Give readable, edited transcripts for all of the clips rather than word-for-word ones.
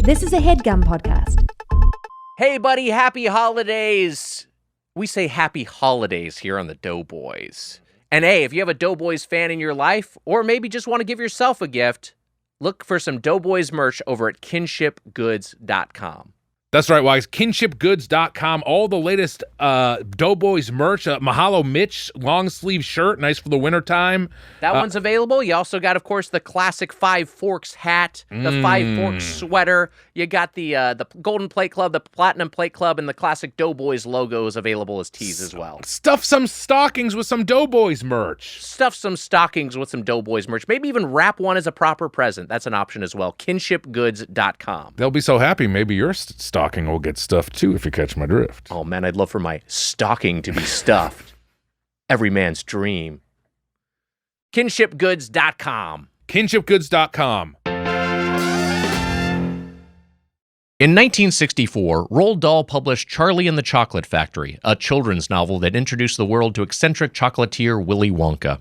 This is a Headgum podcast. Hey, buddy, happy holidays. We say happy holidays here on the Doughboys. And hey, if you have a Doughboys fan in your life, or maybe just want to give yourself a gift, look for some Doughboys merch over at kinshipgoods.com. That's right, Wags. Kinshipgoods.com. All the latest Doughboys merch. Mahalo Mitch long sleeve shirt, nice for the wintertime. That one's available. You also got, of course, the classic Five Forks hat, the Five Forks sweater. You got the Golden Plate Club, the Platinum Plate Club, and the classic Doughboys logos available as tees as well. Stuff some stockings with some Doughboys merch. Stuff some stockings with some Doughboys merch. Maybe even wrap one as a proper present. That's an option as well. Kinshipgoods.com. They'll be so happy. Maybe your stocking will get stuffed too, if you catch my drift. Oh, man, I'd love for my stocking to be stuffed. Every man's dream. Kinshipgoods.com. Kinshipgoods.com. In 1964, Roald Dahl published Charlie and the Chocolate Factory, a children's novel that introduced the world to eccentric chocolatier Willy Wonka.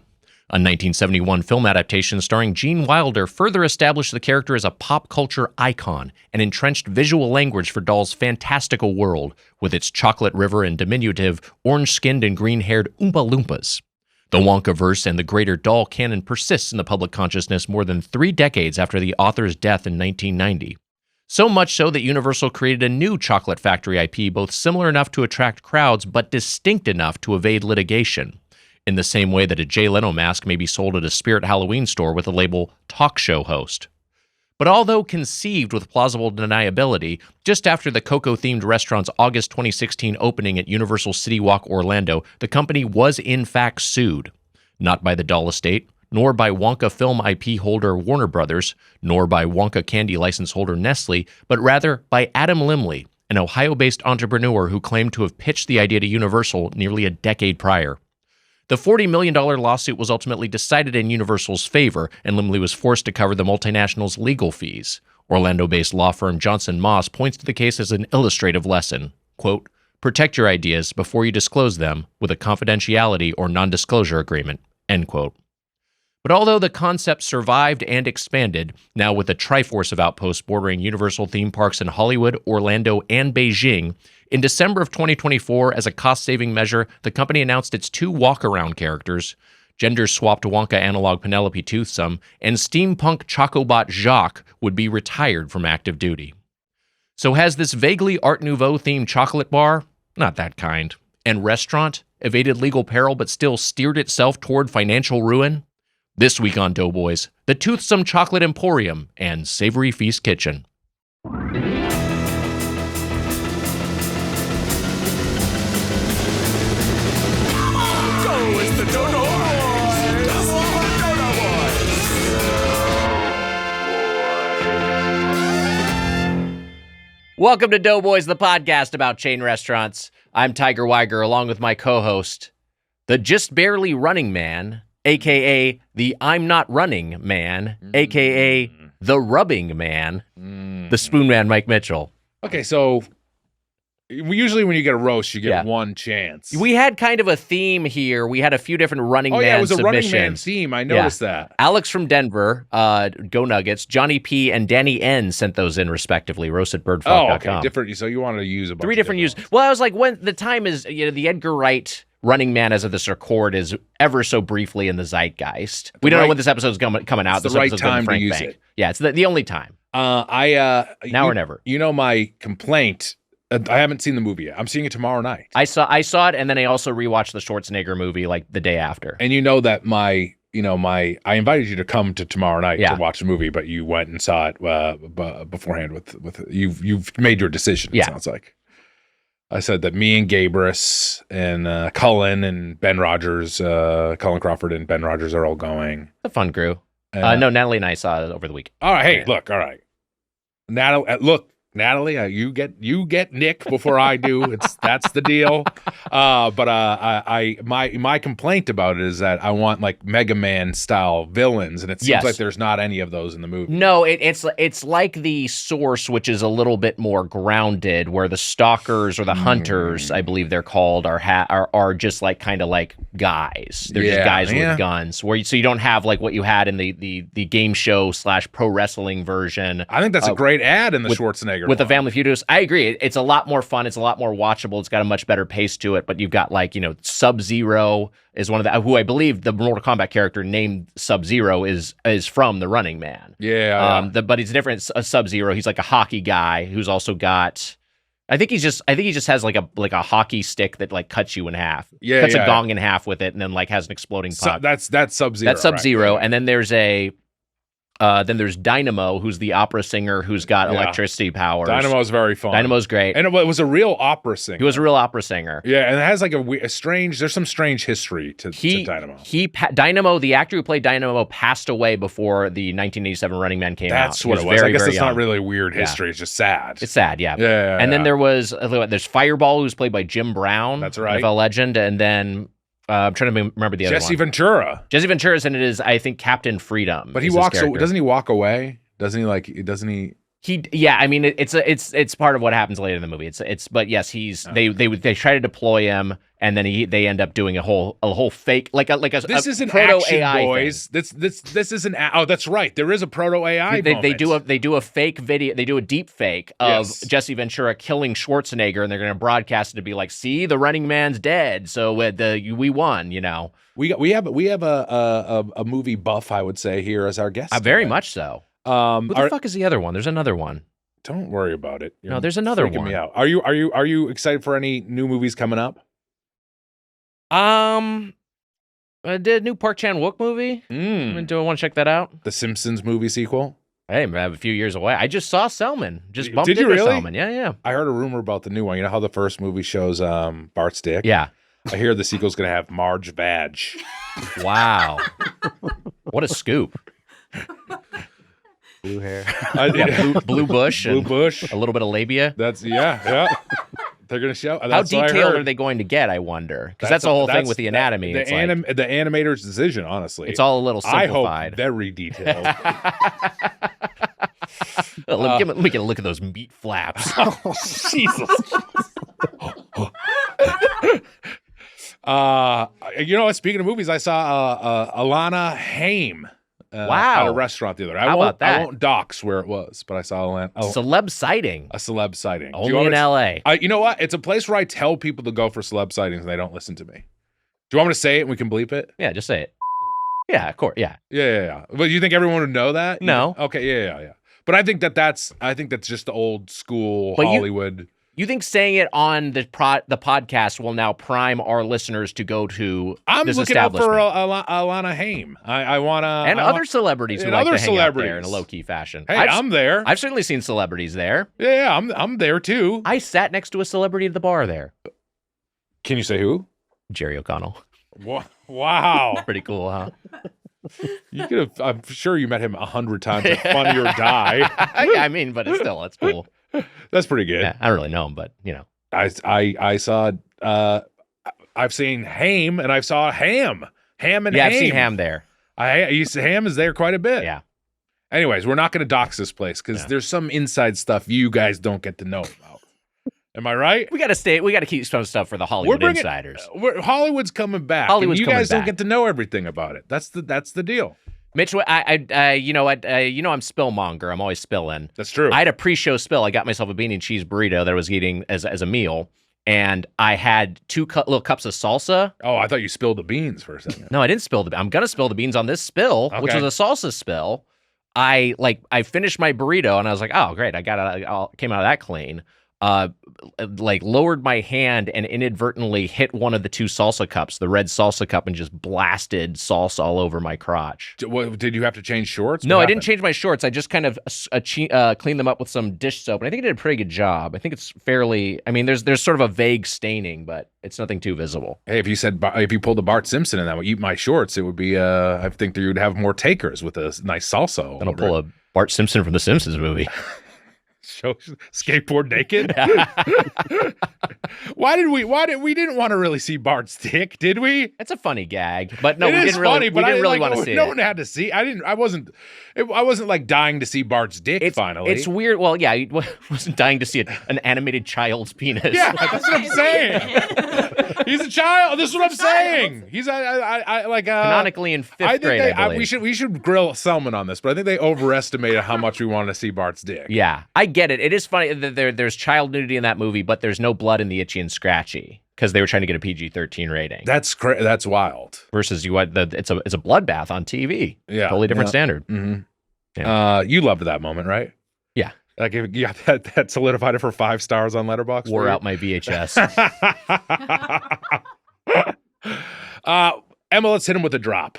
A 1971 film adaptation starring Gene Wilder further established the character as a pop culture icon and entrenched visual language for Dahl's fantastical world, with its chocolate river and diminutive, orange-skinned and green-haired Oompa Loompas. The Wonkaverse and the greater Dahl canon persists in the public consciousness more than 3 decades after the author's death in 1990. So much so that Universal created a new Chocolate Factory IP both similar enough to attract crowds but distinct enough to evade litigation. In the same way that a Jay Leno mask may be sold at a Spirit Halloween store with the label talk show host. But although conceived with plausible deniability, just after the Coco-themed restaurant's August 2016 opening at Universal City Walk Orlando, the company was in fact sued. Not by the Dahl estate, nor by Wonka film IP holder Warner Brothers, nor by Wonka candy license holder Nestle, but rather by Adam Limley, an Ohio-based entrepreneur who claimed to have pitched the idea to Universal nearly a decade prior. The $40 million lawsuit was ultimately decided in Universal's favor, and Limley was forced to cover the multinational's legal fees. Orlando-based law firm Johnson Moss points to the case as an illustrative lesson. Quote, protect your ideas before you disclose them with a confidentiality or non-disclosure agreement, end quote. But although the concept survived and expanded, now with a triforce of outposts bordering Universal theme parks in Hollywood, Orlando, and Beijing, in December of 2024, as a cost-saving measure, the company announced its 2 walk-around characters, gender-swapped Wonka analog Penelope Toothsome, and steampunk Chocobot Jacques would be retired from active duty. So has this vaguely Art Nouveau-themed chocolate bar, not that kind, and restaurant evaded legal peril but still steered itself toward financial ruin? This week on Doughboys, the Toothsome Chocolate Emporium and Savory Feast Kitchen. Welcome to Doughboys, the podcast about chain restaurants. I'm Tiger Weiger, along with my co-host, the just barely running man, a.k.a. the I'm not running man, a.k.a. the rubbing man, the spoon man, Mike Mitchell. Okay, so usually when you get a roast, you get one chance. We had kind of a theme here. We had a few different running man submissions. Oh, yeah, it was a running man theme. I noticed that. Alex from Denver, Go Nuggets, Johnny P, and Danny N sent those in respectively, roastedbirdfuck.com. Oh, okay, different. So you wanted to use a bunch 3 different uses. Well, I was like, when the time is, the Edgar Wright running man as of this record is ever so briefly in the zeitgeist. We don't know when this episode's coming out. It's the right time to use it. Yeah, it's the only time. Now or never. You know my complaint. I haven't seen the movie yet. I'm seeing it tomorrow night. I saw it, and then I also rewatched the Schwarzenegger movie like the day after. And you know that I invited you to come to tomorrow night to watch the movie, but you went and saw it beforehand with you've made your decision. It sounds like. I said that me and Gabrus and Cullen and Ben Rogers, Cullen Crawford and Ben Rogers are all going. A fun crew. No, Natalie and I saw it over the weekend. All right, hey, look, all right. Natalie, Natalie, you get Nick before I do. That's the deal. But my complaint about it is that I want like Mega Man style villains, and it seems like there's not any of those in the movie. No, it's like the Source, which is a little bit more grounded, where the stalkers or the hunters, I believe they're called, are just like kind of like guys. They're just guys with guns. So you don't have like what you had in the game show / pro wrestling version. I think that's a great ad in the Schwarzenegger with the Family Feud. I agree. It's a lot more fun. It's a lot more watchable. It's got a much better pace to it. But you've got like, Sub-Zero is one of the who I believe the Mortal Kombat character named Sub-Zero is from The Running Man. Yeah. But he's different. Sub-Zero. He's like a hockey guy who's also got. I think he just has like a hockey stick that like cuts you in half. Yeah, cuts a gong in half with it, and then like has an exploding puck. That's Sub-Zero. That's Sub-Zero, right? And then there's there's Dynamo, who's the opera singer who's got electricity powers. Dynamo's very fun. Dynamo's great. And it was a real opera singer. He was a real opera singer. Yeah, and it has like there's some strange history to Dynamo. Dynamo, the actor who played Dynamo, passed away before the 1987 Running Man came out. That's what it was. I guess it's not really weird history. Yeah. It's just sad. It's sad, yeah. Yeah. And then there's Fireball, who's played by Jim Brown. That's right. NFL legend. And then I'm trying to remember the other one. Jesse Ventura. Jesse Ventura's in it is, I think, Captain Freedom. But doesn't he walk away? Doesn't he? I mean, it's part of what happens later in the movie. But yes, they try to deploy him, and then they end up doing a whole fake like a this is an proto action, AI boys. thing. This is an that's right. There is a proto AI. They do a fake video. They do a deep fake of Jesse Ventura killing Schwarzenegger, and they're going to broadcast it to be like, see, the Running Man's dead, so we won. We have a movie buff, I would say, here as our guest. Very much so. Who the fuck is the other one? There's another one. Don't worry about it. No, there's another one. Me out. Are you excited for any new movies coming up? I did a new Park Chan-wook movie. Do I want to check that out? The Simpsons movie sequel? Hey, I have a few years away. I just saw Selman. Just bumped Did you into really? Selman. Yeah. I heard a rumor about the new one. You know how the first movie shows Bart's dick? Yeah. I hear the sequel's going to have Marge Vag. Wow. What a scoop. Blue hair. Blue bush. Blue bush. A little bit of labia. That's, yeah. They're going to show. How detailed are they going to get, I wonder? Because that's the whole thing with the anatomy. The animator's decision, honestly. It's all a little simplified. I hope very detailed. Let me get a look at those meat flaps. Oh, Jesus. Speaking of movies, I saw Alana Haim. Wow. At a restaurant the other day. How about that? I won't dox where it was, but I saw celeb sighting. A celeb sighting. Only in LA. You know what? It's a place where I tell people to go for celeb sightings and they don't listen to me. Do you want me to say it and we can bleep it? Yeah, just say it. Yeah, of course. Yeah. Yeah. But you think everyone would know that? No. Okay. Yeah. But I think that's just the old school Hollywood. You think saying it on the podcast will now prime our listeners to go to this looking out for establishment? Alana Haim. I want to... And other celebrities who like to hang out there in a low-key fashion. Hey, I'm there. I've certainly seen celebrities there. Yeah, I'm there too. I sat next to a celebrity at the bar there. Can you say who? Jerry O'Connell. Wow. Pretty cool, huh? You could have... I'm sure you met him 100 times at Funny or Die. Yeah, I mean, but it's cool. That's pretty good. Yeah, I don't really know him, but I saw I've seen Haim and I saw Ham and Haim. I've seen Ham there. Ham is there quite a bit. Yeah. Anyways, we're not going to dox this place because there's some inside stuff you guys don't get to know about. Am I right? We got to keep some stuff for the Hollywood insiders. Hollywood's coming back. You guys don't get to know everything about it. That's the deal. Mitch, you know I'm spillmonger. I'm always spilling. That's true. I had a pre-show spill. I got myself a bean and cheese burrito that I was eating as a meal, and I had two little cups of salsa. Oh, I thought you spilled the beans for a second. No, I didn't spill I'm gonna spill the beans on this spill, which was a salsa spill. I finished my burrito and I was like, oh great, I came out of that clean. Lowered my hand and inadvertently hit one of the two salsa cups, the red salsa cup, and just blasted salsa all over my crotch. Did you have to change shorts? No, I didn't change my shorts. I just kind of cleaned them up with some dish soap, and I think I did a pretty good job. I think it's fairly. I mean, there's sort of a vague staining, but it's nothing too visible. Hey, if you pulled a Bart Simpson and that would eat my shorts, it would be. I think that you'd have more takers with a nice salsa. Then I'll pull a Bart Simpson from the Simpsons movie. Show skateboard naked. Why did we didn't want to really see Bart's dick, did we? It's a funny gag, but no, we didn't really want to see it. No one had to see. I wasn't like dying to see Bart's dick. Finally, it's weird. Well, yeah, he wasn't dying to see an animated child's penis. Yeah, that's what I'm saying. He's a child. This is what I'm saying. He's canonically in fifth grade. I believe. We should grill Selman on this, but I think they overestimated how much we wanted to see Bart's dick. Yeah, I get it. It is funny that there's child nudity in that movie, but there's no blood in the Itchy and Scratchy because they were trying to get a PG-13 rating. That's wild. Versus it's a bloodbath on TV. Yeah, totally different standard. Mm-hmm. Yeah. You loved that moment, right? Yeah. Like that solidified it for 5 stars on Letterboxd. Wore out my VHS. Emma, let's hit him with a drop.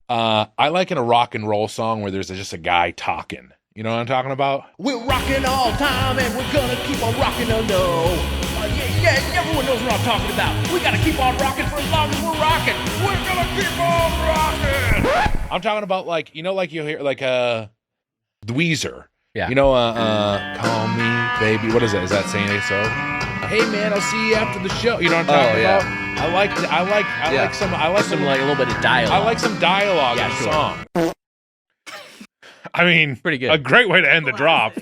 I like in a rock and roll song where there's just a guy talking. You know what I'm talking about? We're rocking all time and we're gonna keep on rocking, oh no. Yeah, everyone knows what I'm talking about. We gotta keep on rocking for as long as we're rocking. We're gonna keep on rocking. I'm talking about like you hear like Dweezer. Yeah. You know, call me baby. What is that? Is that saying it so? Hey man, I'll see you after the show. You know what I'm talking about? I like some like a little bit of dialogue. I like some dialogue in the song. I mean, pretty good. A great way to end the drop.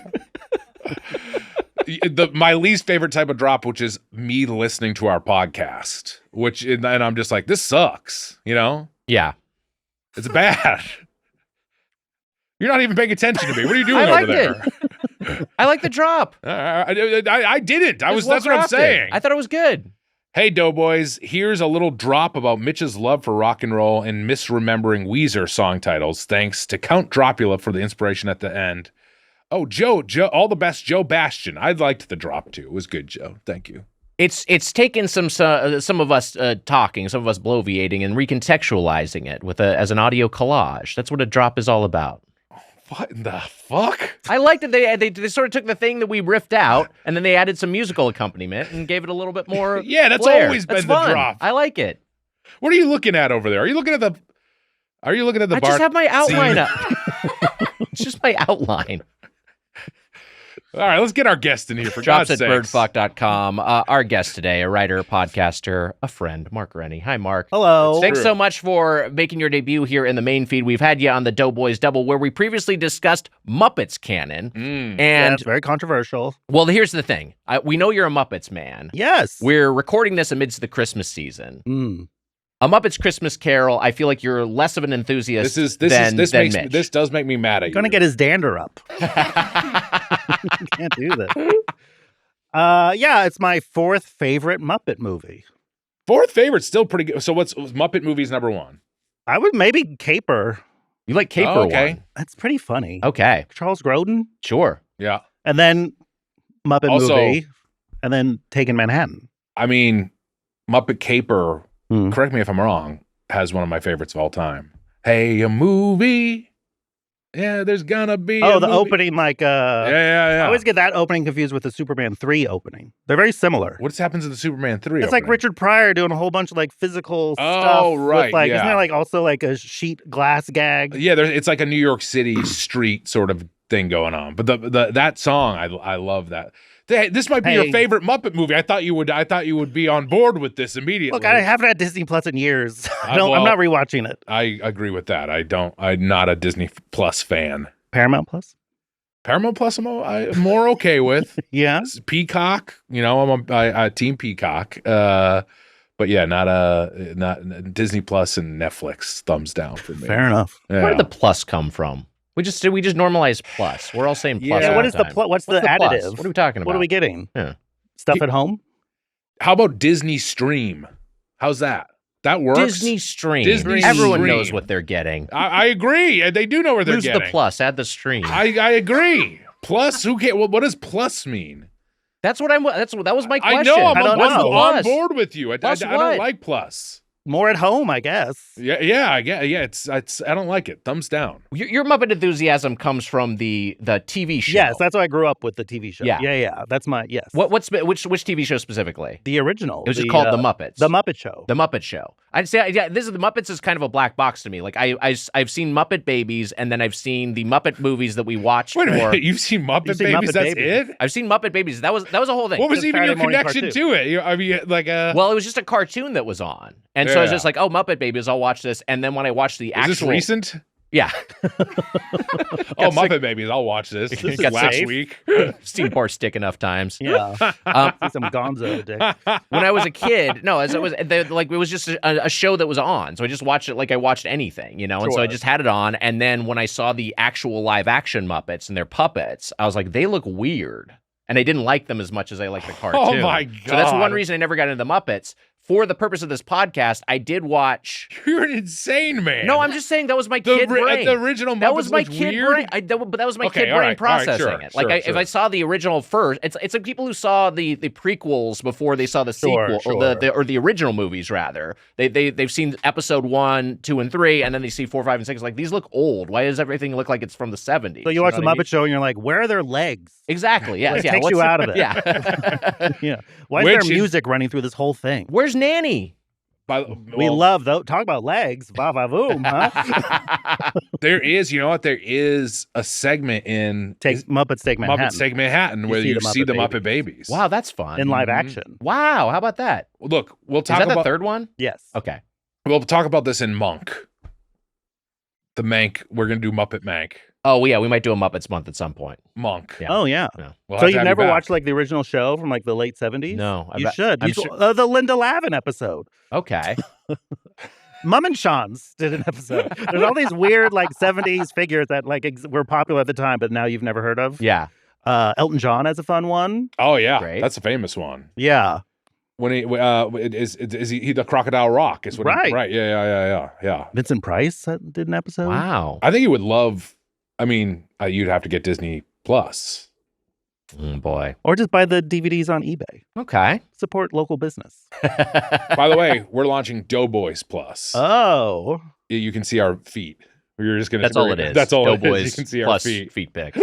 My least favorite type of drop, which is me listening to our podcast, and I'm just like, this sucks. You know? Yeah, it's bad. You're not even paying attention to me. What are you doing over there? I like the drop. I didn't. That's what I'm saying. I thought it was good. Hey, Doughboys, here's a little drop about Mitch's love for rock and roll and misremembering Weezer song titles. Thanks to Count Dracula for the inspiration at the end. Oh, Joe, all the best, Joe Bastian. I liked the drop too. It was good, Joe. Thank you. It's taken some of us talking, some of us bloviating, and recontextualizing it as an audio collage. That's what a drop is all about. What in the fuck? I liked it. They sort of took the thing that we riffed out, and then they added some musical accompaniment and gave it a little bit more. Yeah, that's flair. always been that's the fun. drop. I like it. What are you looking at over there? Are you looking at the? I just have my outline up. It's just my outline. All right, let's get our guest in here for God's sakes. Drops@birdfuck.com. Our guest today, a writer, podcaster, a friend, Mark Rennie. Hi, Mark. Hello. Thanks so much for making your debut here in the main feed. We've had you on the Doughboys Double, where we previously discussed Muppets canon. And it's very controversial. Well, here's the thing. We know you're a Muppets man. Yes. We're recording this amidst the Christmas season. A Muppets Christmas Carol, I feel like you're less of an enthusiast than Mitch. This does make me mad at you. Going to get his dander up. Can't do this. Yeah, it's my 4th favorite Muppet movie. 4th favorite, still pretty good. So what's Muppet movies number 1? I would maybe Caper. You like Caper one? That's pretty funny. Okay. Charles Grodin. Sure. Yeah. And then Muppet movie. And then Taking Manhattan. I mean, Muppet Caper, correct me if I'm wrong, has one of my favorites of all time. Hey, a movie. Yeah, there's gonna be the opening, like yeah. I always get that opening confused with the Superman 3 opening. They're very similar. What happens in the Superman 3 It's opening? like Richard Pryor doing a whole bunch of like physical stuff. Oh, right. With, isn't there like also like a sheet glass gag? Yeah, it's like a New York City street sort of thing going on. But that song, I love that. This might be your favorite Muppet movie. I thought you would be on board with this immediately. Look, I haven't had Disney Plus in years. I'm not rewatching it. I agree with that. I'm not a Disney Plus fan. Paramount Plus? Paramount Plus, I'm more okay with. Yeah. Peacock, I'm a team Peacock. But yeah, not Disney Plus and Netflix. Thumbs down for me. Fair enough. Yeah. Where did the plus come from? We just normalize plus. We're all saying plus. Yeah. What is the plus? What's the additive? Plus? What are we talking about? What are we getting? Yeah. Stuff at home? How about Disney Stream? How's that? That works. Disney Stream. Everyone knows what they're getting. I agree. They do know where they're getting. Who's the plus? Add the stream. I agree. Plus, who can? What does plus mean? That was my question. I know. I'm on board with you. I don't like plus. more at home, I guess. Yeah. It's I don't like it. Thumbs down. Your Muppet enthusiasm comes from the TV show. Yes, that's why I grew up with the TV show. Yeah. Yeah. That's my yes. Which TV show specifically? The original. It was just called The Muppets. The Muppet Show. The Muppet Show. I'd say this is the Muppets is kind of a black box to me. Like I've seen Muppet Babies, and then I've seen the Muppet movies that we watched. Wait a minute, you've seen Muppet Babies? That's it? I've seen Muppet Babies. That was a whole thing. What was even your connection to it? I mean, like well, it was just a cartoon that was on, and so I was just like, oh, Muppet Babies, I'll watch this. And then when I watched the actual, is this recent? Yeah. Muppet Babies, I'll watch this. This is last week. Seen Bart Stick enough times. Yeah. See some Gonzo dick. When I was a kid, no, it was just a show that was on, so I just watched it like I watched anything, and so I just had it on. And then when I saw the actual live action Muppets and their puppets, I was like, they look weird, and I didn't like them as much as I liked the cartoon. Oh my god! So that's one reason I never got into the Muppets. For the purpose of this podcast, I did watch. You're an insane man. No, I'm just saying that was my kid brain. The original Muppets that was my kid weird? brain. But that was my kid brain processing it. Like if I saw the original first, it's like people who saw the prequels before they saw the sequel or the original movies rather. They've seen episode 1, 2, and 3, and then they see 4, 5, and 6. Like these look old. Why does everything look like it's from the 70s? So you watch the Muppet Show and you're like, where are their legs? Exactly. Yeah. It takes you out of it. Yeah. Yeah. Why is there music running through this whole thing? Where's Nanny? We love though. Talk about legs, va va voom, huh? There is a segment in Muppets Take Manhattan. Muppets Take Manhattan where you see the Muppet Babies. Wow, that's fun. In live action. Wow, how about that? Look, we'll talk about the third one? Yes. Okay. We'll talk about this in Monk. The Mank. We're gonna do Muppet Mank. Oh yeah, we might do a Muppets month at some point. Monk. Yeah. Oh yeah. We'll so you've never watched like the original show from like the late 70s? No, you should. The Linda Lavin episode. Okay. Mum and Sean's did an episode. There's all these weird like 70s figures that like were popular at the time, but now you've never heard of. Yeah. Elton John has a fun one. Oh yeah, Great. That's a famous one. Yeah. When he is he the Crocodile Rock? Is what right. Right. Yeah. Vincent Price did an episode. Wow. I think you would love. I mean, you'd have to get Disney Plus. Oh, boy. Or just buy the DVDs on eBay. Okay. Support local business. By the way, we're launching Doughboys Plus. Oh. You can see our feet. You're just gonna. That's all it is. That's all Doughboys it is. You can see plus our feet. Feet pics.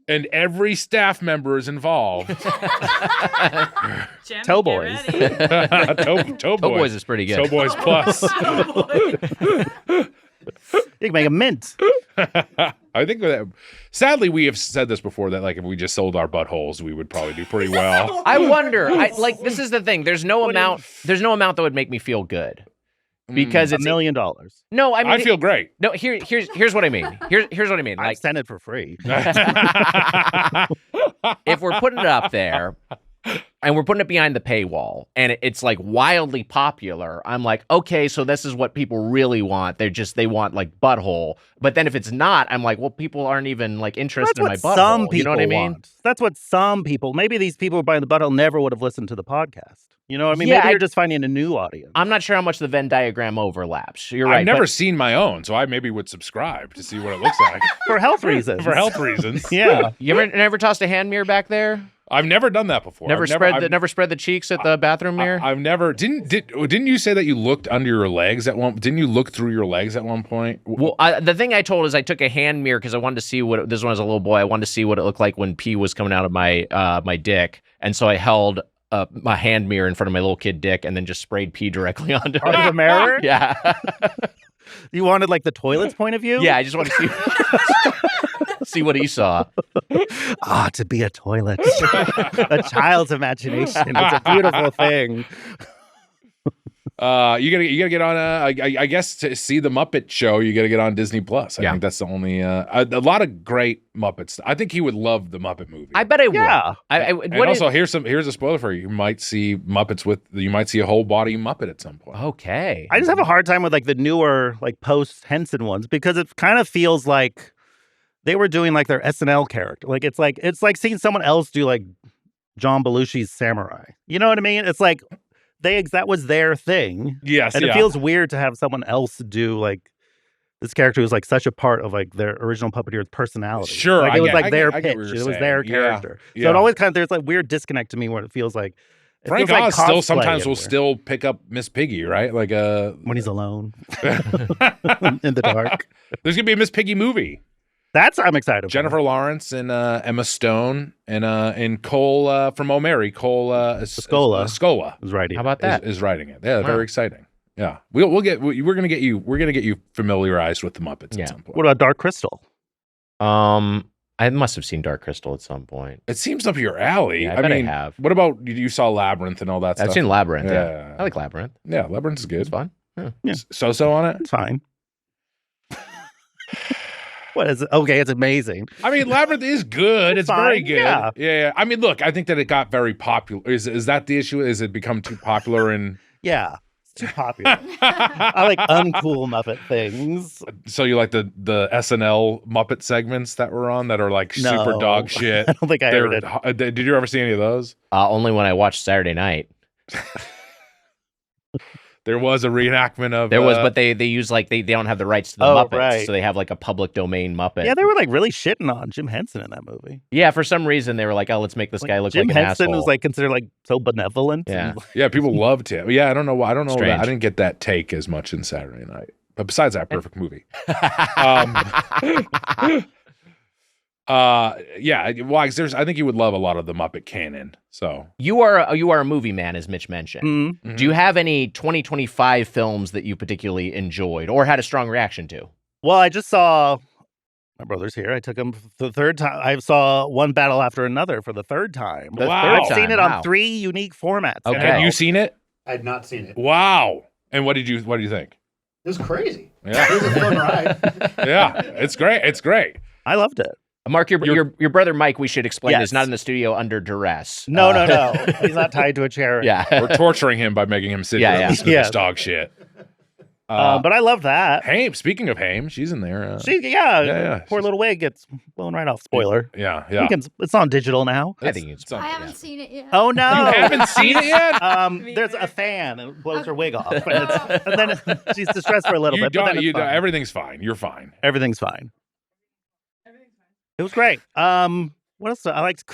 And every staff member is involved. Doughboys. Doughboys is pretty good. Doughboys Plus. You can make a mint. I think that sadly we have said this before that like if we just sold our buttholes we would probably do pretty well. I wonder. This is the thing. There's no amount that would make me feel good. Because it's $1 million. No, I mean I feel great. No, here's what I mean. Here's what I mean. I've sent it for free. If we're putting it up there and we're putting it behind the paywall and it's like wildly popular, I'm like, okay, so this is what people really want. They want like butthole. But then if it's not, I'm like, well, people aren't even like interested in my butthole. Some people you know what I mean? Want. That's what some people. Maybe these people buying the butthole never would have listened to the podcast. You know what I mean? Yeah, maybe you're just finding a new audience. I'm not sure how much the Venn diagram overlaps. You're right. I've never seen my own, so I maybe would subscribe to see what it looks like. For health reasons. For health reasons. Yeah. You ever tossed a hand mirror back there? I've never done that before. Never spread the cheeks at the bathroom mirror? I've never didn't you say that you looked under your legs at one? Didn't you look through your legs at one point? Well, the thing I told is I took a hand mirror because I wanted to see this one as a little boy. I wanted to see what it looked like when pee was coming out of my my dick, and so I held my hand mirror in front of my little kid dick and then just sprayed pee directly onto it. Out of the mirror? Yeah. You wanted like the toilet's point of view? Yeah, I just wanted to see what he saw. To be a toilet. A child's imagination. It's a beautiful thing. You gotta get on I guess to see the Muppet Show you gotta get on Disney Plus. I think that's the only a lot of great Muppets. I think he would love the Muppet movie. I bet I would. Yeah. And also here's a spoiler for you. You might see Muppets you might see a whole body Muppet at some point. Okay. I just have a hard time with like the newer like post Henson ones because it kind of feels like they were doing like their SNL character. Like it's like seeing someone else do like John Belushi's Samurai. You know what I mean? It's like that was their thing. Yes, and it feels weird to have someone else do like this character who's like such a part of like their original puppeteer's personality. Sure, like it was like their I get pitch. what it you're was saying. their character. Yeah. So it always kind of there's like weird disconnect to me where it feels like Frank feels like Oz still cosplay sometimes will everywhere. still pick up Miss Piggy, right? Like when he's alone in the dark. There's gonna be a Miss Piggy movie. I'm excited. Jennifer Lawrence and Emma Stone and Cole from O'Mary. Cole Scola is writing. How about that? Is writing it. Yeah, Wow. very exciting. Yeah, we're gonna get you familiarized with the Muppets at some point. What about Dark Crystal? I must have seen Dark Crystal at some point. It seems up your alley. Yeah, I bet I have. What about you saw Labyrinth and all that stuff? I've seen Labyrinth. Yeah. Yeah. I like Labyrinth. Yeah, Labyrinth is good. It's fun. Yeah. So on it. It's fine. What is it? Okay, it's amazing. I mean, Labyrinth is good. It's very fine, good. yeah. I mean, look, I think that it got very popular. Is that the issue? Is it become too popular? And Yeah, it's too popular. I like uncool Muppet things. so you like the SNL Muppet segments that were on that are like super No. dog shit? I don't think I ever did. Did you ever see any of those? Only when I watched Saturday Night. There was a reenactment of There was, but they use like they don't have the rights to the Muppets, right. so they have like a public domain Muppet. Yeah, they were like really shitting on Jim Henson in that movie. Yeah, for some reason they were like, oh, let's make this guy look Jim like an Henson asshole. was like considered like so benevolent. Yeah. and- Yeah, people loved him. Yeah, I don't know. I don't know. Strange. I didn't get that take as much in Saturday Night. But besides that, perfect movie. Yeah. Well, I think you would love a lot of the Muppet canon. So You are a movie man, as Mitch mentioned. Mhm. Do you have any 2025 films that you particularly enjoyed or had a strong reaction to? Well, I just saw my brother's here. I took him for the third time. I saw One Battle After Another for the third time. Wow. I've seen it Wow. on 3 unique formats. Okay. have you seen it? I had not seen it. Wow. And what do you think? It was crazy. Yeah. It was a fun ride. Yeah, it's great. It's great. I loved it. Mark, your brother Mike, we should explain, Yes. is not in the studio under duress. No. He's not tied to a chair. Yeah. We're torturing him by making him sit Yeah, here yeah. and listen to Yes. this dog shit. But I love that. Haim, speaking of Haim, she's in there. Yeah. Poor she's- little wig gets blown right off. Spoiler. Yeah. It's on digital now. I think it's on- I haven't seen it yet. Oh no! You haven't seen it yet? There's a fan and blows her wig off, and then she's distressed for a little You bit. But then don't. it's You don't. fine. Everything's fine. You're fine. Everything's fine. It was great. What else? I liked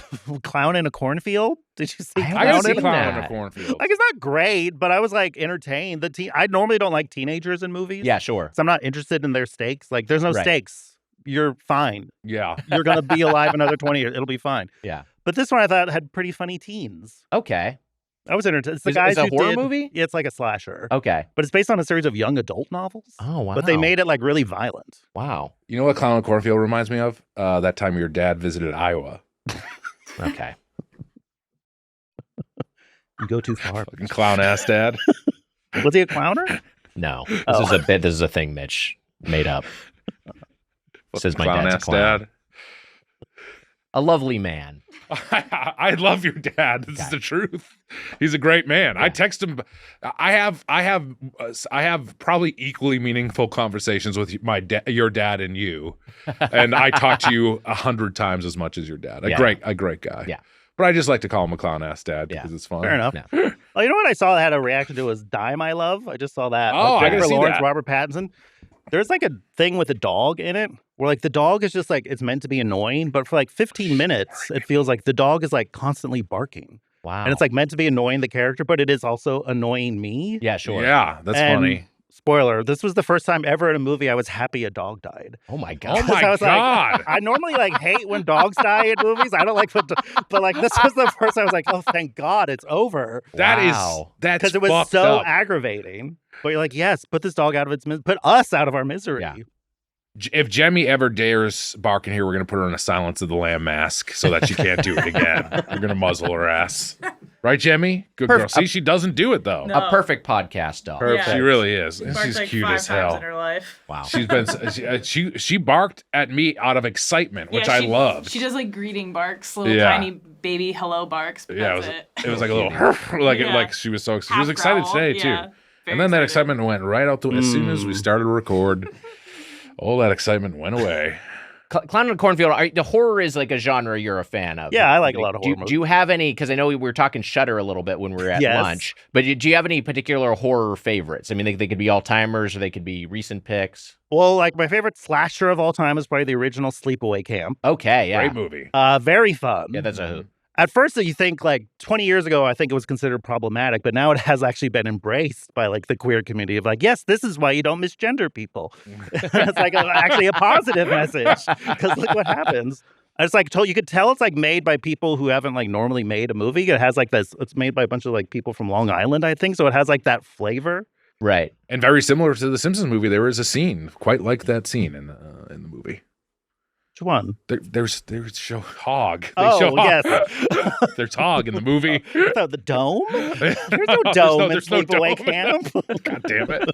Clown in a Cornfield. Did you see I I Clown gotta haven't see in seen a Clown in that. a Cornfield. Like, it's not great, but I was like entertained. I normally don't like teenagers in movies. Yeah, sure. So I'm not interested in their stakes. Like, there's no Right. stakes. You're fine. Yeah. You're gonna be alive another 20 years. It'll be fine. Yeah. But this one I thought had pretty funny teens. Okay. I was entertained. It's the Is guys it a who horror did- movie? Yeah, it's like a slasher. Okay. But it's based on a series of young adult novels. Oh, wow. But they made it like really violent. Wow. You know what Clown in a Cornfield reminds me of? That time your dad visited Iowa. Okay. You go too far. Fucking clown ass dad. Was he a clowner? No. This Oh. is a bit. This is a thing Mitch made up. Says my Clown dad's a ass clown. dad. A lovely man. I love your dad. This is the truth. He's a great man. I text him. I have probably equally meaningful conversations with your dad and you, and I talk to you 100 times as much as your dad. A great guy. Yeah. But I just like to call him a clown ass dad because it's fun. Fair enough. No. Oh, you know what I saw that had a reaction to was Dime I Love? I just saw that. Oh, I gotta Jennifer see Lawrence, that. Robert Pattinson. There's like a thing with a dog in it where like the dog is just like, it's meant to be annoying, but for like 15 minutes, it feels like the dog is like constantly barking. Wow. And it's like meant to be annoying the character, but it is also annoying me. Yeah, sure. Yeah, that's And funny. Spoiler, this was the first time ever in a movie I was happy a dog died. Oh my god. Oh my I was like, god. I normally like hate when dogs die in movies. I don't like when, but like this was the first I was like, oh, thank God it's over. Wow. That's Because it was fucked so up. aggravating. But you're like, yes, put this dog out of its put us out of our misery. Yeah. If Jemmy ever dares bark in here, we're going to put her in a Silence of the Lamb mask so that she can't do it again. We're going to muzzle her ass. Right, Jemmy? Good girl. Perfect. See, she doesn't do it, though. No. A perfect podcast dog. Perfect. Yeah. She really is. Barked She's like cute 5 as times hell. in her life. Wow. She's been she barked at me out of excitement, which Yeah, I she- love. She does like greeting barks, little Yeah. tiny baby hello barks. But Yeah, that's it was like a little Yeah. like she was so excited. She was Half excited growl, today yeah. too. Very And then that excited. excitement went right out the as soon as we started to record. All that excitement went away. Clown in a Cornfield, the horror is like a genre you're a fan of. Yeah, I like a lot of horror Do you have any, because I know we were talking Shudder a little bit when we were at Yes. lunch, but do you have any particular horror favorites? I mean, they could be all-timers or they could be recent picks. Well, like my favorite slasher of all time is probably the original Sleepaway Camp. Okay, yeah. Great movie. Very fun. Yeah, that's a hoot. At first, you think like 20 years ago, I think it was considered problematic, but now it has actually been embraced by like the queer community of like, yes, this is why you don't misgender people. It's like actually a positive message because look what happens. It's like you could tell it's like made by people who haven't like normally made a movie. It has like this. It's made by a bunch of like people from Long Island, I think. So it has like that flavor. Right. And very similar to the Simpsons movie, there is a scene quite like that scene in the movie. Which one? There's show Hog. Yes. There's Hog in the movie. So the dome? There's no dome in Sleepaway Camp. God damn it!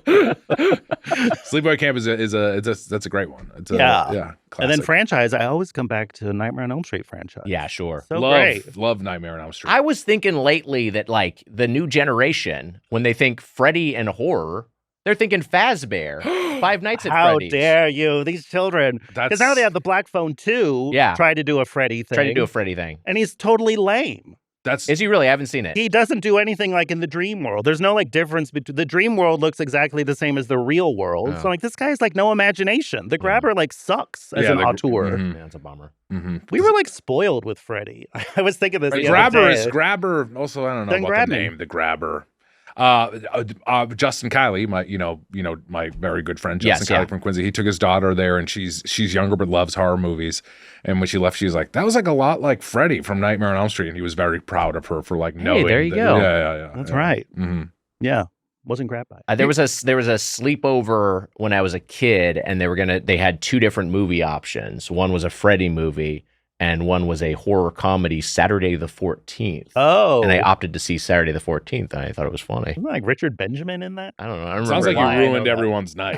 Sleepaway Camp that's a great one. It's yeah. Classic. And then franchise, I always come back to Nightmare on Elm Street franchise. Yeah, sure. So great. Love Nightmare on Elm Street. I was thinking lately that like the new generation, when they think Freddy and horror, they're thinking Fazbear, Five Nights at Freddy's. How dare you, these children. Because now they have the Black Phone 2 try to do a Freddy thing. And he's totally lame. Is he really? I haven't seen it. He doesn't do anything like in the dream world. There's no like difference between the dream world looks exactly the same as the real world. Oh. So like this guy's like no imagination. The grabber like sucks as an auteur. Yeah, that's a bummer. We were like spoiled with Freddy. I was thinking this. Grabber. Also, I don't know about the name. The grabber. Justin Kiley, my very good friend Justin Kiley from Quincy, he took his daughter there, and she's younger but loves horror movies. And when she left, she was like, "That was like a lot like Freddy from Nightmare on Elm Street," and he was very proud of her for like knowing. Hey, there you go. Yeah. That's right. Mm-hmm. Yeah, wasn't grabbed by it. There was a sleepover when I was a kid, and they had two different movie options. One was a Freddy movie, and one was a horror comedy, Saturday the 14th. Oh. And I opted to see Saturday the 14th, and I thought it was funny. Wasn't like Richard Benjamin in that? I don't know. I remember. Sounds like you ruined everyone's night.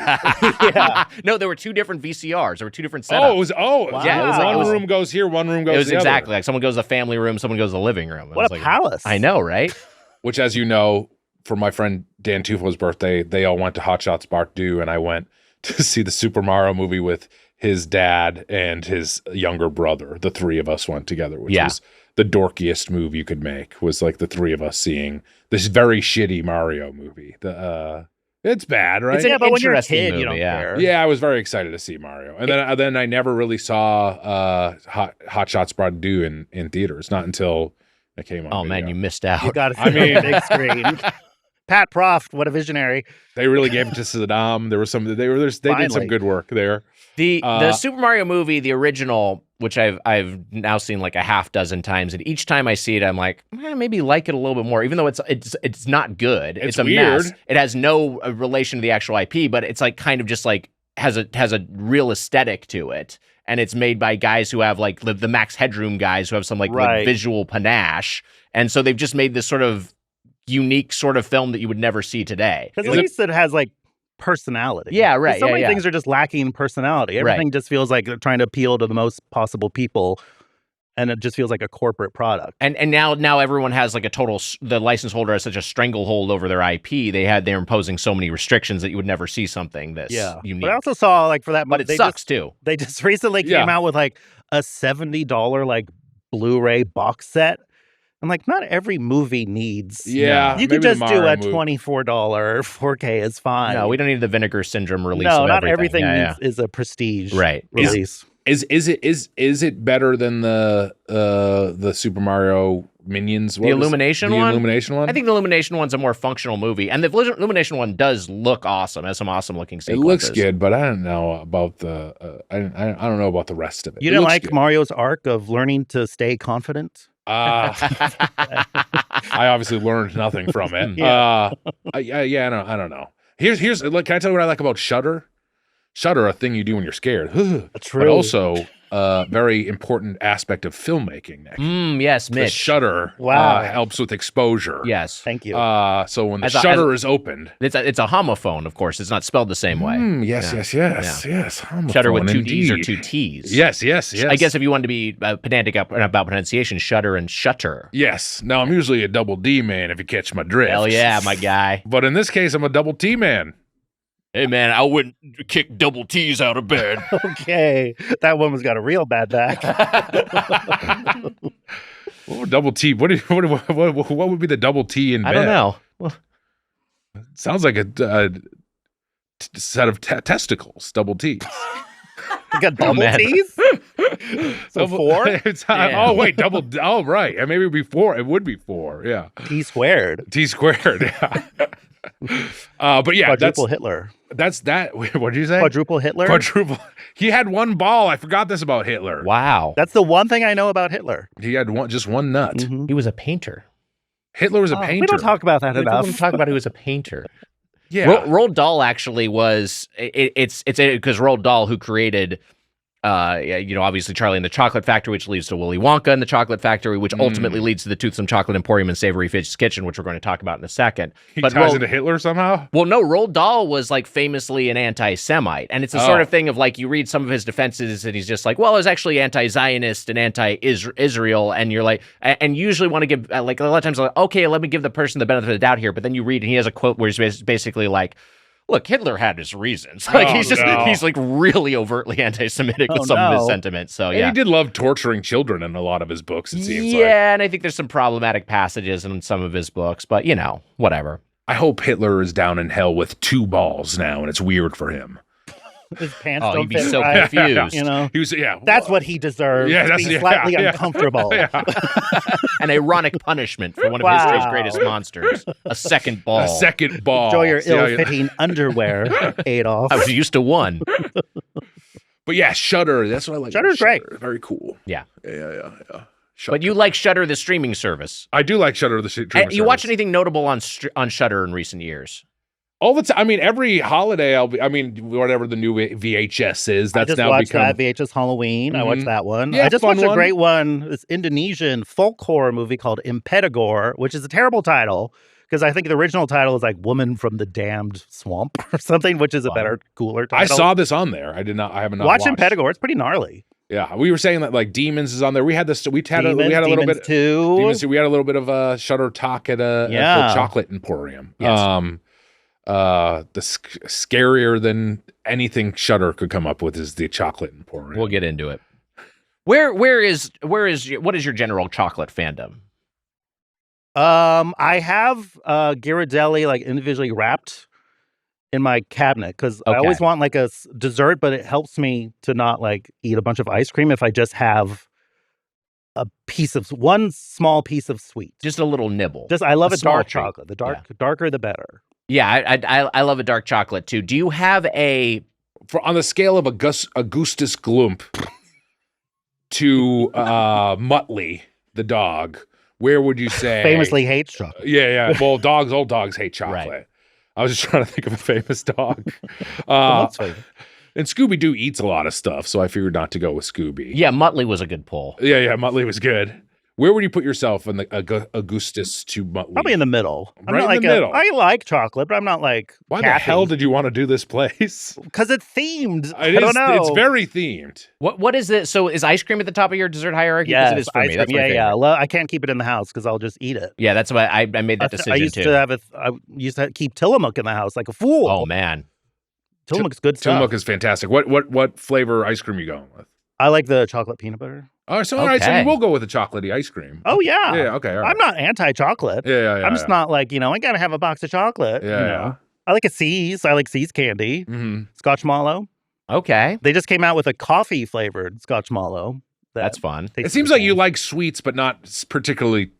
Yeah. No, there were two different VCRs. There were two different setups. Wow. Yeah. One room goes here, one room goes It was the exactly other. like someone goes to the family room, someone goes to the living room. What a palace. I know, right? Which, as you know, for my friend Dan Tufo's birthday, they all went to Hot Shots Bar Do, and I went to see the Super Mario movie with his dad and his younger brother. The three of us went together, which was the dorkiest move you could make, was like the three of us seeing this very shitty Mario movie. It's bad, right? It's an but when you're a interesting kid, movie, you don't care. Yeah, I was very excited to see Mario. And then I never really saw Hot Shots Brought Do in theaters, not until it came on. Oh, video. man, you missed out. You got to see it on the big screen. Pat Proft, what a visionary. They really gave it to Saddam. There was they did some good work there. The Super Mario movie, the original, which I've now seen like a half dozen times, and each time I see it, I'm like, maybe like it a little bit more, even though it's not good. It's a weird. mess. It has no relation to the actual IP, but it's like kind of just like has a real aesthetic to it, and it's made by guys who have like the Max Headroom guys who have some like visual panache, and so they've just made this sort of unique sort of film that you would never see today. Because at least it has like personality. Yeah, right. So many things are just lacking personality. Everything just feels like they're trying to appeal to the most possible people, and it just feels like a corporate product. And now everyone has like the license holder has such a stranglehold over their IP. They're imposing so many restrictions that you would never see something that's unique. But I also saw like for that, but it sucks too. They just recently came out with like a $70 like Blu-ray box set. I'm like, not every movie needs. Yeah, you could just do a $24 4K is fine. No, we don't need the Vinegar Syndrome release. No, of not everything. is a prestige release. Is it better than the Super Mario Minions? The Illumination one? The Illumination one? I think the Illumination one's a more functional movie, and the Illumination one does look awesome. It has some awesome looking sequences. It looks good, but I don't know about the I don't know about the rest of it. You didn't like Mario's arc of learning to stay confident? I obviously learned nothing from it. I don't know. Here's like, can I tell you what I like about Shudder? Shudder, a thing you do when you're scared. True. But also very important aspect of filmmaking, Nick. Yes, Mitch. The shutter helps with exposure. Yes. Thank you. So when the shutter is opened. It's a homophone, of course. It's not spelled the same way. Yes. Homophone, shutter with two indeed. D's or two T's. Yes. I guess if you wanted to be pedantic about pronunciation, shudder and shutter. Yes. Now, I'm usually a double D man, if you catch my drift. Hell yeah, my guy. But in this case, I'm a double T man. Hey, man, I wouldn't kick double T's out of bed. Okay. That woman's got a real bad back. Double T. What would be the double T in bed? I don't know. Well, sounds like a set of testicles, double T's. You got double man. T's? So Double- 4? Oh, wait, double. Oh, right. And maybe it would be 4. It would be 4. Yeah. T squared. T squared. Yeah. But yeah, Quadruple Hitler. that's that. What did you say? Quadruple Hitler? Quadruple. He had one ball. I forgot this about Hitler. Wow. That's the one thing I know about Hitler. He had just one nut. Mhm. He was a painter. Hitler was a painter. We don't talk about that People enough. don't talk about he was a painter. Yeah. Roald Dahl actually was it's because Roald Dahl, who created obviously Charlie and the Chocolate Factory, which leads to Willy Wonka and the Chocolate Factory, which ultimately leads to the Toothsome Chocolate Emporium and Savory Fish Kitchen, which we're going to talk about in a second. He But ties into Hitler somehow? Well, no, Roald Dahl was like famously an anti-Semite. And it's the sort of thing of like you read some of his defenses and he's just like, well, I was actually anti-Zionist and anti-Israel. And you're like, and usually want to give, like a lot of times, like, okay, let me give the person the benefit of the doubt here. But then you read and he has a quote where he's basically like, look, Hitler had his reasons. Like he's like really overtly anti-Semitic with some of his sentiments. So And yeah, he did love torturing children in a lot of his books, it seems like. yeah, and I think there's some problematic passages in some of his books, but whatever. I hope Hitler is down in hell with 2 balls now, and it's weird for him. His pants Oh, don't he'd be fit so right. confused. You know, He was, that's what he deserves. Yeah, to that's- be yeah, slightly yeah. uncomfortable. An ironic punishment for one of history's greatest monsters. A second ball. A second ball. Enjoy your See how ill-fitting underwear, Adolf. I was used to one. But yeah, Shudder. That's what I like. about Shudder's great. Shudder. Very cool. Yeah. Yeah. But you like Shudder, the streaming service. I do like Shudder, the streaming You watch service. anything notable on Shudder in recent years? All the time. I mean, every holiday, whatever the new VHS is, I that's just now watched become. that VHS Halloween. I watched that one. Yeah, I just fun watched a one. great one. This Indonesian folk horror movie called Impedagore, which is a terrible title because I think the original title is like Woman from the Damned Swamp or something, which is a better, cooler title. I saw this on there. I haven't Watch watched. Impedagore. It's pretty gnarly. Yeah, we were saying that like Demons is on there. We had this. We had a little Demons bit. 2. Demons 2. We had a little bit of a Shudder talk at the Chocolate Emporium. Yes. Scarier than anything Shudder could come up with is the Chocolate Emporium. We'll get into it. What is your general chocolate fandom? I have Ghirardelli like individually wrapped in my cabinet because I always want like a dessert, but it helps me to not like eat a bunch of ice cream if I just have one small piece of sweet. Just a little nibble. I love a small dark treat. chocolate. The darker the better. Yeah, I love a dark chocolate too. Do you have on the scale of Augustus Gloop to Muttley, the dog, where would you say Famously hates chocolate. Yeah. Well, all dogs hate chocolate. Right. I was just trying to think of a famous dog. And Scooby-Doo eats a lot of stuff, so I figured not to go with Scooby. Yeah, Muttley was a good pull. Yeah, Muttley was good. Where would you put yourself in the Augustus to Muttley? Probably in the middle. I'm Right not in like the middle. I like chocolate, but I'm not like Why the hell did you want to do this place? Because it's themed. I It don't is- know. It's very themed. What is it? So is ice cream at the top of your dessert hierarchy? Yes, Because it is for ice me. That's cream. my Yeah. favorite. I can't keep it in the house because I'll just eat it. Yeah, that's why I made that decision I used too. to I used to keep Tillamook in the house like a fool. Oh man, Tillamook's good stuff. Tillamook is fantastic. What flavor ice cream are you going with? I like the chocolate peanut butter. All right, so you will go with the chocolatey ice cream. Oh yeah. Yeah, okay. All right. I'm not anti-chocolate. Yeah. I'm just not like, I gotta have a box of chocolate. Yeah, you know? I like a C's. I like C's candy. Mm-hmm. Scotch Mallow. okay, They just came out with a coffee flavored Scotch Mallow. that's fun. It seems like you like sweets, but not particularly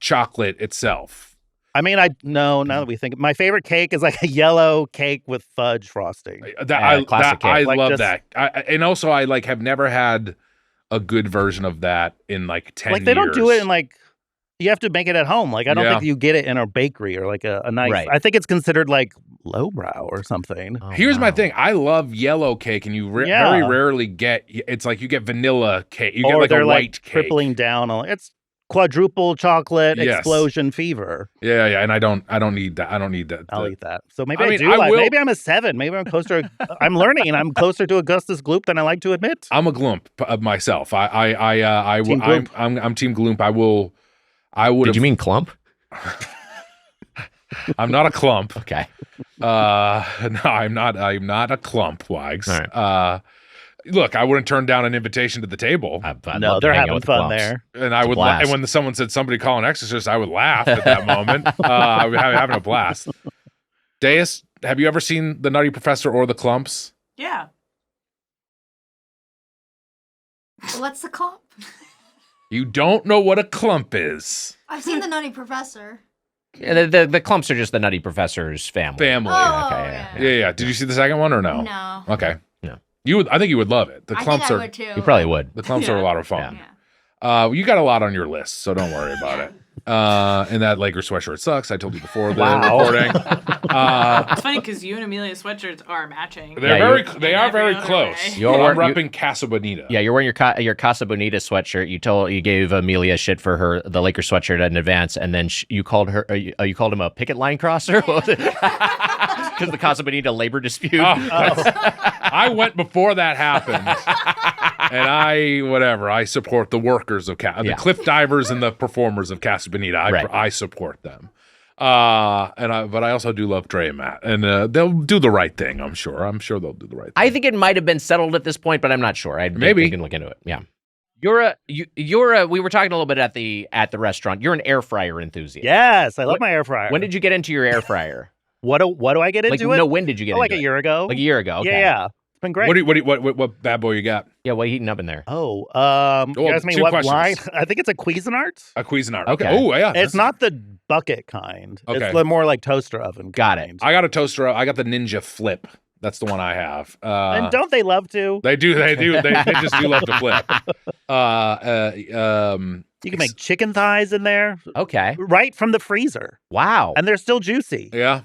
chocolate itself. I mean, now that we think, my favorite cake is like a yellow cake with fudge frosting. Classic cake. I Like love just- that. And also, I have never had a good version of that in 10 years. Like they don't do it in you have to make it at home. Like I don't Yeah. think you get it in a bakery or like a nice. Right. I think it's considered like lowbrow or something. Oh, Here's my wow. thing. I love yellow cake, and you Yeah. very rarely get. It's like you get vanilla cake. You get Or like they're a white cake. tripling down on it's quadruple chocolate Yes. explosion fever. Yeah. And I don't need that. I don't need that. I'll eat that. So maybe I I, mean, do. I like, will- maybe I'm a 7. Maybe I'm closer. I'm learning. I'm closer to Augustus Gloop than I like to admit. I'm a glump of myself. Team Gloop? I'm Team Gloop. I would. Did you mean clump? I'm not a clump. Okay. No, I'm not a clump, Wags. All right. Look, I wouldn't turn down an invitation to the table, I'd No, love to they're hang out having with the fun clumps. there. and I It's a would. blast. And when someone said somebody call an exorcist, I would laugh at that moment. I would having a blast. Deus, have you ever seen The Nutty Professor or The Clumps? Yeah. What's the clump? You don't know what a clump is. I've seen the Nutty Professor. Yeah, the clumps are just the Nutty Professor's family. Oh, Okay, Yeah. Did you see the second one or no? No. Okay. No. I think you would love it. The clumps I are. would too. You probably would. The clumps are a lot of fun. Yeah. You got a lot on your list, so don't worry about it. And that Lakers sweatshirt sucks. I told you before the recording. It's funny because you and Amelia's sweatshirts are matching. They are very close. Way. I'm repping Casa Bonita. Yeah, you're wearing your Casa Bonita sweatshirt. You gave Amelia shit for the Lakers sweatshirt in advance, and then you called him a picket line crosser. What was it? Because the Casa Bonita labor dispute. I went before that happened, and I support the workers of the cliff divers and the performers of Casa Bonita. I support them. But I also do love Trey and Matt, and they'll do the right thing. I'm sure they'll do the right thing. I think it might have been settled at this point, but I'm not sure. Maybe we can look into it. Yeah. We were talking a little bit at the restaurant. You're an air fryer enthusiast. Yes, I love my air fryer. When did you get into your air fryer? What do I get into it? No, when did you get into it? Like a year ago. Like a year ago. Okay. Yeah. It's been great. What bad boy you got? Yeah, what are you heating up in there? You ask me two what questions. line? I think it's a Cuisinart. A Cuisinart. Okay. Oh, yeah. It's not the bucket kind. Okay. It's the more like toaster oven Got kind. it. I got a toaster. I got the Ninja Flip. That's the one I have. And don't they love to? They do. They just do love to flip. You can make chicken thighs in there. Okay. Right from the freezer. Wow. And they're still juicy. Yeah.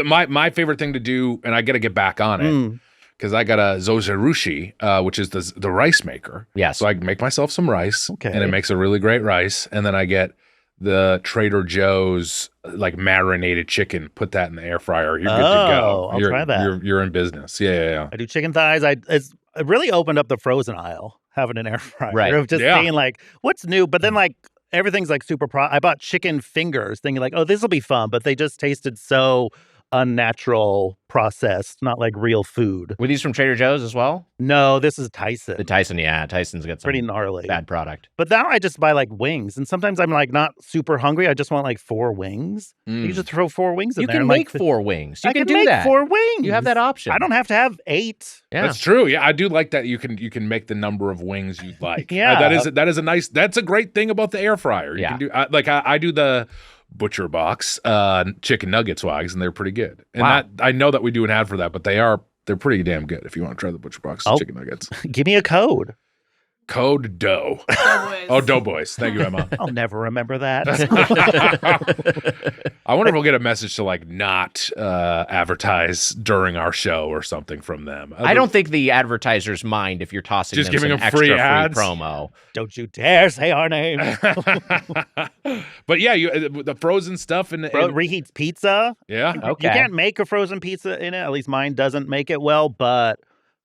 My favorite thing to do, and I got to get back on it, because I got a zozerushi, which is the rice maker. Yes. So I make myself some rice, Okay. and it makes a really great rice. And then I get the Trader Joe's like marinated chicken, put that in the air fryer. You're good to go. I'll try that. You're in business. Yeah. I do chicken thighs. It really opened up the frozen aisle, having an air fryer. Right. Of just being like, what's new? But then like everything's like super I bought chicken fingers thinking like, oh, this will be fun. But they just tasted so unnatural, processed, not like real food. Were these from Trader Joe's as well? No, this is Tyson. The Tyson, yeah. Tyson's got some Pretty gnarly. bad product. But now I just buy like wings. And sometimes I'm like not super hungry. I just want like 4 wings. You just throw 4 wings in You there. can and, make like, 4 wings. You I can can do make that. 4 wings. You have that option. I don't have to have 8. Yeah. That's true. Yeah, I do like that. You can make the number of wings you'd like. Yeah. That's a great thing about the air fryer. You Yeah. can do I do the Butcher Box chicken nuggets wags, and they're pretty good. And Wow. I know that we do an ad for that, but they're pretty damn good if you want to try the Butcher Box chicken nuggets. Give me a code. Code Dough. Doughboys. Oh, Doughboys. Thank you, Emma. I'll never remember that. I wonder if we'll get a message to like not advertise during our show or something from them. I don't think the advertisers mind if you're tossing Just them giving some them extra free free ads? promo. Don't you dare say our name. But yeah, the frozen stuff and Reheats pizza. yeah. Okay. You can't make a frozen pizza in it. At least mine doesn't make it well, but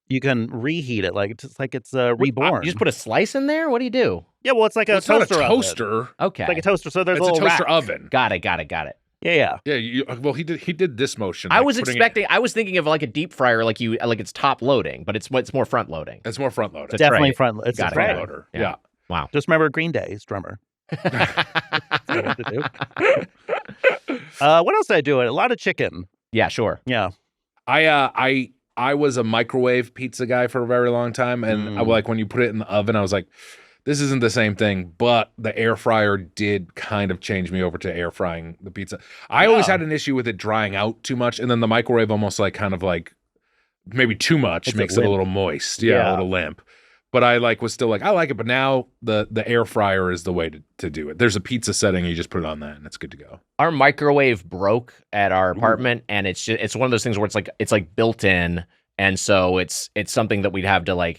you can reheat it like it's reborn. You just put a slice in there? What do you do? Yeah, well, it's like a It's not toaster. a oven. toaster. Okay. It's like a toaster. So there's It's a little toaster racks. oven. Got it. Yeah. Yeah. Well, he did this motion. I like was putting expecting. I was thinking of like a deep fryer, like it's top loading, but it's more front loading. It's more front loaded. It's Definitely tray. front. It's a Got it, tray. got it. Loader. Yeah. Yeah. Wow. Just remember Green Day's drummer. That's what I have to do. What else did I do? A lot of chicken. Yeah, sure. Yeah. I was a microwave pizza guy for a very long time, and like when you put it in the oven, I was like, this isn't the same thing. But the air fryer did kind of change me over to air frying the pizza. I always had an issue with it drying out too much, and then the microwave almost like kind of like maybe too much makes it a little moist. Yeah, a little limp. But I was still like, I like it. But now the air fryer is the way to do it. There's a pizza setting, you just put it on that, and it's good to go. Our microwave broke at our apartment, and it's one of those things where it's like built in, and so it's something that we'd have to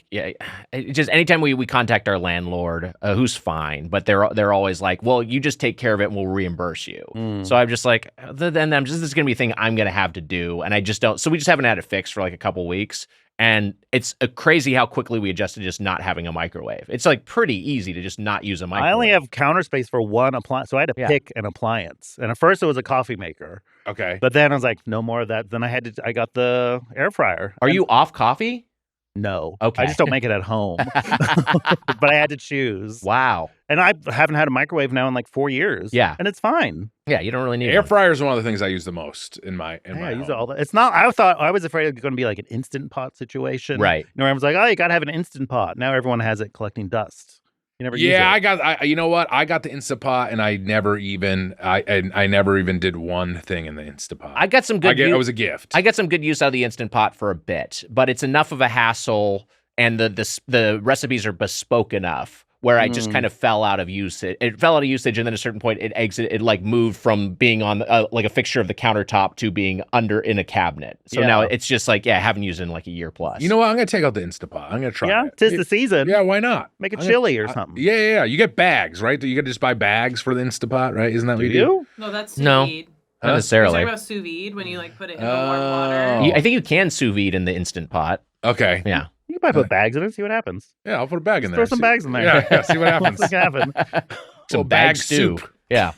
just anytime we contact our landlord, who's fine, but they're always like, well, you just take care of it, and we'll reimburse you. So I'm just like, then this is gonna be a thing I'm gonna have to do, and I just don't. So we just haven't had it fixed for like a couple weeks. And it's crazy how quickly we adjusted to just not having a microwave. It's like pretty easy to just not use a microwave. I only have counter space for one appliance, so I had to pick an appliance. And at first it was a coffee maker, Okay. but then I was like, no more of that. Then I got the air fryer. Are you off coffee? No. Okay. I just don't make it at home. But I had to choose. Wow. And I haven't had a microwave now in like 4 years. Yeah. And it's fine. Yeah, you don't really need Air one. fryer is one of the things I use the most in my I home. use it all the. It's not. I was afraid it was going to be like an Instant Pot situation. Right. You know, everyone's like, oh, you got to have an Instant Pot. Now everyone has it collecting dust. You never use it. You know what? I got the Instapot, and I never even did one thing in the Instapot. I got some good. It was a gift. I got some good use out of the Instant Pot for a bit, but it's enough of a hassle, and the recipes are bespoke enough where I just kind of fell out of usage. It fell out of usage, and then at a certain point, it like moved from being on like a fixture of the countertop to being in a cabinet. So now it's just like, I haven't used it in like a year plus. You know what? I'm gonna take out the Instapot. I'm gonna try. Yeah, it. 'tis the season. Yeah, why not? Make a chili or something. Yeah. You get bags, right? You can just buy bags for the Instapot, right? Isn't that what you do? No, that's sous No. vide. Not You're necessarily. talking about sous vide when you like put it in the warm water. I think you can sous vide in the Instant Pot. Okay. Yeah. You can probably put bags in it, see what happens. Yeah, I'll put a bag in there. Throw some bags in there. Yeah, see what happens. What's going to happen? Some Well, bag bag stew. soup. Yeah.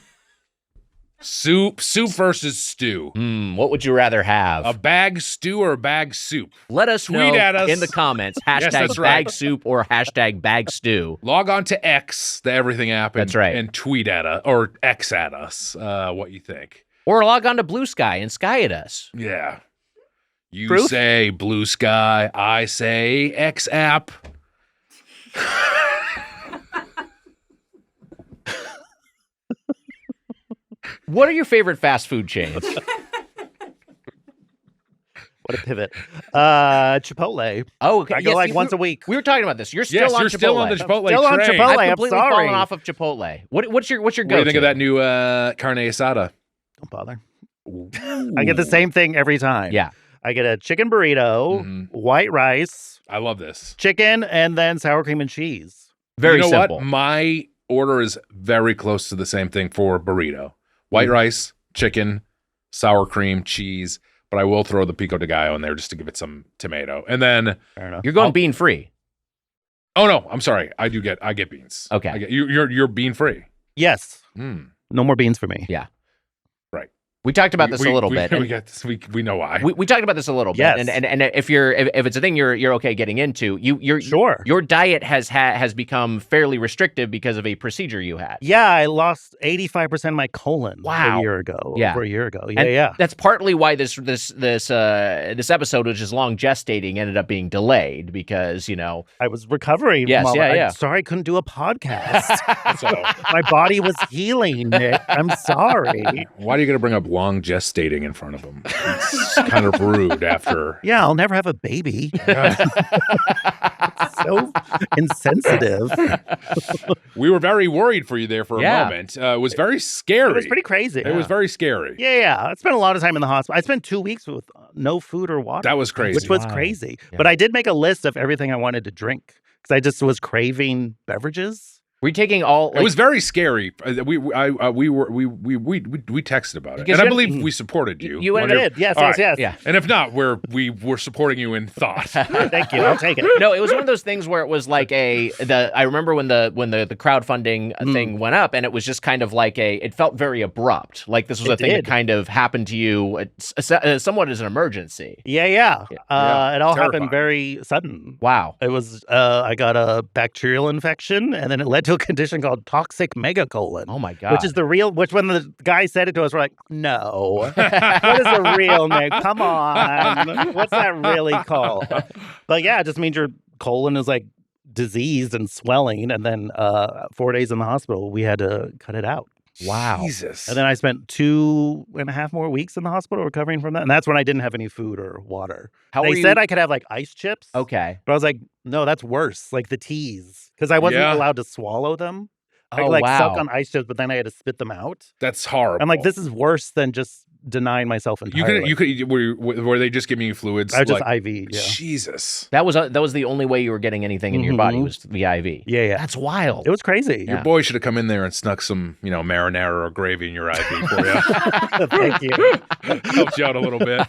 Soup versus stew. What would you rather have? A bag stew or a bag soup? Let us Tweet know at us. in the comments. Hashtag that's bag right. soup or hashtag bag stew. Log on to X, the Everything app. That's right. And tweet at us, or X at us, what you think. Or log on to Blue Sky and sky at us. Yeah. You Proof? say Blue Sky, I say X app. What are your favorite fast food chains? What a pivot. Chipotle. Oh, okay. I go like once a week. We were talking about this. You're still Yes, on you're Chipotle. still on the Chipotle Still on train. Chipotle. I've I'm completely sorry. fallen off of Chipotle. What's your What do go-to? you think of that new carne asada? Don't bother. I get the same thing every time. Yeah. I get a chicken burrito, white rice, I love this. chicken, and then sour cream and cheese. Very you know simple. what? My order is very close to the same thing for burrito. White rice, chicken, sour cream, cheese, but I will throw the pico de gallo in there just to give it some tomato. And then Fair enough. You're going bean free. oh no, I'm sorry. I get beans. Okay. You're bean free. Yes. Mm. No more beans for me. Yeah. Right. We talked about this a little bit. We got this. We know why. We talked about this a little bit, Yes. and if it's a thing you're okay getting into, Sure. your diet has become fairly restrictive because of a procedure you had. Yeah, I lost 85% of my colon Wow. a year ago. Yeah. Over a year ago. And Yeah. that's partly why this episode, which is long gestating, ended up being delayed because I was recovering. Yes, from all yeah, that. yeah. I'm sorry I couldn't do a podcast. So My body was healing, Nick. I'm sorry. why are you going to bring up long gestating in front of him? It's kind of rude after. Yeah, I'll never have a baby. So insensitive. We were very worried for you there for a Yeah. moment. It was very scary. It was pretty crazy. It was very scary. Yeah. I spent a lot of time in the hospital. I spent 2 weeks with no food or water. That was crazy. Which was Wow. crazy. Yeah. But I did make a list of everything I wanted to drink because I just was craving beverages. we're taking all. It was very scary. We texted about it, Because and I you- believe we supported you. You I ended did. Yes, All yes, right. yes. Yeah. And if not, we were supporting you in thought. Thank you. I'll take it. No, it was one of those things where it was like I remember when the crowdfunding thing went up, and it was just kind of like it felt very abrupt. Like this was It a thing that did. kind of happened to you somewhat as an emergency. Yeah. Yeah, It all terrifying. happened very sudden. Wow. It was, I got a bacterial infection, and then it led to a condition called toxic megacolon. Oh my God. Which is when the guy said it to us, we're like, no. What is the real name? Come on. What's that really called? But yeah, it just means your colon is like diseased and swelling. And then 4 days in the hospital, we had to cut it out. Wow. Jesus. And then I spent 2.5 more weeks in the hospital recovering from that. And that's when I didn't have any food or water. How They were you? said I could have like ice chips. Okay. But I was like, no, that's worse. Like the teas. Because I wasn't Yeah. allowed to swall them. I Oh, could like wow. suck on ice chips, but then I had to spit them out. That's horrible. I'm like, this is worse than just denying myself entirely. You could. Were they just giving you fluids? I was just like, IV. Yeah. Jesus. That was the only way you were getting anything in your body Mhm. was the IV. Yeah. That's wild. It was crazy. Yeah. Your boy should have come in there and snuck some, marinara or gravy in your IV for you. Thank you. Helped you out a little bit.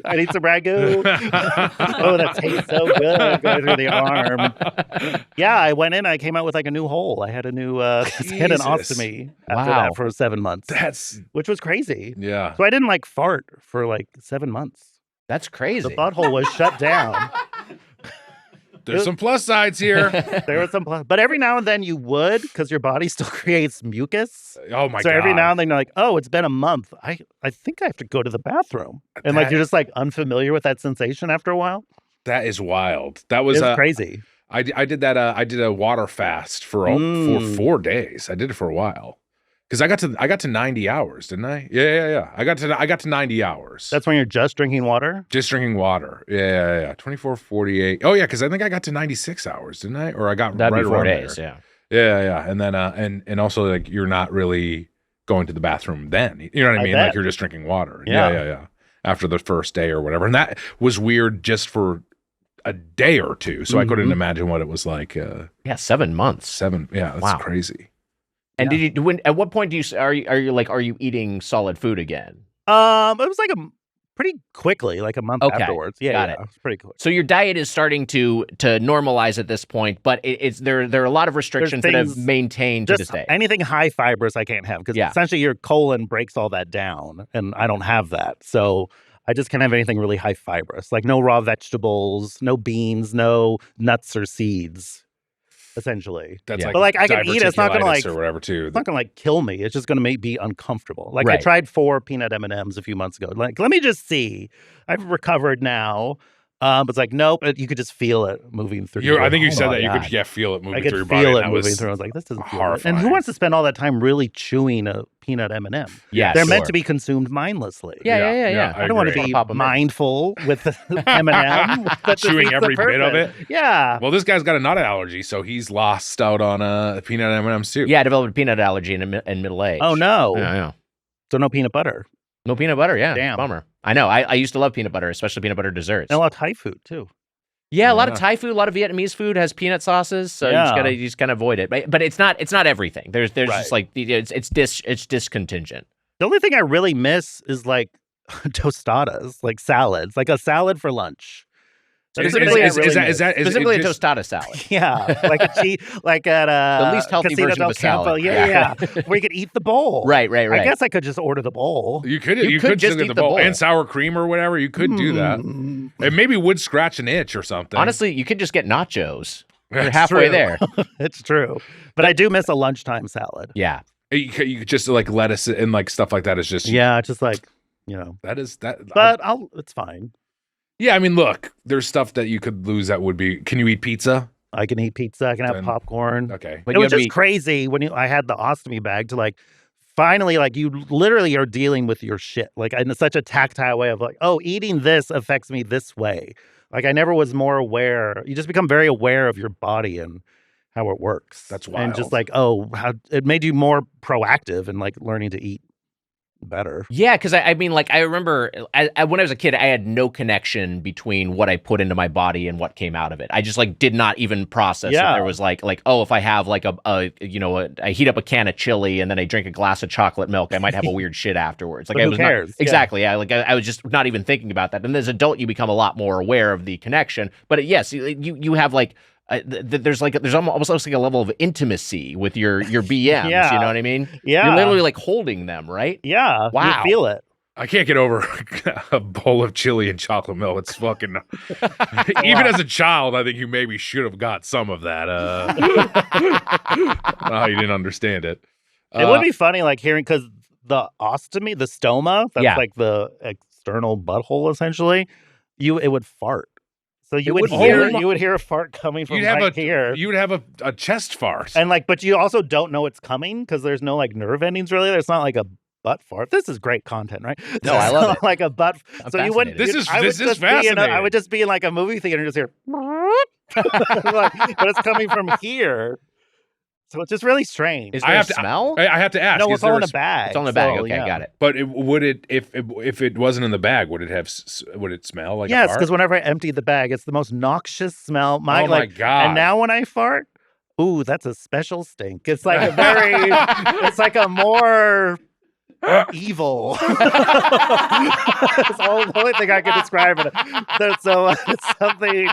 I need some ragu. Oh, that tastes so good going through the arm. Yeah, I went in. I came out with like a new hole. I had a new. I had an Jesus. ostomy after Wow. that for 7 months, That's which was crazy. yeah. So I didn't like fart for like 7 months. That's crazy. The butthole was shut down. There's some plus sides here. There was some plus, but every now and then you would, because your body still creates mucus. Oh my god! So every now and then you're like, oh, it's been a month. I think I have to go to the bathroom, and like you're just like unfamiliar with that sensation after a while. That is wild. That was crazy. I did that. I did a water fast for 4 days. I did it for a while because I got to 90 hours, didn't I? Yeah. I got to 90 hours. That's when you're just drinking water. Just drinking water. Yeah. 24, 48. Oh yeah, because I think I got to 96 hours, didn't I? Or I got That'd right be 4 around days. there. Yeah. Yeah. And then and also like you're not really going to the bathroom then. You know what I mean? bet. Like you're just drinking water. Yeah. Yeah. After the first day or whatever, and that was weird just for a day or two, so I couldn't imagine what it was like. 7 months. 7, yeah, that's crazy. And did you? At what point are you eating solid food again? It was like pretty quickly, like a month afterwards. Yeah, got it. It's pretty quick. So your diet is starting to normalize at this point, but there are a lot of restrictions that have maintained to this day. Anything high fibrous I can't have because essentially your colon breaks all that down, and I don't have that. So I just can't have anything really high fibrous, like no raw vegetables, no beans, no nuts or seeds. Essentially, That's but like I can eat it. It's not gonna like or whatever too. It's not gonna like kill me. It's just gonna make me uncomfortable. Like I Right. tried 4 peanut M&Ms a few months ago. Like let me just see. I've recovered now. But it's like nope. You could just feel it moving through. I think you said that you God. could feel it moving I could through your feel body. it That moving was through. I was like, this doesn't feel horrifying. good. And who wants to spend all that time really chewing a peanut M&M? Yeah, They're sure. meant to be consumed mindlessly. Yeah. I don't want to agree. be Pop 'em in. mindful with the M&M. That Chewing defeats the every bit of purpose. it. Yeah. Well, this guy's got a nut allergy, so he's lost out on peanut M&Ms too. Yeah, I developed a peanut allergy in middle age. Oh no. Yeah. So no peanut butter. No peanut butter. Yeah, Damn. bummer. I know. I used to love peanut butter, especially peanut butter desserts. And a lot of Thai food too. Yeah, a lot of Thai food, a lot of Vietnamese food has peanut sauces, so you just gotta avoid it. But it's not everything. There's just like it's discontingent. The only thing I really miss is like tostadas, like salads, like a salad for lunch. Specifically Is that a just- tostada salad. Yeah, like a cheese, like at The least healthy Casino version del of a salad. Campo. Yeah, where you could eat the bowl. Right. I guess I could just order the bowl. You could could just still get eat the the bowl bowl. and sour cream or whatever. You could do that. It maybe would scratch an itch or something. Honestly, you could just get nachos. You're That's halfway true. there. It's true, but I do miss a lunchtime salad. Yeah. You could just like lettuce and like stuff like that is just Yeah, just like That is that. But it's fine. Yeah, I mean, look, there's stuff that you could lose that would be. Can you eat pizza? I can eat pizza. I can have Then- popcorn. Okay. But It you was have to just be- crazy when I had the ostomy bag to like finally like you literally are dealing with your shit like in such a tactile way of like, oh, eating this affects me this way. Like I never was more aware. You just become very aware of your body and how it works. That's And just wild. like, oh, how it made you more proactive and like learning to eat better. Yeah, because I mean, like, I remember when I was a kid, I had no connection between what I put into my body and what came out of it. I just like did not even process that there was like, oh, if I have like I heat up a can of chili and then I drink a glass of chocolate milk, I might have a weird shit afterwards. Like, But I who was cares? Not, exactly. I was just not even thinking about that. And as an adult, you become a lot more aware of the connection. But yes, you have like. There's almost like a level of intimacy with your BMs. Yeah. You know what I mean? Yeah. You're literally like holding them, right? Yeah. Wow. You feel it. I can't get over a bowl of chili and chocolate milk. It's fucking. Even as a child, I think you maybe should have got some of that. Oh, you didn't understand it. It would be funny, like hearing because the ostomy, the stoma, that's like the external butthole, essentially. It would fart. So you would hear a fart coming from here. You would have a chest fart. And like, but you also don't know it's coming because there's no like nerve endings really. There's not like a butt fart. This is great content, right? No, I love it. Like a butt. I'm So you wouldn't. fascinated. This is fascinating. I would just be in like a movie theater and just hear, like, but it's coming from here. So it's just really strange. Is there a smell? I have to ask. No, is it's all there in a bag. It's on the bag. So, Okay, yeah. got it. But would it if it wasn't in the bag? Would it have? Would it smell like? Yes, a fart? because whenever I empty the bag, it's the most noxious smell. Oh my like, God. And now when I fart, ooh, that's a special stink. It's like a very, it's like a more evil. It's the only thing I can describe it. So it's something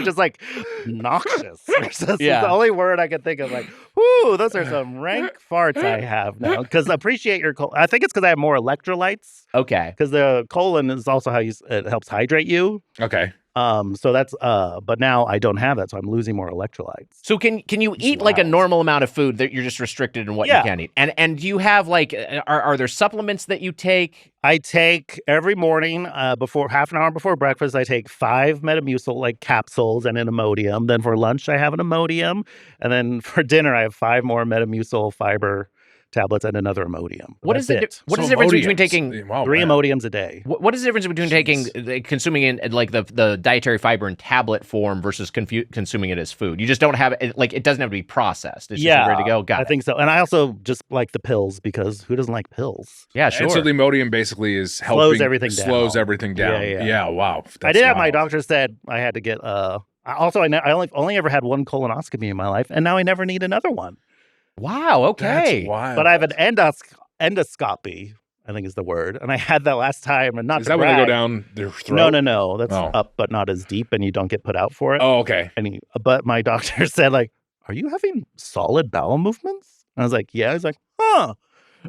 just like noxious. It's the only word I can think of. Like, whoo, those are some rank farts I have now. Because appreciate your colon. I think it's because I have more electrolytes. Okay. Because the colon is also how it helps hydrate you. Okay. So that's but now I don't have that, so I'm losing more electrolytes. So can you eat like a normal amount of food that you're just restricted in what you can eat? And do you have like are there supplements that you take? I take every morning before half an hour before breakfast. I take 5 Metamucil like capsules and an Imodium. Then for lunch I have an Imodium, and then for dinner I have 5 more Metamucil fiber tablets and another Imodium. What is the difference between taking 3 Imodiums a day? What is the difference between taking consuming it in like the dietary fiber in tablet form versus consuming it as food? You just don't have it like it doesn't have to be processed. It's just ready to go. I think so. And I also just like the pills because who doesn't like pills? Yeah, sure. And so the Imodium basically is helping slows everything down. Yeah, wow. I did have my doctor said I had to get I only ever had one colonoscopy in my life, and now I never need another one. Wow, okay. That's wild. But I have an endoscopy, I think is the word. And I had that last time. And not Is that when they go down their throat? No. That's up, but not as deep, and you don't get put out for it. Oh, okay. But my doctor said, like, are you having solid bowel movements? And I was like, yeah. He's like, huh.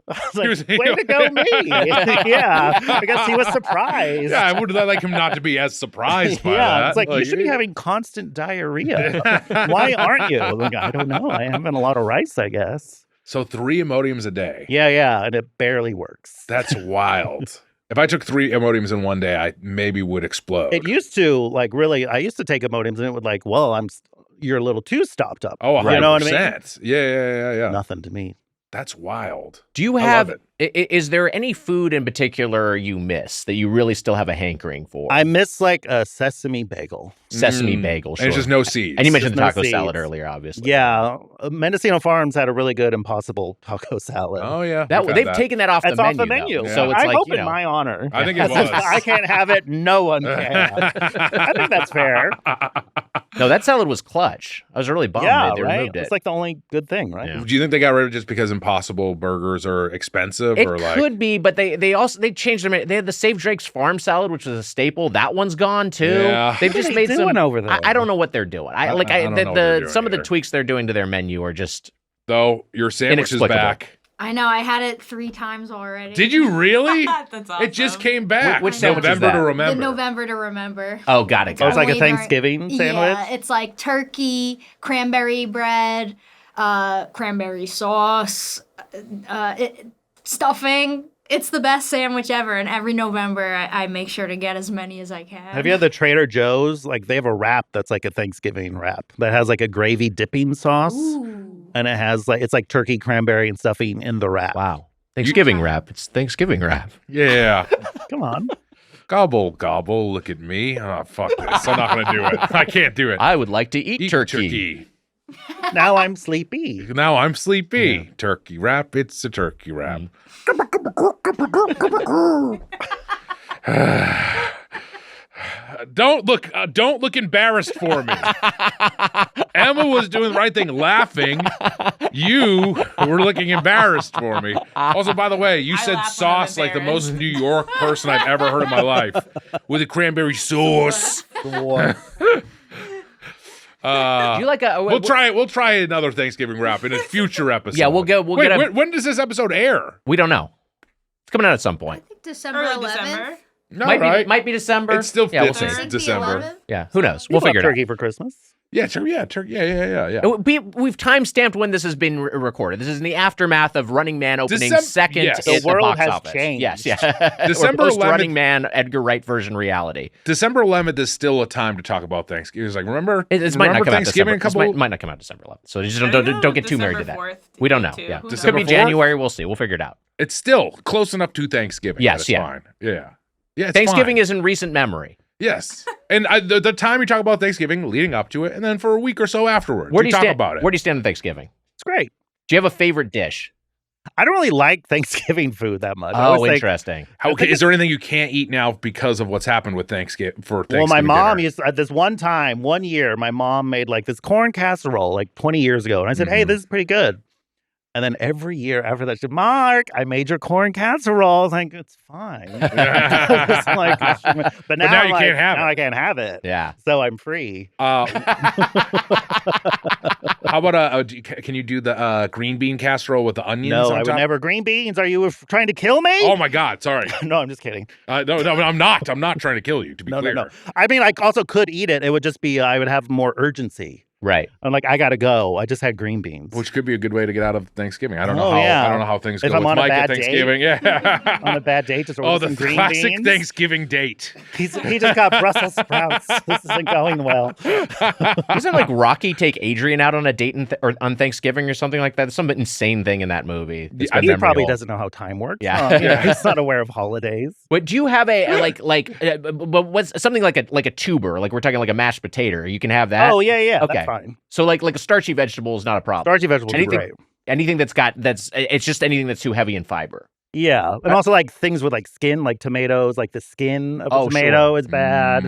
I was like, way to go, me. Yeah. I guess he was surprised. Yeah, I would like him not to be as surprised by that. It's like, you should be having constant diarrhea. Why aren't you? Like, I don't know. I haven't a lot of rice, I guess. So 3 Imodiums a day. Yeah. And it barely works. That's wild. If I took 3 Imodiums in one day, I maybe would explode. It used to, like, really, I used to take Imodiums and it would like, well, you're a little too stopped up. Oh, 100%. You know what I mean? Yeah. Nothing to me. That's wild. Do you have, is there any food in particular you miss that you really still have a hankering for? I miss like a sesame bagel. Sesame bagel, sure. And it's just no seeds. And you mentioned the taco seeds. salad earlier, obviously. Yeah. Mendocino Farms had a really good Impossible taco salad. Oh, yeah. They've taken that off the it's menu. off the menu. Yeah. So it's I like, hope in my honor. I think it was. I can't have it. No one can. I think that's fair. No, that salad was clutch. I was really bummed they removed it. It's like the only good thing, right? Yeah. Do you think they got rid of it just because Impossible burgers are expensive? It or like could be, but they changed them. They had the Save Drake's Farm salad, which was a staple. That one's gone too. Yeah. They've just made some over there. I don't know what they're doing. I don't know what they're doing some of the either. tweaks they're doing to their menu are just Though your sandwich is inexplicable. back. I know. I had it 3 times already. Did you really? That's awesome. It just came back. Which sandwich is November that? to The remember. November to remember. Oh, got it. Oh, it's like a Later- Thanksgiving sandwich? Yeah, it's like turkey, cranberry bread, cranberry sauce, stuffing. It's the best sandwich ever, and every November I make sure to get as many as I can. Have you had the Trader Joe's? Like, they have a wrap that's like a Thanksgiving wrap that has like a gravy dipping sauce. Ooh. And it has like, it's like turkey, cranberry, and stuffing in the wrap. Wow. Thanksgiving wrap. It's Thanksgiving wrap. Yeah. Come on. Gobble, gobble, look at me. Oh, fuck this. I'm not going to do it. I can't do it. I would like to eat turkey. Now I'm sleepy. Now I'm sleepy. Yeah. Turkey wrap. It's a turkey wrap. Don't look embarrassed for me. Emma was doing the right thing, laughing. You were looking embarrassed for me. Also, by the way, you said sauce like the most New York person I've ever heard in my life, with a cranberry sauce. Do you like a? We'll try another Thanksgiving wrap in a future episode. Yeah, we'll go. Wait, when does this episode air? We don't know. It's coming out at some point. I think December Early 11th. December. No, Might be December. It's still we'll it's see. December. Yeah, who knows? We'll figure it out. Turkey for Christmas. Yeah, turkey. Yeah. We've time-stamped when this has been recorded. This is in the aftermath of Running Man opening second yes. in The world box has office. changed. Yes, yeah. December We're post 11th Running Man, Edgar Wright version reality. December 11th is still a time to talk about Thanksgiving. It's like, remember Might not come out Thanksgiving December. Might not come out December 11th. So just don't get too married to that. 4th, We don't know. too. Yeah, Who could December be 4th? January. We'll see. We'll figure it out. It's still close enough to Thanksgiving. Yes, it's yeah. fine. Yeah. It's Thanksgiving fine. is in recent memory. Yes. And the time you talk about Thanksgiving, leading up to it, and then for a week or so afterwards, Where do you talk stand about it. Where do you stand on Thanksgiving? It's great. Do you have a favorite dish? I don't really like Thanksgiving food that much. Oh, interesting. Is there anything you can't eat now because of what's happened with Thanksgiving for Thanksgiving? Well, my mom dinner? used at this one year, my mom made like this corn casserole like 20 years ago. And I said, hey, this is pretty good. And then every year after that, she said, Mark, I made your corn casserole. I was like, it's fine. But now you can't have it. Now I can't have it. Yeah. So I'm free. How about can you do the green bean casserole with the onions? No, on I would top? never. Green beans? Are you trying to kill me? Oh my God! Sorry. No, I'm just kidding. No, I'm not. I'm not trying to kill you. To be clear. No. I mean, I also could eat it. It would just be I would have more urgency. Right. I'm like, I gotta go. I just had green beans. Which could be a good way to get out of Thanksgiving. I don't know how things go if I'm with on Mike a at bad Thanksgiving. Date, Yeah. on a bad date, just order the some green classic beans. Thanksgiving date. He just got Brussels sprouts. This isn't going well. Doesn't like Rocky take Adrian out on a date or on Thanksgiving or something like that? There's some insane thing in that movie. He probably doesn't know how time works. Yeah. He's not aware of holidays. But do you have but what's something like a tuber? Like we're talking like a mashed potato. You can have that. Oh yeah. Okay. That's fine. So like a starchy vegetable is not a problem. Starchy vegetables are great. Anything it's just anything that's too heavy in fiber. Yeah, and also like things with like skin, like tomatoes, like the skin of a tomato is bad.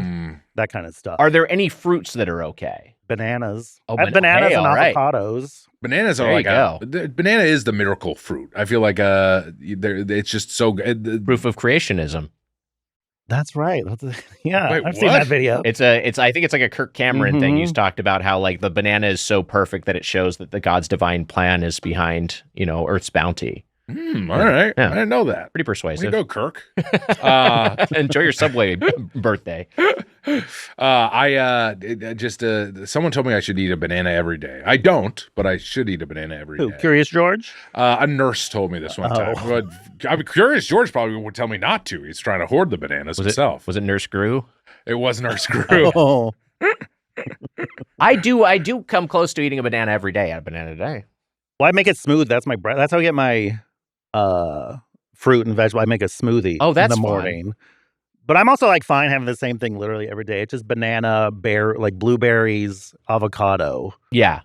That kind of stuff. Are there any fruits that are okay? Bananas. Oh, bananas and right. avocados. Bananas are banana is the miracle fruit. I feel like it's just so good. Proof of creationism. That's right. Yeah, Wait, I've seen that video. I think it's like a Kirk Cameron thing. He's talked about how like the banana is so perfect that it shows that the God's divine plan is behind, Earth's bounty. All right. Yeah. I didn't know that. Pretty persuasive. Way to go, Kirk. Enjoy your Subway birthday. Someone told me I should eat a banana every day. I don't, but I should eat a banana every day. Curious George? A nurse told me this one time. But Curious George probably would tell me not to. He's trying to hoard the bananas himself. Was it Nurse Gru? It was Nurse Gru. Oh. I do come close to eating a banana every day. A banana a day. Well, I make it smooth. That's how I get my fruit and vegetable. I make a smoothie in the morning. Fun. But I'm also like fine having the same thing literally every day. It's just banana, blueberries, avocado. Yeah.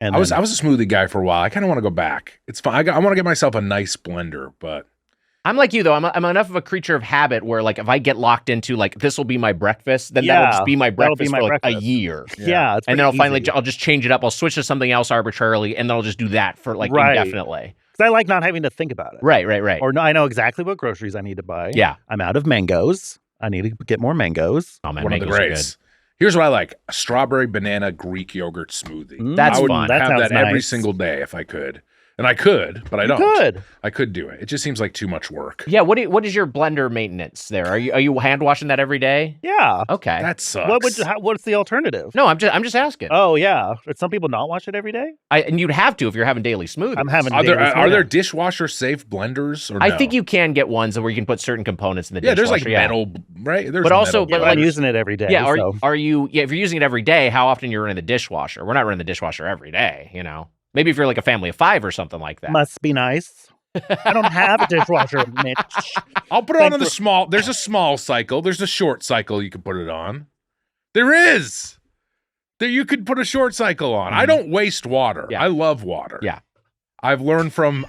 And I was a smoothie guy for a while. I kind of want to go back. It's fine. I want to get myself a nice blender, but I'm like you though. I'm enough of a creature of habit where like if I get locked into like this will be my breakfast, then that'll just be my breakfast for like a year. Yeah, and then I'll just change it up. I'll switch to something else arbitrarily, and then I'll just do that for like indefinitely. Because I like not having to think about it. Right. Or I know exactly what groceries I need to buy. Yeah, I'm out of mangoes. I need to get more mangoes. Oh man, one of the greats. Here's what I like: a strawberry banana Greek yogurt smoothie. That's I would fun. have that every single day if I could. And I could, but I don't. I could do it. It just seems like too much work. Yeah. What is your blender maintenance there? Are you hand washing that every day? Yeah. Okay. That sucks. What's the alternative? No, I'm just asking. Oh yeah. Some people not wash it every day? And you'd have to if you're having daily smoothies. I'm having. Are there dishwasher safe blenders? Or no? I think you can get ones where you can put certain components in the dishwasher. There's like metal, right? There's I'm using it every day. Yeah. Are you? Yeah. If you're using it every day, how often you're running the dishwasher? We're not running the dishwasher every day. Maybe if you're like a family of 5 or something like that. Must be nice. I don't have a dishwasher, Mitch. I'll put it on the small. There's a small cycle. There's a short cycle you can put it on. There is. You could put a short cycle on. I don't waste water. Yeah. I love water. Yeah. I've learned from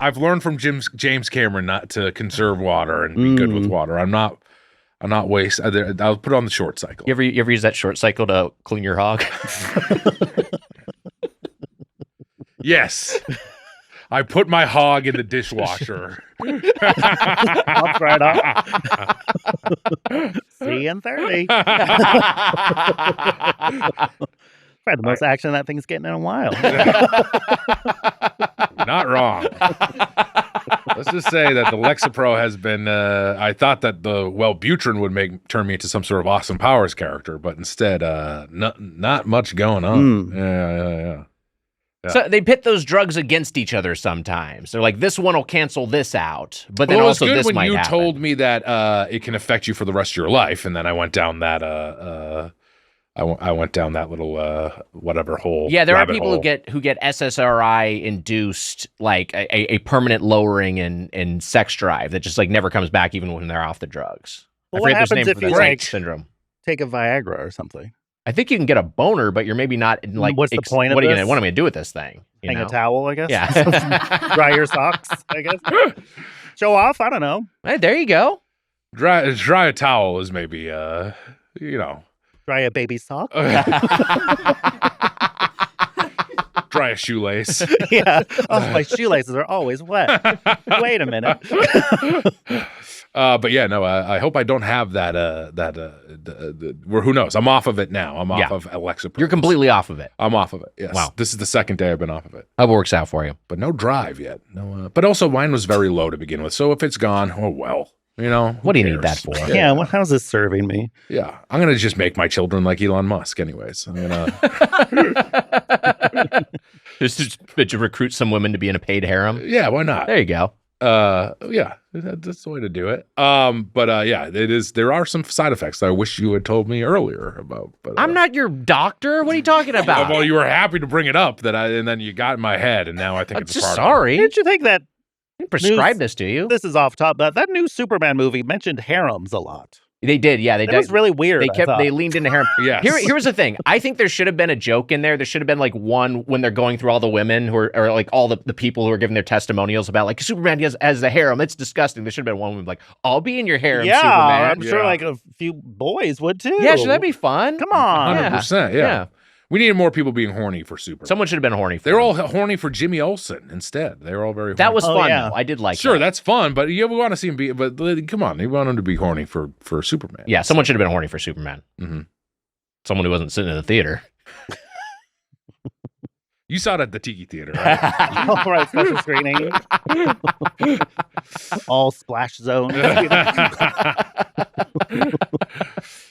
James Cameron not to conserve water and be good with water. I'm not waste. I'll put it on the short cycle. You ever use that short cycle to clean your hog? Yes. I put my hog in the dishwasher. I'll try it out. See you in 30. Probably the most action that thing's getting in a while. Not wrong. Let's just say that the Lexapro has been, I thought that the Wellbutrin would turn me into some sort of Austin Powers character, but instead, not much going on. Yeah. So they pit those drugs against each other sometimes. They're like, this one will cancel this out, but then also this might happen. When you told me that it can affect you for the rest of your life, and then I went down that I went down that little whatever hole. Yeah, there are people who get SSRI induced like a permanent lowering in sex drive that just like never comes back even when they're off the drugs. Well, what happens if you syndrome? Take a Viagra or something? I think you can get a boner, but you're maybe not like. What's the point of what this? What am I going to do with this thing? Hang a towel, I guess. Yeah. Dry your socks, I guess. Show off. I don't know. Hey, there you go. Dry a towel is maybe Dry a baby sock. Dry a shoelace. Yeah. Oh, my shoelaces are always wet. Wait a minute. But yeah, no, I hope I don't have that. Where who knows? I'm off of it now. I'm off of Alexa. You're completely off of it. I'm off of it. Yes. Wow. This is the second day I've been off of it. Hope it works out for you. But no drive yet. No. But also mine was very low to begin with. So if it's gone, oh well. You know, what do you need that for? Yeah. Well, how's this serving me? Yeah. I'm gonna just make my children like Elon Musk, anyways. I'm gonna just to recruit some women to be in a paid harem. Yeah. Why not? There you go. Yeah, that's the way to do it. But yeah, it is. There are some side effects that I wish you had told me earlier about. But I'm not your doctor. What are you talking about? Well, you were happy to bring it up and then you got in my head, and now I think it's just part sorry. Didn't you think that? Prescribe this to you. This is off top, but that new Superman movie mentioned harems a lot. They did, yeah. They did. It was really weird. They leaned into harem. Yes. Here's the thing. I think there should have been a joke in there. There should have been like one when they're going through all the women who are, or like all the people who are giving their testimonials about like Superman has a harem. It's disgusting. There should have been one woman like, I'll be in your harem, Superman. I'm sure like a few boys would too. Yeah, sure, that'd be fun. Come on. 100%. Yeah. We needed more people being horny for Superman. Someone should have been horny for They're all horny for Jimmy Olsen instead. They were all very horny. That was fun, though. I did like Sure, that. that's fun, but we want to see him be, but come on, we want him to be horny for Superman. Yeah, someone should have been horny for Superman. Mm-hmm. Someone who wasn't sitting in the theater. You saw it at the Tiki Theater, right? All right, special screening. All splash zone.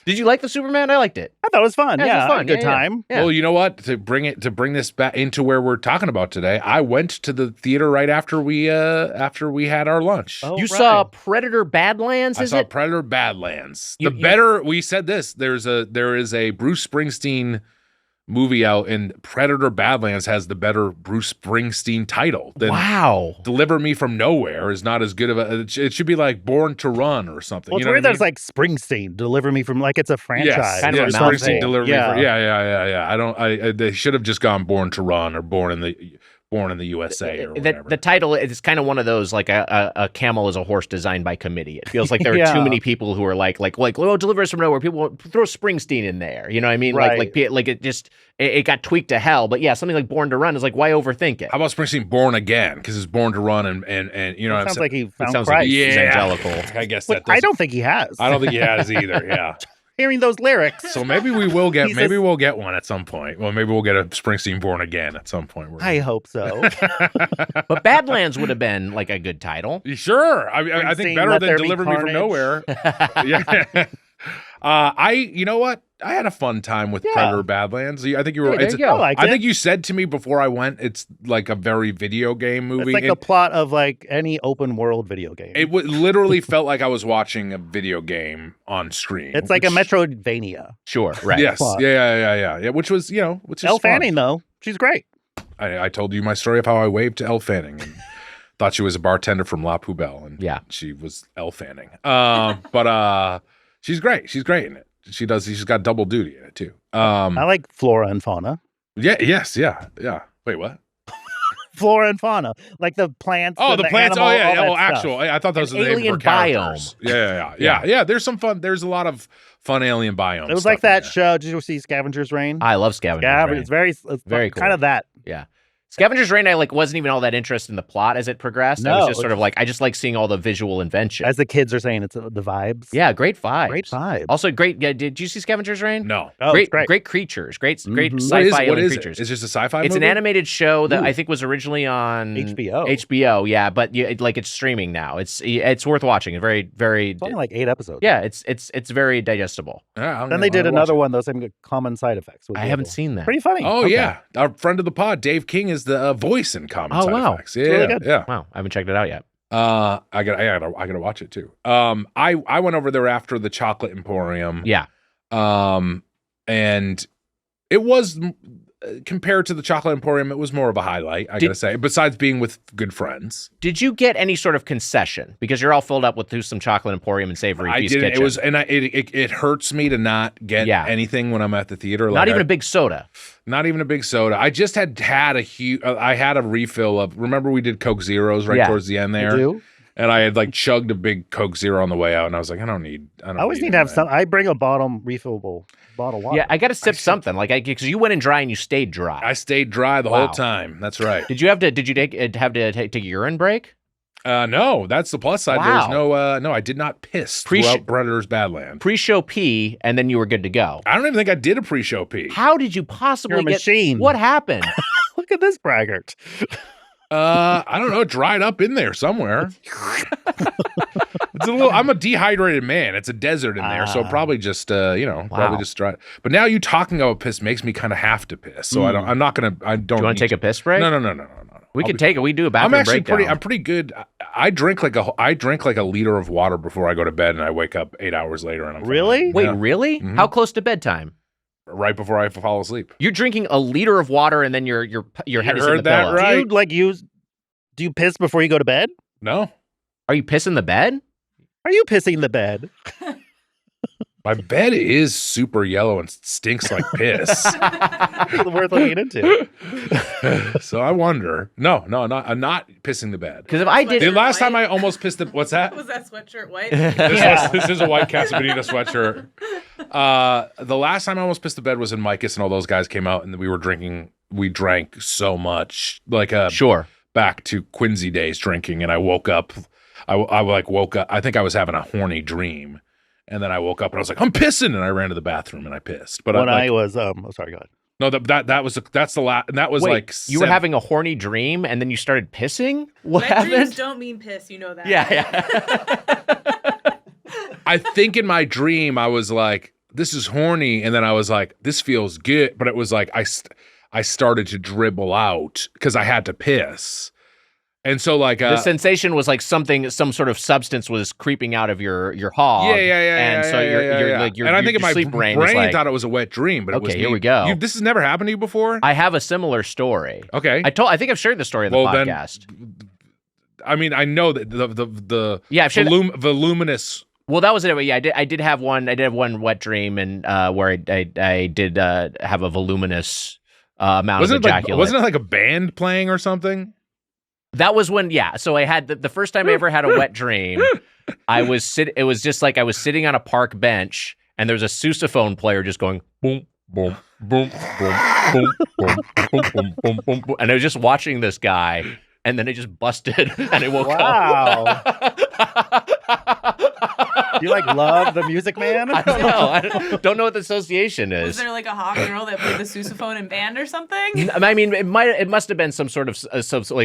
Did you like the Superman? I liked it. I thought it was fun. Yeah, it was fun. Good time. Yeah. Well, you know what? To bring this back into where we're talking about today, I went to the theater right after we had our lunch. Oh, you saw Predator Badlands, I saw Predator Badlands. We said this. There is a Bruce Springsteen movie out, and Predator Badlands has the better Bruce Springsteen title. Wow. Deliver Me From Nowhere is not as good of it should be like Born to Run or something. Well, it's weird there's like Springsteen, Deliver Me From, like it's a franchise. Yes, kind of Springsteen, Deliver Me From, yeah. They should have just gone Born to Run or Born in the USA or whatever. The title is kind of one of those like a camel is a horse designed by committee. It feels like there are too many people who are like oh, Deliver Us From Nowhere. People throw Springsteen in there. You know what I mean? Right. Like it just it got tweaked to hell. But yeah, something like Born to Run is like, why overthink it? How about Springsteen Born Again? Because it's Born to Run and you know what I'm sounds saying? like he found sounds Christ. like he's evangelical. I guess But I don't think he has. I don't think he has either. Yeah. Hearing those lyrics. So maybe we'll get one at some point. Well, maybe we'll get a Springsteen Born Again at some point. I hope so. But Badlands would have been like a good title. Sure. I think better than Deliver Me From Nowhere. Yeah. You know what? I had a fun time with Predator Badlands. I think you were. I think you said to me before I went, it's like a very video game movie. It's like the plot of like any open world video game. It literally felt like I was watching a video game on screen. It's like a Metroidvania. Sure. Right. Yes. Yeah. Which was which is Elle fun. Fanning though, she's great. I told you my story of how I waved to Elle Fanning and thought she was a bartender from La Poubelle, and she was Elle Fanning. But she's great. She's great in it. She's got double duty in it too. I like Flora and Fauna. Yeah. Wait, what? Flora and fauna, like the plants. Oh, the plants. Animal, actual. I thought those were the alien biome. Yeah. There's some fun. There's a lot of fun alien biomes. It was like that show. Did you see Scavenger's Reign? I love Scavenger's Reign. It's very cool. Kind of that. Yeah. Scavenger's Reign, I wasn't even all that interested in the plot as it progressed. No, I was just sort of like, I just like seeing all the visual invention. As the kids are saying, it's the vibes. Yeah, great vibes. Great vibes. Also, great. Yeah, did you see Scavenger's Reign? No. Oh, great creatures. Great sci-fi alien creatures. It's just a sci-fi It's movie? an animated show that I think was originally on HBO, yeah, but it's streaming now. It's worth watching. It's very, very. It's only like 8 episodes. Yeah, it's very digestible. Then they did another one, those same common side effects. I haven't seen that. Pretty funny. Oh yeah, our friend of the pod, Dave King, is the voice in Common Side Effects. Yeah, really good. Yeah. Wow, I haven't checked it out yet. I gotta watch it too. I went over there after the Chocolate Emporium. Yeah. And it was compared to the Chocolate Emporium, it was more of a highlight, I gotta say, besides being with good friends. Did you get any sort of concession? Because you're all filled up with Toothsome Chocolate Emporium and Savory Feast Kitchen. Kitchen. It was, and it hurts me to not get anything when I'm at the theater. Not even a big soda. Not even a big soda. I just had a huge. I had a refill of. Remember we did Coke Zeros right towards the end there. You do? And I had like chugged a big Coke Zero on the way out, and I was like, I always need to have some. I bring a refillable bottle of water. Yeah, I got to sip something, like because you went in dry and you stayed dry. I stayed dry the whole time. That's right. Did you have to take a urine break? No, that's the plus side. Wow. There was no, I did not piss throughout Predator's Badland. Pre-show pee, and then you were good to go. I don't even think I did a pre-show pee. How did you possibly You're a machine. What happened? Look at this braggart. I don't know, dried up in there somewhere. I'm a dehydrated man. It's a desert in there, so probably just probably just dry. But now you talking about piss makes me kind of have to piss. So I don't. Do you want to take a piss break? No. We can take it. We do a bathroom breakdown. I'm pretty good. I drink like a liter of water before I go to bed, and I wake up 8 hours later, and I'm really fine. Wait, yeah. really? Mm-hmm. How close to bedtime? Right before I fall asleep. You're drinking a liter of water, and then your head is in the pillow. Right? Do you piss before you go to bed? No. Are you pissing the bed? Are you pissing the bed? My bed is super yellow and stinks like piss. Worth looking into. So I wonder. No, I'm not pissing the bed. Because if I did, the last time I almost pissed the. What's that? Was that sweatshirt white? This is a white Casa Bonita sweatshirt. The last time I almost pissed the bed was in Micus, and all those guys came out, and we were drinking. We drank so much, sure. Back to Quincy days drinking, and I woke up. I woke up. I think I was having a horny dream. And then I woke up and I was like, I'm pissing, and I ran to the bathroom and I pissed. But I was, sorry, go ahead. No, that's the last. That was Wait, you were having a horny dream and then you started pissing. What happened? Dreams don't mean piss, you know that. Yeah. I think in my dream I was like, this is horny, and then I was like, this feels good, but it was like I started to dribble out because I had to piss. And so the sensation was like some sort of substance was creeping out of your hog. Yeah. And so and I think in my sleep brain thought it was a wet dream, but it was here we go. This has never happened to you before? I have a similar story. Okay. I think I've shared the story on the podcast. I mean, I know that the voluminous. Well, that was it. Yeah, I did have one. I did have one wet dream, and where I did have a voluminous amount of ejaculate. Wasn't it like a band playing or something? That was when, so I had the first time I ever had a wet dream. It was just like I was sitting on a park bench, and there was a sousaphone player just going boom, boom, boom, boom, boom, boom, boom, boom, boom, boom, boom, and I was just watching this guy, and then it just busted, and I woke up. You love the Music Man? I don't know. I don't know what the association is. Was there like a hot girl that played the sousaphone in band or something? I mean, it must have been some sort of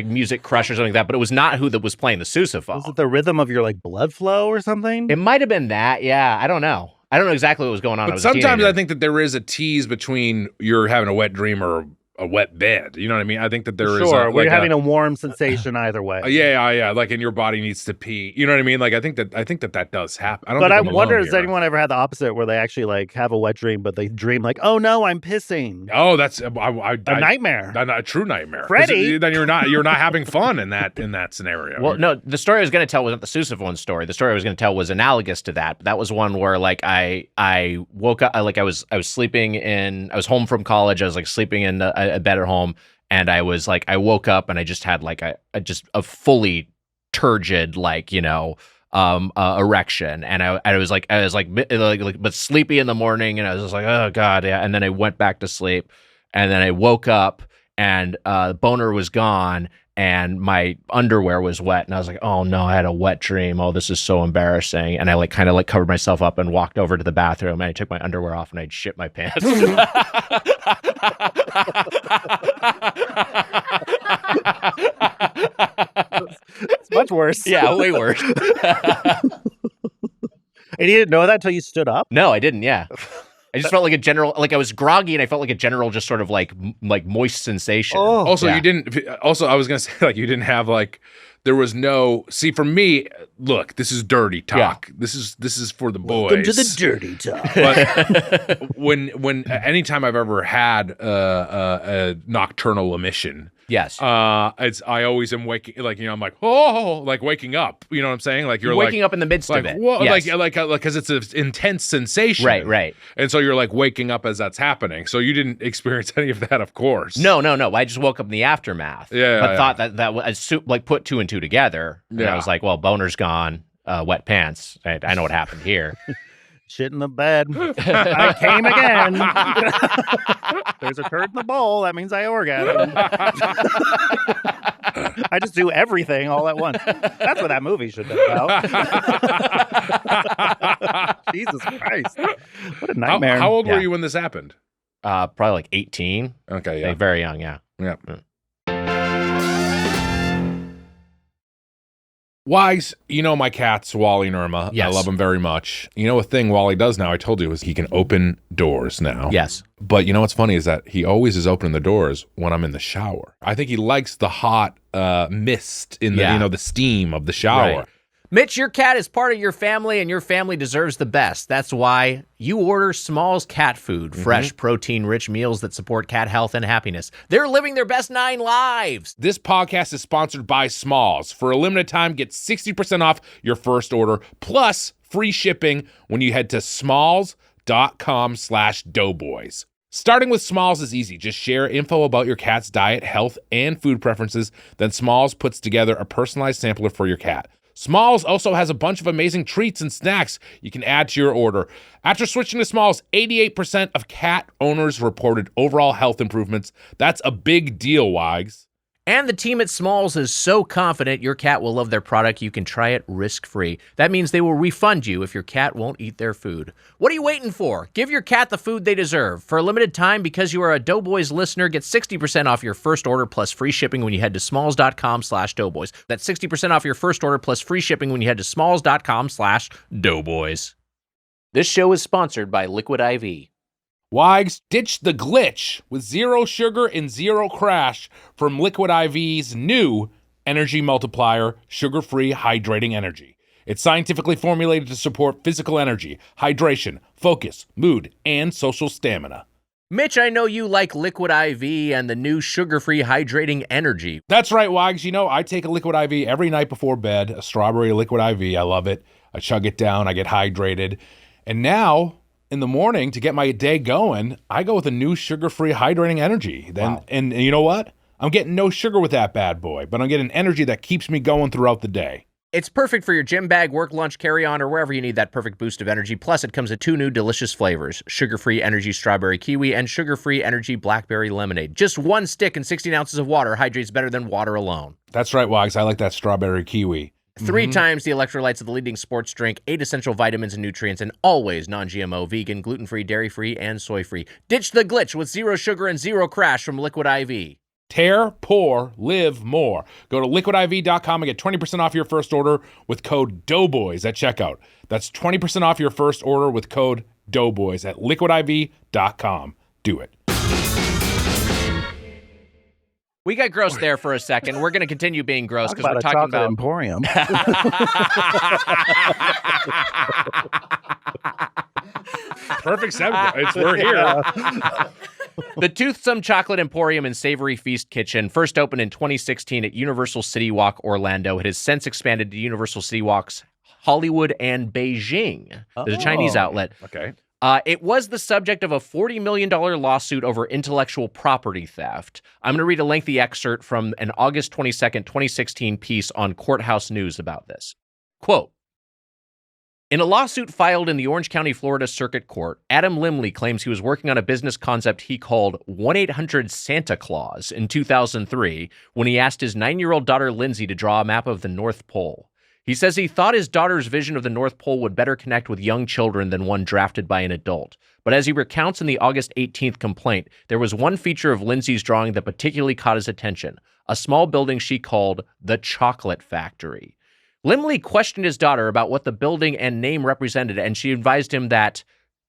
music crush or something like that, but it was not who that was playing the sousaphone. Was it the rhythm of your blood flow or something? It might have been that. Yeah, I don't know. I don't know exactly what was going on. But sometimes I think that there is a tease between you're having a wet dream or a wet bed. You know what I mean? I think that there is. Sure, we're having a warm sensation either way. Yeah. And your body needs to pee. You know what I mean? I think that does happen. I wonder, has anyone ever had the opposite where they actually have a wet dream, but they dream oh no, I'm pissing. Oh, that's a nightmare. A true nightmare. Freddie. Then you're not having fun in that scenario. Well, no, the story I was going to tell wasn't the sousaphone story. The story I was going to tell was analogous to that. But that was one where I woke up, I was sleeping I was home from college. I was sleeping in a bed at home, and I woke up and I just had a fully turgid erection, and I was but sleepy in the morning, and I was just oh god, yeah. And then I went back to sleep, and then I woke up, and boner was gone, and my underwear was wet, and I was like, oh no, I had a wet dream. Oh, this is so embarrassing. And I kind of covered myself up and walked over to the bathroom, and I took my underwear off, and I'd shit my pants. It's much worse. Yeah, way worse. And you didn't know that until you stood up? No, I didn't. Yeah. I just felt like a general, I was groggy, and I felt like a general, just sort of moist sensation. Oh, also, you didn't. Also, I was gonna say you didn't have there was no. See, for me, look, this is dirty talk. Yeah. This is for the boys. Welcome to the dirty talk. But anytime I've ever had a nocturnal emission. Yes. I always am waking, I'm waking up. You know what I'm saying? You're waking up in the midst of it. Whoa, yes. Because it's an intense sensation. Right. And so you're waking up as that's happening. So you didn't experience any of that, of course. No. I just woke up in the aftermath. Yeah. But thought that I put two and two two together. And I was like, well, boner's gone, wet pants. I know what happened here. Shit in the bed. I came again. There's a turd in the bowl. That means I orgasmed. I just do everything all at once. That's what that movie should be about. Jesus Christ. What a nightmare. How old were you when this happened? Probably like 18. Okay, yeah. Like very young, yeah. Yeah. Wags, you know my cats, Wally and Irma. Yes. I love them very much. You know a thing Wally does now, I told you, is he can open doors now. Yes. But you know what's funny is that he always is opening the doors when I'm in the shower. I think he likes the hot mist in the the steam of the shower. Right. Mitch, your cat is part of your family, and your family deserves the best. That's why you order Smalls cat food, fresh, protein-rich meals that support cat health and happiness. They're living their best 9 lives. This podcast is sponsored by Smalls. For a limited time, get 60% off your first order, plus free shipping when you head to smalls.com/doughboys. Starting with Smalls is easy. Just share info about your cat's diet, health, and food preferences. Then Smalls puts together a personalized sampler for your cat. Smalls also has a bunch of amazing treats and snacks you can add to your order. After switching to Smalls, 88% of cat owners reported overall health improvements. That's a big deal, Wags. And the team at Smalls is so confident your cat will love their product, you can try it risk-free. That means they will refund you if your cat won't eat their food. What are you waiting for? Give your cat the food they deserve. For a limited time, because you are a Doughboys listener, get 60% off your first order plus free shipping when you head to smalls.com/doughboys. That's 60% off your first order plus free shipping when you head to smalls.com/doughboys. This show is sponsored by Liquid IV. Wags, ditch the glitch with 0 sugar and 0 crash from Liquid IV's new Energy Multiplier Sugar-Free Hydrating Energy. It's scientifically formulated to support physical energy, hydration, focus, mood, and social stamina. Mitch, I know you like Liquid IV and the new sugar-free hydrating energy. That's right, Wags. You know, I take a Liquid IV every night before bed, a strawberry Liquid IV. I love it. I chug it down. I get hydrated. And now, in the morning, to get my day going, I go with a new sugar-free hydrating energy. And you know what? I'm getting no sugar with that bad boy, but I'm getting energy that keeps me going throughout the day. It's perfect for your gym bag, work, lunch, carry-on, or wherever you need that perfect boost of energy. Plus, it comes in 2 new delicious flavors, sugar-free energy strawberry kiwi and sugar-free energy blackberry lemonade. Just 1 stick and 16 ounces of water hydrates better than water alone. That's right, Wags. I like that strawberry kiwi. 3 times the electrolytes of the leading sports drink, 8 essential vitamins and nutrients, and always non-GMO, vegan, gluten-free, dairy-free, and soy-free. Ditch the glitch with 0 sugar and 0 crash from Liquid IV. Tear, pour, live more. Go to liquidiv.com and get 20% off your first order with code Doughboys at checkout. That's 20% off your first order with code Doughboys at liquidiv.com. Do it. We got gross there for a second. We're going to continue being gross because we're talking about Emporium. Perfect segue. We're here. The Toothsome Chocolate Emporium and Savory Feast Kitchen first opened in 2016 at Universal City Walk, Orlando. It has since expanded to Universal City Walks, Hollywood, and Beijing. There's a Chinese outlet. Okay. It was the subject of a $40 million lawsuit over intellectual property theft. I'm going to read a lengthy excerpt from an August 22nd, 2016 piece on Courthouse News about this. Quote, in a lawsuit filed in the Orange County, Florida Circuit Court, Adam Limley claims he was working on a business concept he called 1-800-Santa Claus in 2003 when he asked his 9-year-old daughter Lindsay to draw a map of the North Pole. He says he thought his daughter's vision of the North Pole would better connect with young children than one drafted by an adult. But as he recounts in the August 18th complaint, there was one feature of Lindsay's drawing that particularly caught his attention, a small building she called the Chocolate Factory. Limley questioned his daughter about what the building and name represented, and she advised him that,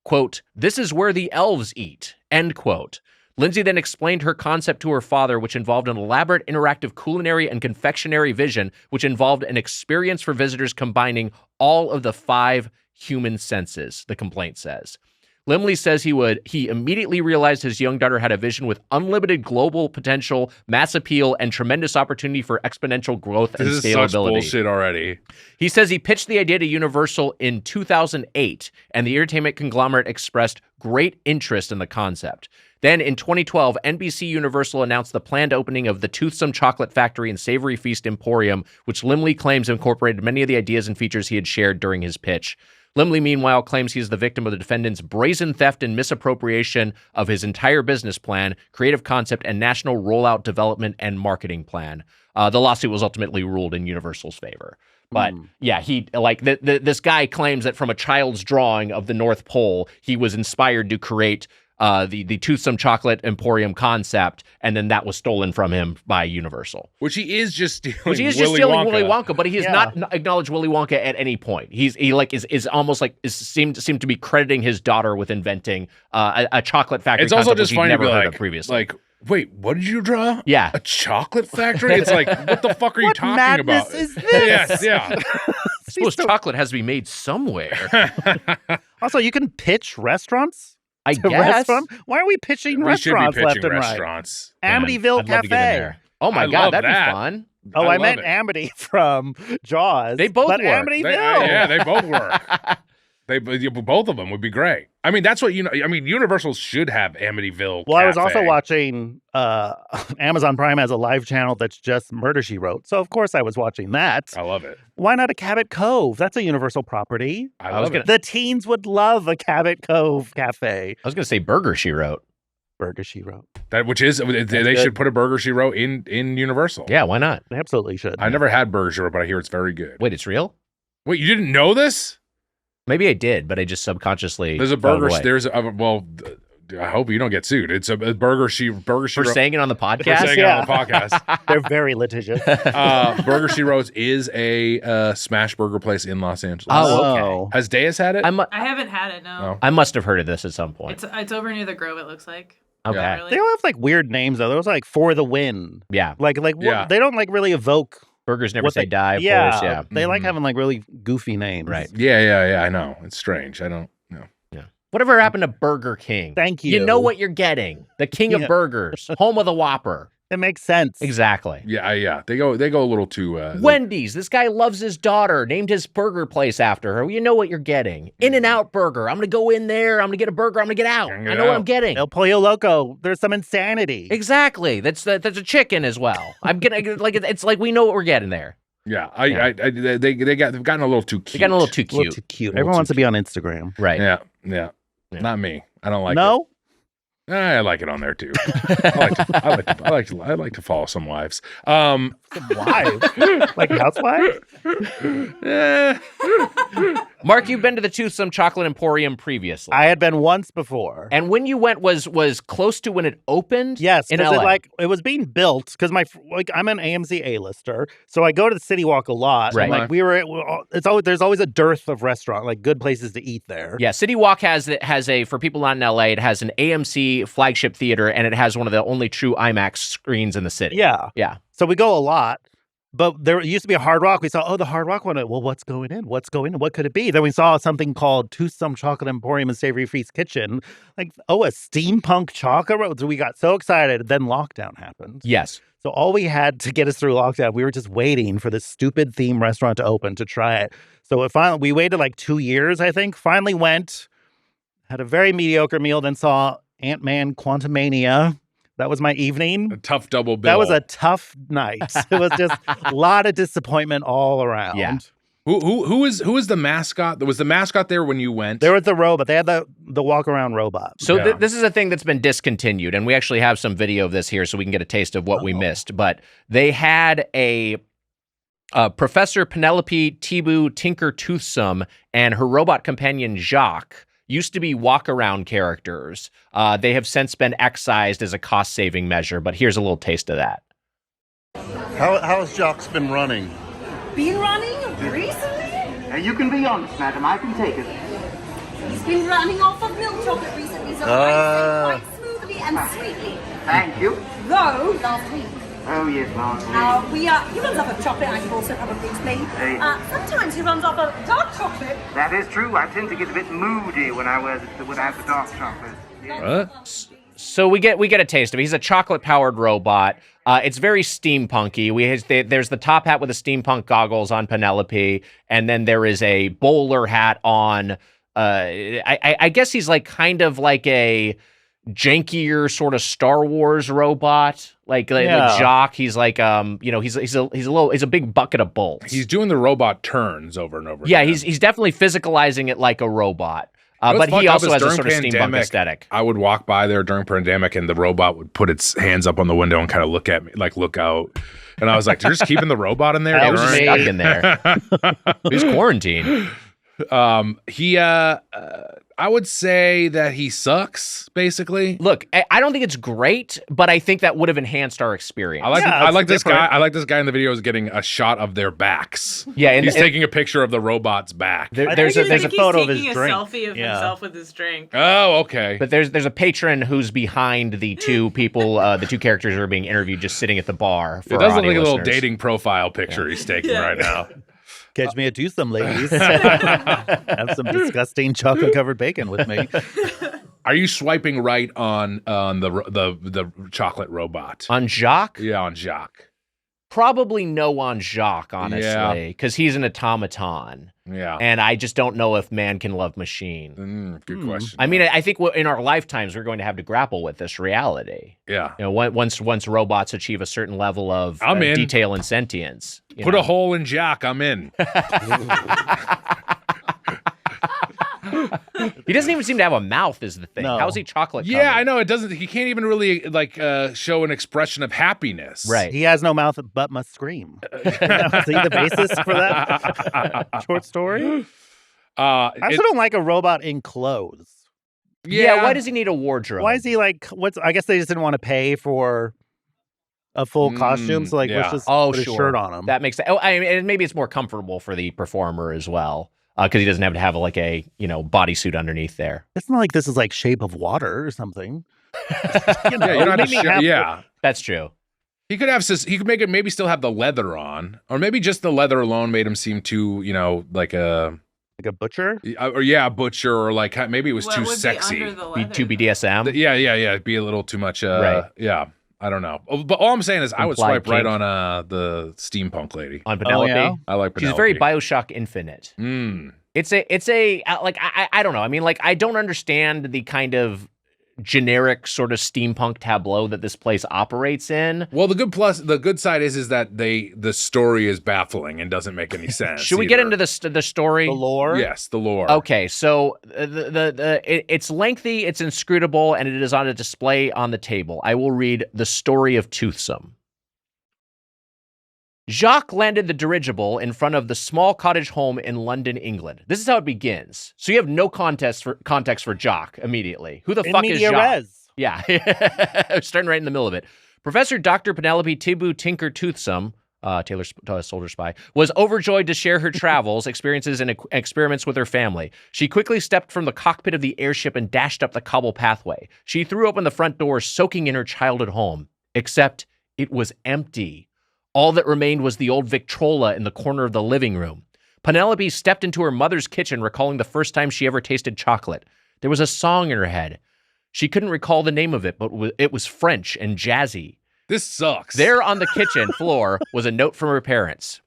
quote, this is where the elves eat, end quote. Lindsay then explained her concept to her father, which involved an elaborate interactive culinary and confectionery vision, which involved an experience for visitors combining all of the 5 human senses, the complaint says. Limley says he immediately realized his young daughter had a vision with unlimited global potential, mass appeal, and tremendous opportunity for exponential growth and scalability. This is such bullshit already. He says he pitched the idea to Universal in 2008, and the entertainment conglomerate expressed great interest in the concept. Then in 2012, NBC Universal announced the planned opening of the Toothsome Chocolate Factory and Savory Feast Emporium, which Limley claims incorporated many of the ideas and features he had shared during his pitch. Limley, meanwhile, claims he is the victim of the defendant's brazen theft and misappropriation of his entire business plan, creative concept, and national rollout development and marketing plan. The lawsuit was ultimately ruled in Universal's favor. But yeah, he this guy claims that from a child's drawing of the North Pole, he was inspired to create the Toothsome Chocolate Emporium concept, and then that was stolen from him by Universal. Which he is just stealing. Willy Wonka, but he has not acknowledged Willy Wonka at any point. He is almost like seemed to be crediting his daughter with inventing a chocolate factory. It's also just funny never to be heard of previously. Like, wait, what did you draw? Yeah, a chocolate factory. It's like, what the fuck are you talking about? What madness is this? Yes, yeah. I suppose chocolate has to be made somewhere. Also, you can pitch restaurants. I guess. Restaurant? Why are we pitching restaurants left and restaurants. right? Amityville Cafe. Oh my God, that'd be fun. Oh, I meant Amity from Jaws. They both work. Amityville. They both work. Both of them would be great. I mean, that's what Universal should have Amityville. Well, Cafe. I was also watching Amazon Prime has a live channel that's just Murder, She Wrote. So, of course, I was watching that. I love it. Why not a Cabot Cove? That's a Universal property. I love it. The teens would love a Cabot Cove cafe. I was going to say Burger, She Wrote. Burger, She Wrote. They should put a Burger, She Wrote in Universal. Yeah, why not? They absolutely should. I never had Burger, She Wrote, but I hear it's very good. Wait, it's real? Wait, you didn't know this? Maybe I did, but I just subconsciously. There's a burger. I hope you don't get sued. It's a Burger, She Wrote. For saying it on the podcast? For saying it on the podcast. They're very litigious. Burger, She Wrote is a smash burger place in Los Angeles. Oh, okay. Has Deus had it? I haven't had it, no. I must have heard of this at some point. It's over near the Grove, it looks like. Okay. Yeah. They all have like weird names though. There was like For the Win. Yeah. They don't like really evoke. Burgers Never Say Die, of course. Yeah. They like having like really goofy names. Right. Yeah. I know. It's strange. I don't know. Yeah. Whatever happened to Burger King? Thank you. You know what you're getting. The king of burgers. Home of the Whopper. It makes sense. Exactly. Yeah. They go a little too Wendy's. This guy loves his daughter, named his burger place after her. You know what you're getting. In-N-Out Burger. I'm going to go in there. I'm going to get a burger. I'm going to get out. I know what I'm getting. El Pollo Loco. There's some insanity. Exactly. That's a chicken as well. I'm getting it's like we know what we're getting there. Yeah. They've gotten a little too cute. They got a little too cute. Everyone wants to be on Instagram. Right. Yeah. Not me. I don't like it. No? I like it on there too. I like to follow some wives. Wives? Like housewives? Mark, you've been to the Toothsome Chocolate Emporium previously. I had been once before. And when you went was close to when it opened? Yes, in LA. It was being built because I'm an AMC A-lister, so I go to the City Walk a lot. Right. There's always a dearth of restaurant, like good places to eat there. Yeah, City Walk has a, for people not in LA, it has an AMC flagship theater, and it has one of the only true IMAX screens in the city. Yeah. Yeah. So we go a lot. But there used to be a Hard Rock. We saw, the Hard Rock one. Well, what's going in? What could it be? Then we saw something called Toothsome Chocolate Emporium and Savory Feast Kitchen. Like, a steampunk chocolate. So we got so excited. Then lockdown happened. Yes. So all we had to get us through lockdown, we were just waiting for this stupid theme restaurant to open to try it. So we waited like 2 years, I think. Finally went, had a very mediocre meal, then saw Ant-Man Quantumania. That was my evening. A tough double bill. That was a tough night. It was just a lot of disappointment all around. Yeah. Who is the mascot? Was the mascot there when you went? There was the robot. They had the walk around robot. So this is a thing that's been discontinued, and we actually have some video of this here, so we can get a taste of what we missed. But they had a Professor Penelope Tibu Tinker Toothsome and her robot companion Jacques. Used to be walk-around characters. They have since been excised as a cost-saving measure, but here's a little taste of that. How has Jacques been running? Been running recently? You can be honest, madam. I can take it. He's been running off of milk chocolate recently, so quite smoothly and sweetly. Thank you. Though, last week. Oh, yes, last week. He runs off of chocolate, I should also probably explain. Sometimes he runs off of dark chocolate. That is true. I tend to get a bit moody when I have the dark chocolate. What? So we get a taste of it. He's a chocolate-powered robot. It's very steampunky. There's the top hat with the steampunk goggles on Penelope, and then there is a bowler hat on. I guess he's like kind of like a jankier sort of Star Wars robot, like Jock. He's like he's a big bucket of bolts. He's doing the robot turns over and over. Yeah, again. he's definitely physicalizing it like a robot. But he also has a sort of steampunk aesthetic. I would walk by there during pandemic, and the robot would put its hands up on the window and kind of look at me, like look out. And I was like, "You're just keeping the robot in there? I was stuck in there. He's quarantined." I would say that he sucks, basically. Look, I don't think it's great, but I think that would have enhanced our experience. I like this guy. I like this guy in the video is getting a shot of their backs. Yeah, and he's taking a picture of the robot's back. There's a photo of his drink. Taking a selfie of himself with his drink. Oh, okay. But there's a patron who's behind the two people, the two characters who are being interviewed, just sitting at the bar. It does look like a little dating profile picture he's taking right now. Catch me at Toothsome, ladies. Have some disgusting chocolate-covered bacon with me. Are you swiping right on the chocolate robot? On Jacques? Yeah, on Jacques. Probably no on Jacques, honestly, because he's an automaton. Yeah. And I just don't know if man can love machine. Good question. I mean, I think in our lifetimes, we're going to have to grapple with this reality. Yeah. You know, once robots achieve a certain level of detail and sentience. Put a hole in Jacques, I'm in. He doesn't even seem to have a mouth is the thing. No. How is he chocolate covered? Yeah, I know. It doesn't. He can't even really show an expression of happiness. Right. He has no mouth but must scream. Is he the basis for that short story? I also don't like a robot in clothes. Yeah, why does he need a wardrobe? Why is he like, I guess they just didn't want to pay for a full costume, so like let's just put a shirt on him. That makes sense. Oh, I mean, maybe it's more comfortable for the performer as well. Because he doesn't have to have like a bodysuit underneath there. It's not like this is like Shape of Water or something. You don't have to yeah, that's true. He could have he could make it maybe still have the leather on, or maybe just the leather alone made him seem too like a butcher, or a butcher, or like maybe it was too sexy. Be too BDSM. Yeah, it'd be a little too much. Right. Yeah. I don't know. But all I'm saying is I would swipe right on the steampunk lady. On Penelope? Oh, yeah? I like Penelope. She's very BioShock Infinite. It's a like, I don't know. I mean, like, I don't understand the kind of generic sort of steampunk tableau that this place operates in. Well, the good side is that the story is baffling and doesn't make any sense. Should we get into the story? The lore? Yes, the lore. Okay, so it's lengthy, it's inscrutable, and it is on a display on the table. I will read the story of Toothsome. Jacques landed the dirigible in front of the small cottage home in London, England. This is how it begins. So you have no context for Jacques immediately. Who the fuck is Jacques? Res. Yeah, starting right in the middle of it. Professor Dr. Penelope Tibu Tinker Toothsome, Taylor's soldier spy, was overjoyed to share her travels, experiences, and experiments with her family. She quickly stepped from the cockpit of the airship and dashed up the cobble pathway. She threw open the front door, soaking in her childhood home. Except it was empty. All that remained was the old Victrola in the corner of the living room. Penelope stepped into her mother's kitchen, recalling the first time she ever tasted chocolate. There was a song in her head. She couldn't recall the name of it, but it was French and jazzy. This sucks. There on the kitchen floor was a note from her parents.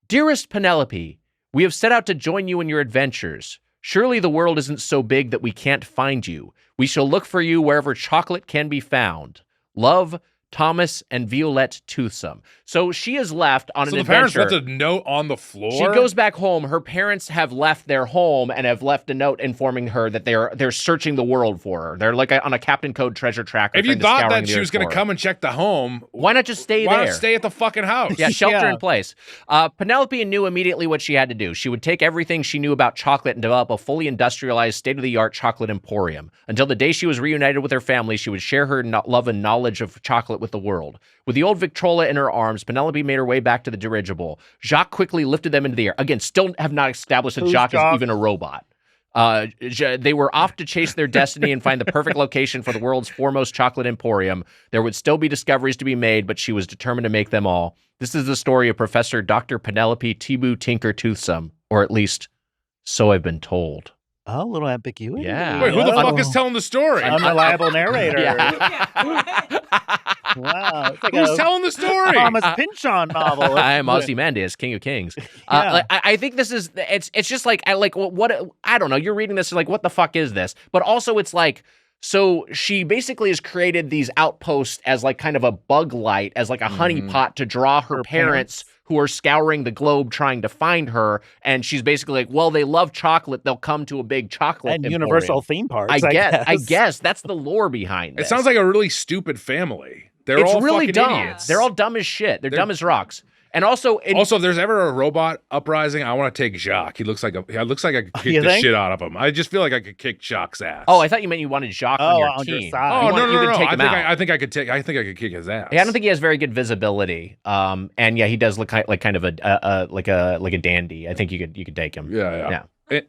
Dearest Penelope, we have set out to join you in your adventures. Surely the world isn't so big that we can't find you. We shall look for you wherever chocolate can be found. Love, Thomas and Violette Toothsome. So she is left on an adventure. So the parents left a note on the floor? She goes back home. Her parents have left their home and have left a note informing her that they're searching the world for her. They're like on a Captain Code treasure tracker. If you thought that she was going to come and check the home, why not just stay there? Why not stay at the fucking house? Yeah, shelter in place. Penelope knew immediately what she had to do. She would take everything she knew about chocolate and develop a fully industrialized, state-of-the-art chocolate emporium. Until the day she was reunited with her family, she would share her love and knowledge of chocolate with the world. With the old Victrola in her arms, Penelope made her way back to the dirigible. Jacques quickly lifted them into the air. Again, still have not established that Jacques is even a robot. They were off to chase their destiny and find the perfect location for the world's foremost chocolate emporium. There would still be discoveries to be made, but she was determined to make them all. This is the story of Professor Dr. Penelope Tibu Tinker Toothsome, or at least, so I've been told. Oh, a little ambiguity. Yeah. Wait, who the fuck is telling the story? Unreliable narrator. Wow. It's like who's telling the story? Thomas Pynchon novel. I am Ozymandias, King of Kings. I think this is, it's just like, what, I don't know. You're reading this like, what the fuck is this? But also it's like, So she basically has created these outposts as like kind of a bug light, as like a honeypot to draw her parents who are scouring the globe trying to find her. And she's basically like, well, they love chocolate. They'll come to a big chocolate and emporium. Universal theme parks. I guess that's the lore behind this. It sounds like a really stupid family. They're all really fucking dumb. idiots. They're all dumb as shit. They're dumb as rocks. And also, if there's ever a robot uprising, I want to take Jacques. He looks like I could kick the shit out of him. I just feel like I could kick Jacques' ass. Oh, I thought you meant you wanted Jacques on your team. Your side. Oh, no. Take him out. I think I could kick his ass. Yeah, I don't think he has very good visibility. And yeah, he does look like kind of a dandy. I think you could take him. Yeah.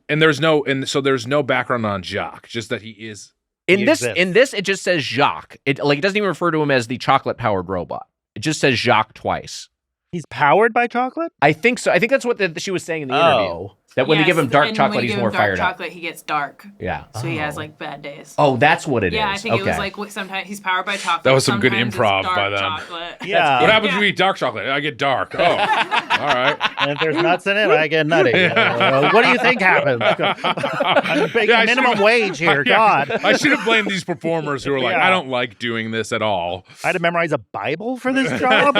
And there's no background on Jacques, just that he is. In this, it just says Jacques. It doesn't even refer to him as the chocolate-powered robot. It just says Jacques twice. He's powered by chocolate? I think so. I think that's what she was saying in the interview. That when you give him dark chocolate, he's more fired up. Chocolate, he gets dark. Yeah. So he has like bad days. Oh, that's what it is. Yeah, I think it was like sometimes he's powered by chocolate. That was some good sometimes improv it's dark by them. Chocolate. Yeah. What happens when you eat dark chocolate? I get dark. Oh, all right. And if there's nuts in it, I get nutty. What do you think happens? I'm making minimum wage here. God. I should have blamed these performers who were like, I don't like doing this at all. I had to memorize a Bible for this job?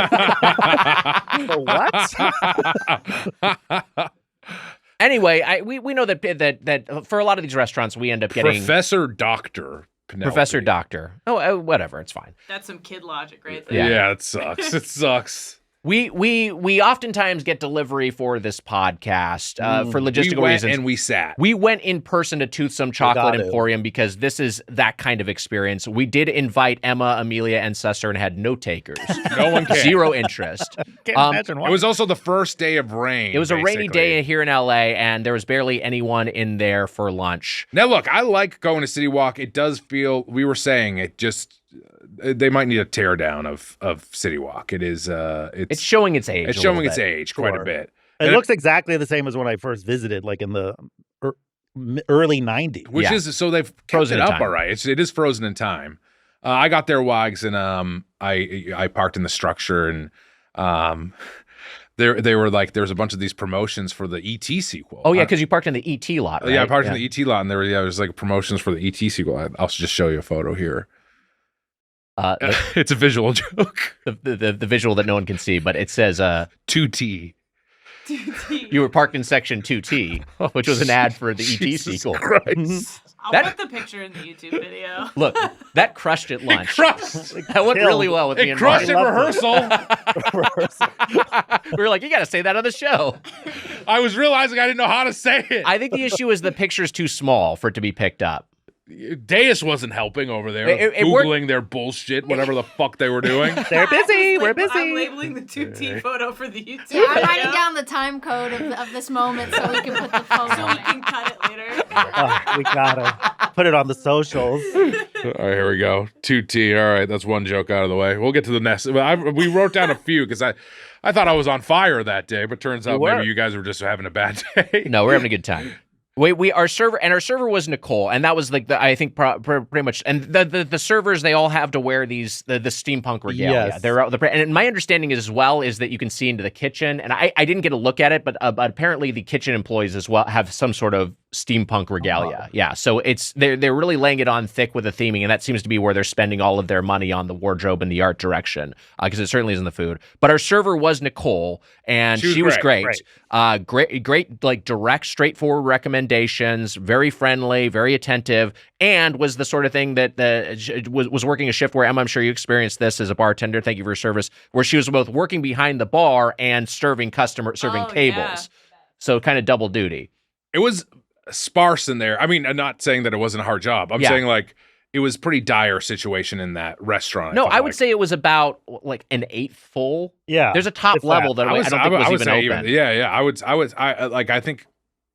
What? Anyway, we know that for a lot of these restaurants, we end up getting Professor Doctor. Oh, whatever, it's fine. That's some kid logic right there. Yeah, it sucks. It sucks. We oftentimes get delivery for this podcast for logistical reasons. And we sat. We went in person to Toothsome Chocolate Emporium because this is that kind of experience. We did invite Emma, Amelia, and Cesar and had no takers. No one came. Zero interest. Can't imagine why. It was also the first day of rain. It was a rainy day here in LA, and there was barely anyone in there for lunch. Now, look, I like going to City Walk. It does feel, we were saying, it just... They might need a teardown of City Walk. It is. It's showing its age. It's showing its age quite a bit. It looks exactly the same as when I first visited, like in the early '90s. Which is so they've frozen it up all right. It is frozen in time. I got there, Wags, and I parked in the structure, and they were like, there was a bunch of these promotions for the ET sequel. Oh yeah, because you parked in the ET lot. Right? Yeah, I parked in the ET lot, and there was like promotions for the ET sequel. I'll just show you a photo here. It's a visual joke. The visual that no one can see, but it says 2T. 2T. You were parked in section 2T, which was an ad for the ET sequel. I'll put the picture in the YouTube video. Look, that crushed at lunch. That went really well with me and crushed at rehearsal. We were like, you got to say that on the show. I was realizing I didn't know how to say it. I think the issue is the picture's too small for it to be picked up. Deus wasn't helping over there, it Googling their bullshit, whatever the fuck they were doing. They're busy. We're busy. I'm labeling the 2T photo for the YouTube Yeah, I'm video. writing down the time code of this moment so we can put the photo. So we can cut it later. We gotta put it on the socials. All right, here we go. 2T. All right, that's one joke out of the way. We'll get to the next. We wrote down a few because I thought I was on fire that day, but turns out maybe you guys were just having a bad day. No, we're having a good time. Our server was Nicole, and that was like I think pretty much, and the servers, they all have to wear the steampunk regalia. Yes. And my understanding as well is that you can see into the kitchen, and I didn't get a look at it, but apparently the kitchen employees as well have some sort of steampunk regalia. Yeah, so they're really laying it on thick with the theming, and that seems to be where they're spending all of their money on the wardrobe and the art direction, because it certainly isn't the food. But our server was Nicole, and she was great. Great, like direct, straightforward recommendations, very friendly, very attentive, and was the sort of thing that was working a shift where, Emma, I'm sure you experienced this as a bartender. Thank you for your service, where she was both working behind the bar and serving tables. Yeah. So kind of double duty. It was sparse in there. I mean, I'm not saying that it wasn't a hard job. I'm saying like it was pretty dire situation in that restaurant. No, I would say it was about like an 8th full. Yeah, there's a top level that I don't think was even open. I think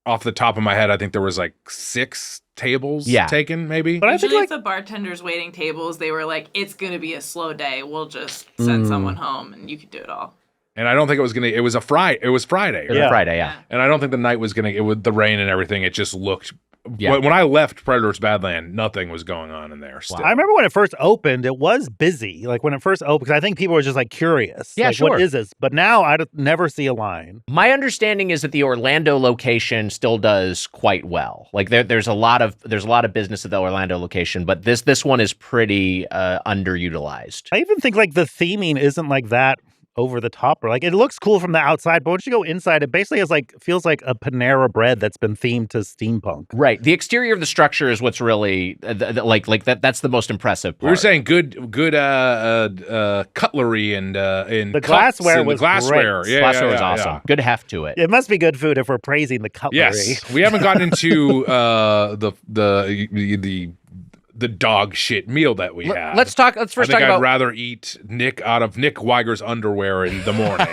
off the top of my head, I think there was like 6 tables taken, maybe. But usually if the bartender's waiting tables, they were like, it's going to be a slow day. We'll just send someone home and you can do it all. And I don't think it was it was Friday. Friday, yeah. And I don't think the night was the rain and everything, it just looked when I left Predator's Badland, nothing was going on in there still. I remember when it first opened, it was busy. Like when it first opened, because I think people were just like curious. Yeah, like, sure. What is this? But now I never see a line. My understanding is that the Orlando location still does quite well. Like there's a lot of business at the Orlando location, but this one is pretty underutilized. I even think like the theming isn't like that over the top, or like it looks cool from the outside, but once you go inside, it basically feels like a Panera Bread that's been themed to steampunk. Right. The exterior of the structure is what's really like that. That's the most impressive part. We were saying good cutlery and the glassware was glassware. great. Yeah, glassware was yeah, awesome. yeah. Good heft to it. It must be good food if we're praising the cutlery. Yes, we haven't gotten into the dog shit meal that we had. Let's first talk about. I'd rather eat Nick Weiger's underwear in the morning.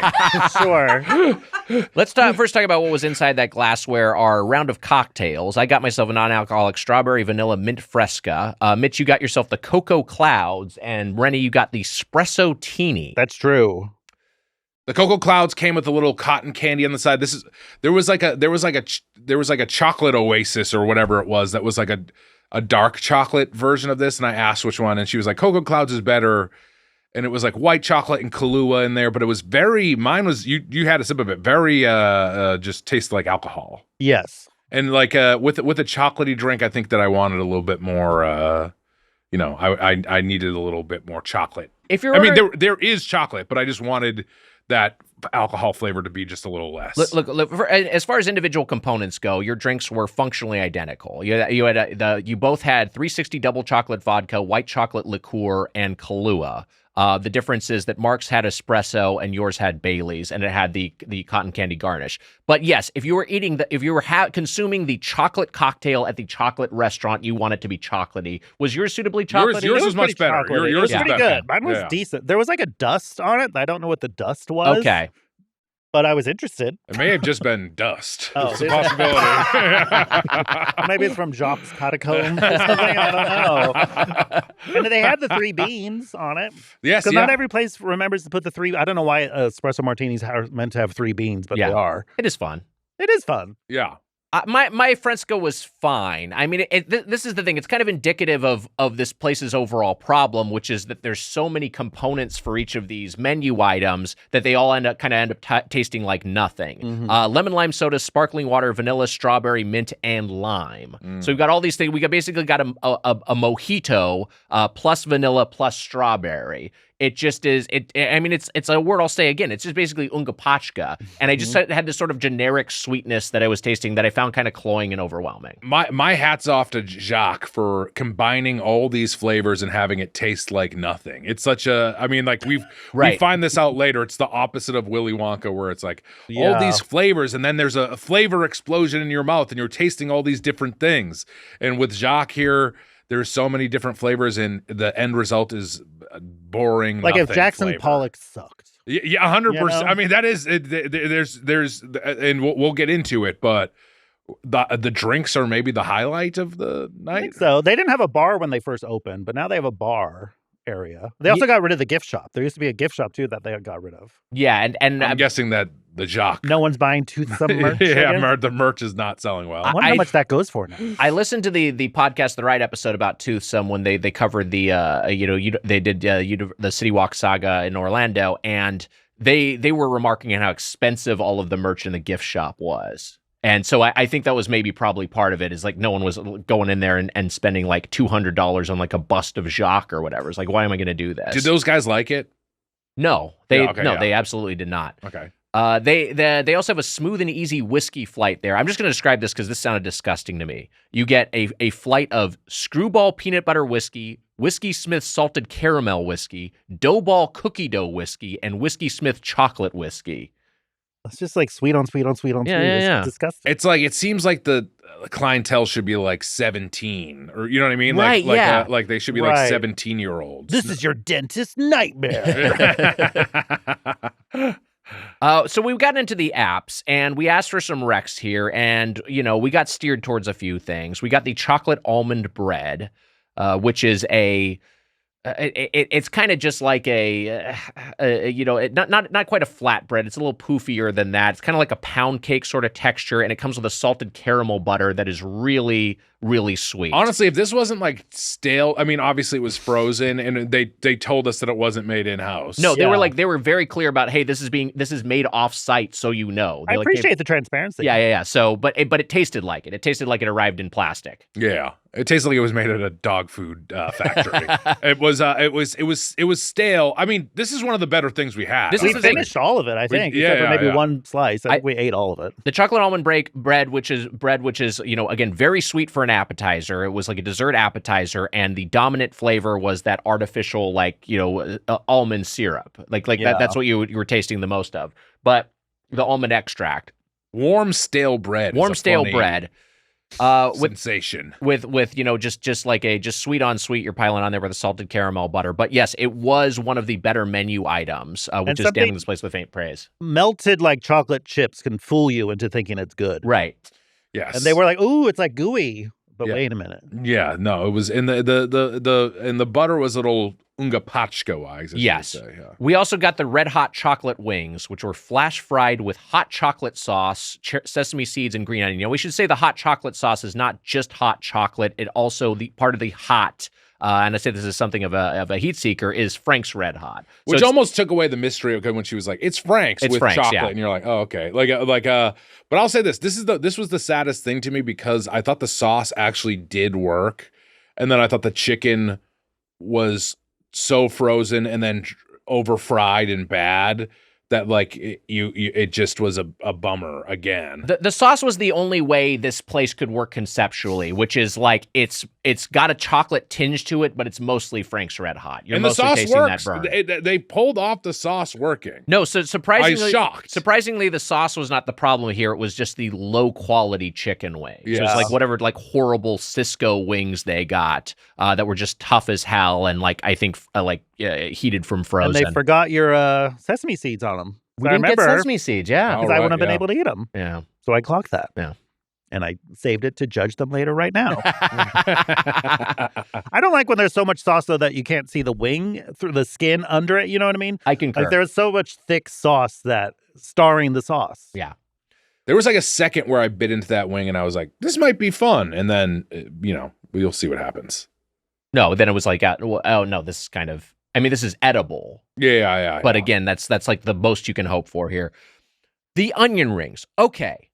Sure. Let's first talk about what was inside that glassware. Our round of cocktails. I got myself a non-alcoholic strawberry vanilla mint fresca. Mitch, you got yourself the Cocoa Clouds, and Rennie, you got the Espresso Teeny. That's true. The Cocoa Clouds came with a little cotton candy on the side. There was like a chocolate oasis or whatever it was that was like a dark chocolate version of this, and I asked which one, and she was like, Cocoa Clouds is better, and it was like white chocolate and Kahlua in there, but it was mine was, you had a sip of it, very, just tasted like alcohol. Yes. And like, with a chocolatey drink, I think that I wanted a little bit more, I needed a little bit more chocolate. There is chocolate, but I just wanted that alcohol flavor to be just a little less. Look as far as individual components go, your drinks were functionally identical. You both had 360 double chocolate vodka, white chocolate liqueur, and Kahlua. The difference is that Mark's had espresso and yours had Bailey's, and it had the cotton candy garnish. But yes, if you were consuming the chocolate cocktail at the chocolate restaurant, you want it to be chocolatey. Was yours suitably chocolatey? Yours was much better. Yours was pretty good. Mine was decent. There was like a dust on it. I don't know what the dust was. Okay. But I was interested. It may have just been dust. Oh, it's a possibility. Maybe it's from Jacques' catacomb or something. I don't know. And they had the 3 beans on it. Yes, because not every place remembers to put the 3. I don't know why espresso martinis are meant to have 3 beans, but they are. It is fun. It is fun. Yeah. My Fresco was fine. I mean, this is the thing. It's kind of indicative of this place's overall problem, which is that there's so many components for each of these menu items that they all end up tasting like nothing. Mm-hmm. Lemon lime soda, sparkling water, vanilla, strawberry, mint, and lime. So we've got all these things. We basically got a mojito plus vanilla plus strawberry. It just is. It's a word I'll say again. It's just basically unga pachka, and I just had this sort of generic sweetness that I was tasting that I found kind of cloying and overwhelming. My hat's off to Jacques for combining all these flavors and having it taste like nothing. It's such a. I mean, like we find this out later. It's the opposite of Willy Wonka, where it's like all these flavors, and then there's a flavor explosion in your mouth, and you're tasting all these different things. And with Jacques here, there's so many different flavors, and the end result is boring. Like if Jackson flavor. Pollock sucked. Yeah, 100%. I mean, that is there's, and we'll get into it, but the drinks are maybe the highlight of the night. I think so they didn't have a bar when they first opened, but now they have a bar area. They also got rid of the gift shop. There used to be a gift shop too that they got rid of. Yeah, and I'm guessing that the Jacques. No one's buying Toothsome merch. The merch is not selling well. I wonder how much that goes for now. I listened to the podcast, the right episode about Toothsome when they covered the they did the City Walk saga in Orlando, and they were remarking on how expensive all of the merch in the gift shop was. And so I think that was probably part of it, is like no one was going in there and spending like $200 on like a bust of Jacques or whatever. It's like, why am I going to do this? Did those guys like it? No, they absolutely did not. Okay. They also have a smooth and easy whiskey flight there. I'm just going to describe this because this sounded disgusting to me. You get a flight of Screwball peanut butter whiskey, Whiskey Smith salted caramel whiskey, Doughball cookie dough whiskey, and Whiskey Smith chocolate whiskey. It's just like sweet on sweet on sweet on sweet. It's disgusting. It's like, it seems like the clientele should be like 17, or you know what I mean? Right, like they should be like 17-year-olds. This is your dentist nightmare. So we've gotten into the apps, and we asked for some recs here, and we got steered towards a few things. We got the chocolate almond bread, which is it's kind of just like not quite a flatbread. It's a little poofier than that. It's kind of like a pound cake sort of texture, and it comes with a salted caramel butter that is really, really sweet. Honestly, if this wasn't like stale, I mean, obviously it was frozen, and they told us that it wasn't made in house. No, they were very clear about, hey, this is made off site, so you know. I appreciate the transparency. Yeah. So, but it tasted like it. It tasted like it arrived in plastic. Yeah, it tasted like it was made at a dog food factory. It was stale. I mean, this is one of the better things we had. We finished all of it, I think. Except for maybe one slice. I think we ate all of it. The chocolate almond bread, which is again very sweet for an appetizer. It was like a dessert appetizer, and the dominant flavor was that artificial almond syrup. That's what you were tasting the most of. But the almond extract, warm stale bread. Sensation with just sweet on sweet. You're piling on there with a salted caramel butter. But yes, it was one of the better menu items, which is damning this place with faint praise. Melted like chocolate chips can fool you into thinking it's good, right? Yes, and they were like, "Ooh, it's like gooey." But wait a minute. Yeah, no, it was in the butter was a little unga pachka wise. Yes. We also got the red hot chocolate wings, which were flash fried with hot chocolate sauce, sesame seeds, and green onion. We should say the hot chocolate sauce is not just hot chocolate; it also part of the hot. And I say this is something of a heat seeker, is Frank's Red Hot. So which almost took away the mystery of when she was like, it's Frank's with chocolate. Yeah. And you're like, oh, okay. But I'll say this. This was the saddest thing to me because I thought the sauce actually did work. And then I thought the chicken was so frozen and then over fried and bad that it just was a bummer again. The sauce was the only way this place could work conceptually, which is like it's got a chocolate tinge to it, but it's mostly Frank's Red Hot. You're mostly tasting that burn. They pulled off the sauce working. No, so surprisingly, I was shocked. Surprisingly, the sauce was not the problem here. It was just the low quality chicken wings. Yes. It was like whatever horrible Cisco wings they got that were just tough as hell and heated from frozen. And they forgot your sesame seeds on them. We didn't get sesame seeds, yeah. Because I wouldn't have been able to eat them. Yeah. So I clocked that. Yeah. And I saved it to judge them later right now. I don't like when there's so much sauce, though, that you can't see the wing through the skin under it. You know what I mean? I concur. Like there's so much thick sauce that starring the sauce. Yeah. There was a second where I bit into that wing and I was like, this might be fun. And then, we'll see what happens. No, then it was like, oh, no, this is kind of... I mean, this is edible. Yeah. But again, that's like the most you can hope for here. The onion rings. Okay.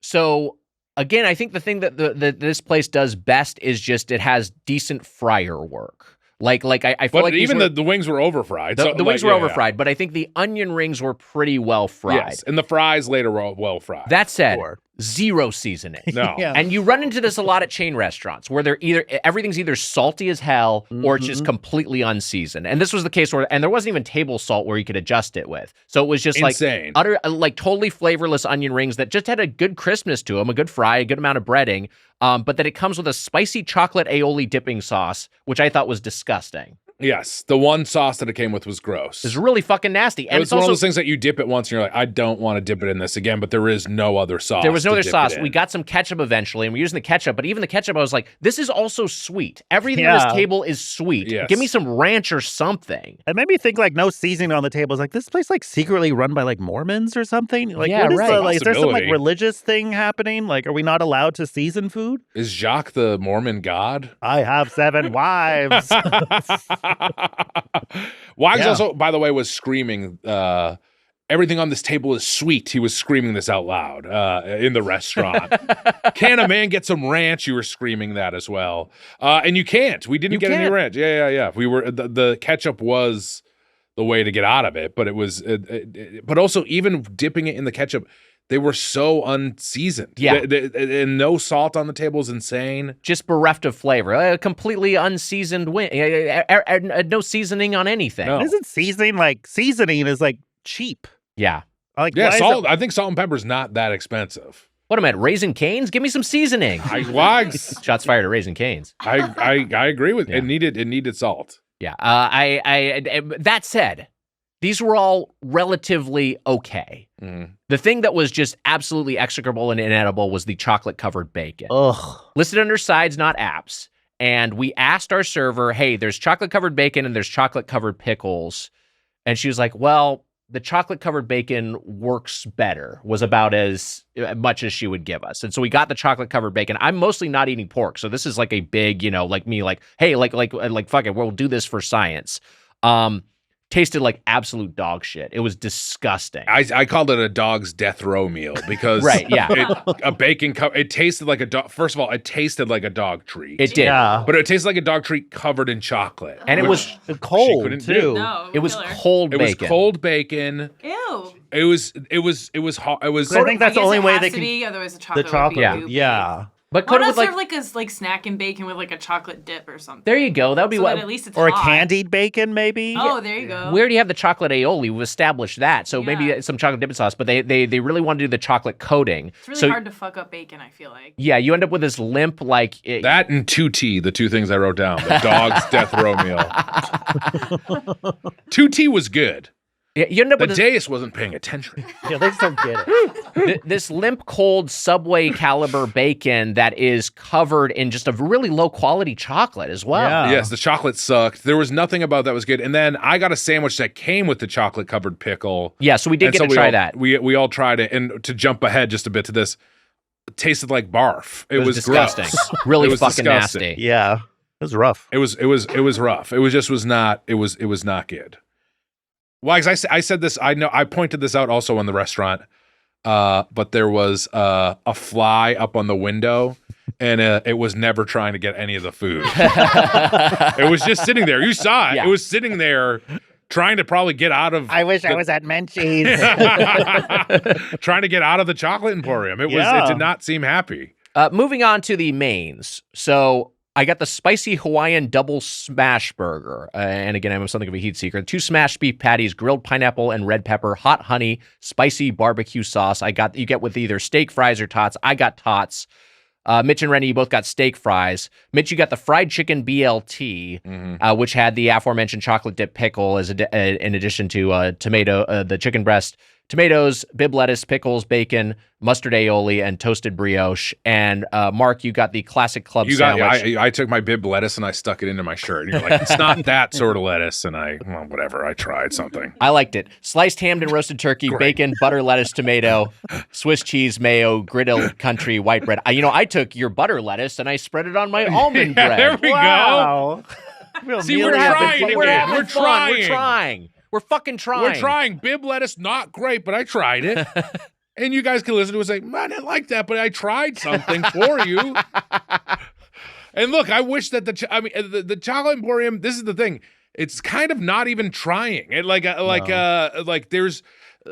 So again, I think the thing that this place does best is just it has decent fryer work. I feel like even the wings were over fried. The wings were over fried, but I think the onion rings were pretty well fried. Yes, and the fries later were well fried. That said, zero seasoning. No. Yeah. And you run into this a lot at chain restaurants where everything's either salty as hell or it's just completely unseasoned. And this was the case and there wasn't even table salt where you could adjust it with. So it was just insane. Utter totally flavorless onion rings that just had a good crispness to them, a good fry, a good amount of breading. But that it comes with a spicy chocolate aioli dipping sauce, which I thought was disgusting. Yes, the one sauce that it came with was gross. It's really fucking nasty. And it's one of those things that you dip it once and you're like, I don't want to dip it in this again, but there is no other sauce. There was no other sauce. We got some ketchup eventually, and we're using the ketchup, but even the ketchup, I was like, this is also sweet. Everything on this table is sweet. Yes. Give me some ranch or something. It made me think no seasoning on the table. Is this place secretly run by Mormons or something? Yeah, what is right. is there some religious thing happening? Are we not allowed to season food? Is Jacques the Mormon god? I have 7 wives. Wags also, by the way, was screaming, everything on this table is sweet. He was screaming this out loud in the restaurant. Can a man get some ranch? You were screaming that as well. And you can't. We didn't get any ranch. Yeah. We were the ketchup was the way to get out of it, but it was but also even dipping it in the ketchup, they were so unseasoned. Yeah. And no salt on the table is insane. Just bereft of flavor. A completely unseasoned no seasoning on anything. No. Isn't seasoning seasoning is cheap? Yeah. Salt. I think salt and pepper is not that expensive. What am I, Raising Cane's? Give me some seasoning. Wags. Shots fired at Raising Cane's. I agree with it. Needed salt. Yeah. That said, these were all relatively okay. Mm. The thing that was just absolutely execrable and inedible was the chocolate-covered bacon. Ugh. Listed under sides, not apps. and we asked our server, hey, there's chocolate-covered bacon and there's chocolate-covered pickles. And she was like, well, the chocolate-covered bacon works better, was about as much as she would give us. And so we got the chocolate-covered bacon. I'm mostly not eating pork, so this is like a big, like me, like, hey, like fuck it, we'll do this for science. Tasted like absolute dog shit. It was disgusting. I called it a dog's death row meal because a bacon it tasted like a dog. First of all, it tasted like a dog treat. It did, but it tasted like a dog treat covered in chocolate, and it was cold too. No, it was cold bacon. It was cold bacon. Ew. It was hot. It was. I think that's the only way they can. Be, otherwise, the chocolate would be yeah. But why coated not with serve like a snack and bacon with like a chocolate dip or something? There you go. That would be what. At least it's or hot. a candied bacon, maybe. Oh, there you go. We already have the chocolate aioli. We've established that, so maybe some chocolate dipping sauce. But they really want to do the chocolate coating. It's really hard to fuck up bacon. I feel like. Yeah, you end up with this limp that and 2T, the two things I wrote down. The dog's death row meal. 2T was good. Yeah, you end up with Deus wasn't paying attention. Yeah, they just don't get it. This limp, cold Subway caliber bacon that is covered in just a really low quality chocolate as well. Yeah. Yes, the chocolate sucked. There was nothing about that was good. And then I got a sandwich that came with the chocolate covered pickle. Yeah, so we did get to try that. We all tried it. And to jump ahead just a bit to this, it tasted like barf. It was disgusting. Gross. Really fucking nasty. Yeah, it was rough. It was rough. It was not good. Well, I said this, I pointed this out also in the restaurant, but there was a fly up on the window, and it was never trying to get any of the food. It was just sitting there. You saw it. Yeah. It was sitting there trying to probably get out of... I wish I was at Menchie's. Trying to get out of the chocolate emporium. It did not seem happy. Moving on to the mains. So... I got the spicy Hawaiian double smash burger. And again, I'm something of a heat seeker. 2 smashed beef patties, grilled pineapple and red pepper, hot honey, spicy barbecue sauce. You get with either steak fries or tots. I got tots. Mitch and Rennie, you both got steak fries. Mitch, you got the fried chicken BLT, which had the aforementioned chocolate dip pickle in addition to tomato, the chicken breast, tomatoes, bib lettuce, pickles, bacon, mustard aioli, and toasted brioche. And Mark, you got the classic club sandwich. I took my bib lettuce and I stuck it into my shirt. And you're like, it's not that sort of lettuce. And whatever, I tried something. I liked it. Sliced ham and roasted turkey, bacon, butter, lettuce, tomato, Swiss cheese, mayo, griddle country, white bread. I took your butter lettuce and I spread it on my almond bread. There we go. See, we're trying. We're trying. We're fucking trying. We're trying. Bib lettuce, not great, but I tried it. And you guys can listen to it and say, I didn't like that, but I tried something for you. And look, I wish that the Chocolate Emporium, this is the thing. It's kind of not even trying.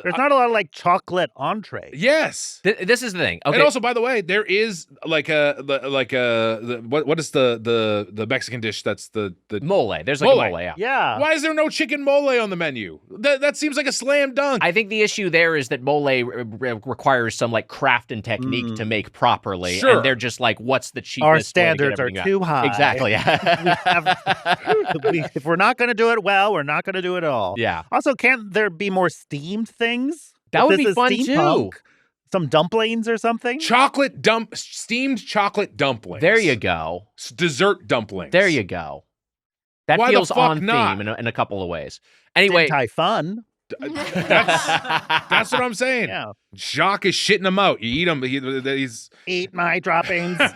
There's not a lot of chocolate entree. Yes. This is the thing. Okay. And also, by the way, there is what is the Mexican dish that's the mole. There's like a mole, yeah. Why is there no chicken mole on the menu? That seems like a slam dunk. I think the issue there is that mole requires some craft and technique to make properly. Sure. And they're just like, what's the cheapest? Our standards are too high. Exactly. If we're not going to do it well, we're not going to do it at all. Yeah. Also, can't there be more steamed things? That would be fun too. Some dumplings or something? Steamed chocolate dumplings. There you go. Dessert dumplings. There you go. That feels on theme in a couple of ways. Anyway. Fun. That's what I'm saying. Yeah. Jacques is shitting them out. You eat them. He's eat my droppings. The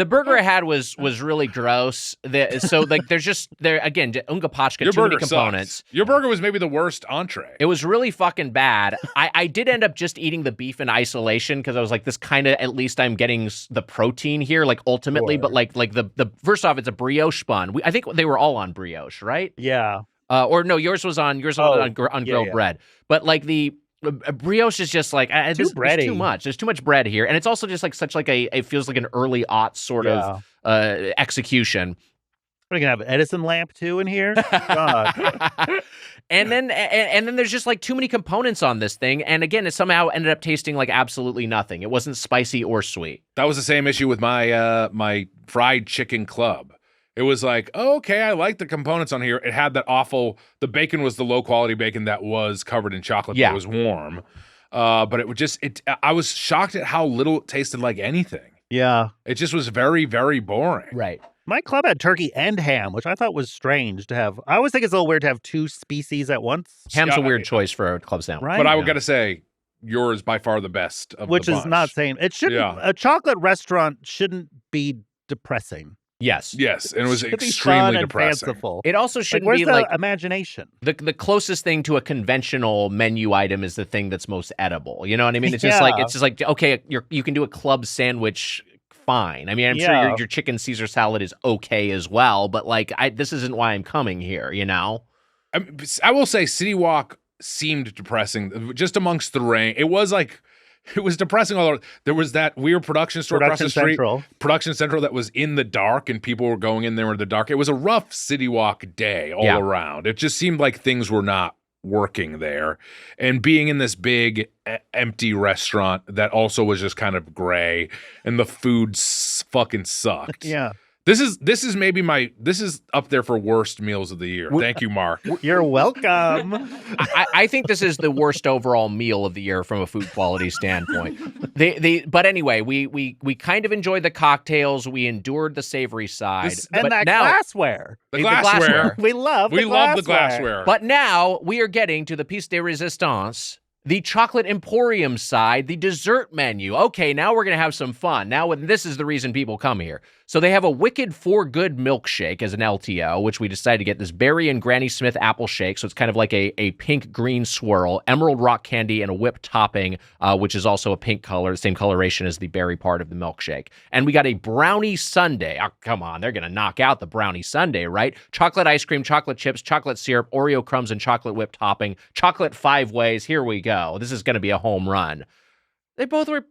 burger I had was really gross. There's again ungapachka, too many components. Sucks. Your burger was maybe the worst entree. It was really fucking bad. I did end up just eating the beef in isolation because I was like, this kind of, at least I'm getting the protein here, ultimately. Sure. But the first off, it's a brioche bun. I think they were all on brioche, right? Yeah. Or no, yours was on grilled bread. But the brioche is just there's too much. There's too much bread here, and it's also just it feels like an early aught sort of execution. We're gonna have an Edison lamp too in here. God. And then there's just too many components on this thing, and again, it somehow ended up tasting like absolutely nothing. It wasn't spicy or sweet. That was the same issue with my my fried chicken club. It was okay, I like the components on here. It had that the bacon was the low quality bacon that was covered in chocolate. Yeah. But it was warm. But it would I was shocked at how little it tasted like anything. Yeah. It just was very, very boring. Right. My club had turkey and ham, which I thought was strange to have. I always think it's a little weird to have two species at once. Ham's a weird choice for a club sandwich. Right? But I got to say, yours by far the best of Which the is bunch. not saying it shouldn't. Yeah. A chocolate restaurant shouldn't be depressing. Yes. Yes, and it was Should be extremely fun and depressing. fanciful. It also shouldn't where's be the like imagination. the closest thing to a conventional menu item is the thing that's most edible. You know what I mean? It's just like okay, you can do a club sandwich. Fine. I mean, I'm sure your chicken Caesar salad is okay as well, but like, this isn't why I'm coming here. You know. I will say, City Walk seemed depressing just amongst the rain. It was depressing. Although there was that weird production store across the street, Production Central, that was in the dark, and people were going in there in the dark. It was a rough City Walk day all around. It just seemed like things were not working there, and being in this big empty restaurant that also was just kind of gray, and the food fucking sucked. Yeah. This is this is up there for worst meals of the year. Thank you, Mark. You're welcome. I think this is the worst overall meal of the year from a food quality standpoint. But anyway, we kind of enjoyed the cocktails. We endured the savory side. Glassware. The glassware. We love the glassware. But now we are getting to the piece de resistance, the chocolate emporium side, the dessert menu. Okay, now we're going to have some fun. Now, this is the reason people come here. So they have a Wicked for Good milkshake as an LTO, which we decided to get this berry and Granny Smith apple shake. So it's kind of like a pink-green swirl, emerald rock candy, and a whipped topping, which is also a pink color, the same coloration as the berry part of the milkshake. And we got a brownie sundae. Oh, come on, they're going to knock out the brownie sundae, right? Chocolate ice cream, chocolate chips, chocolate syrup, Oreo crumbs, and chocolate whipped topping. Chocolate 5 ways. Here we go. This is going to be a home run. They both were...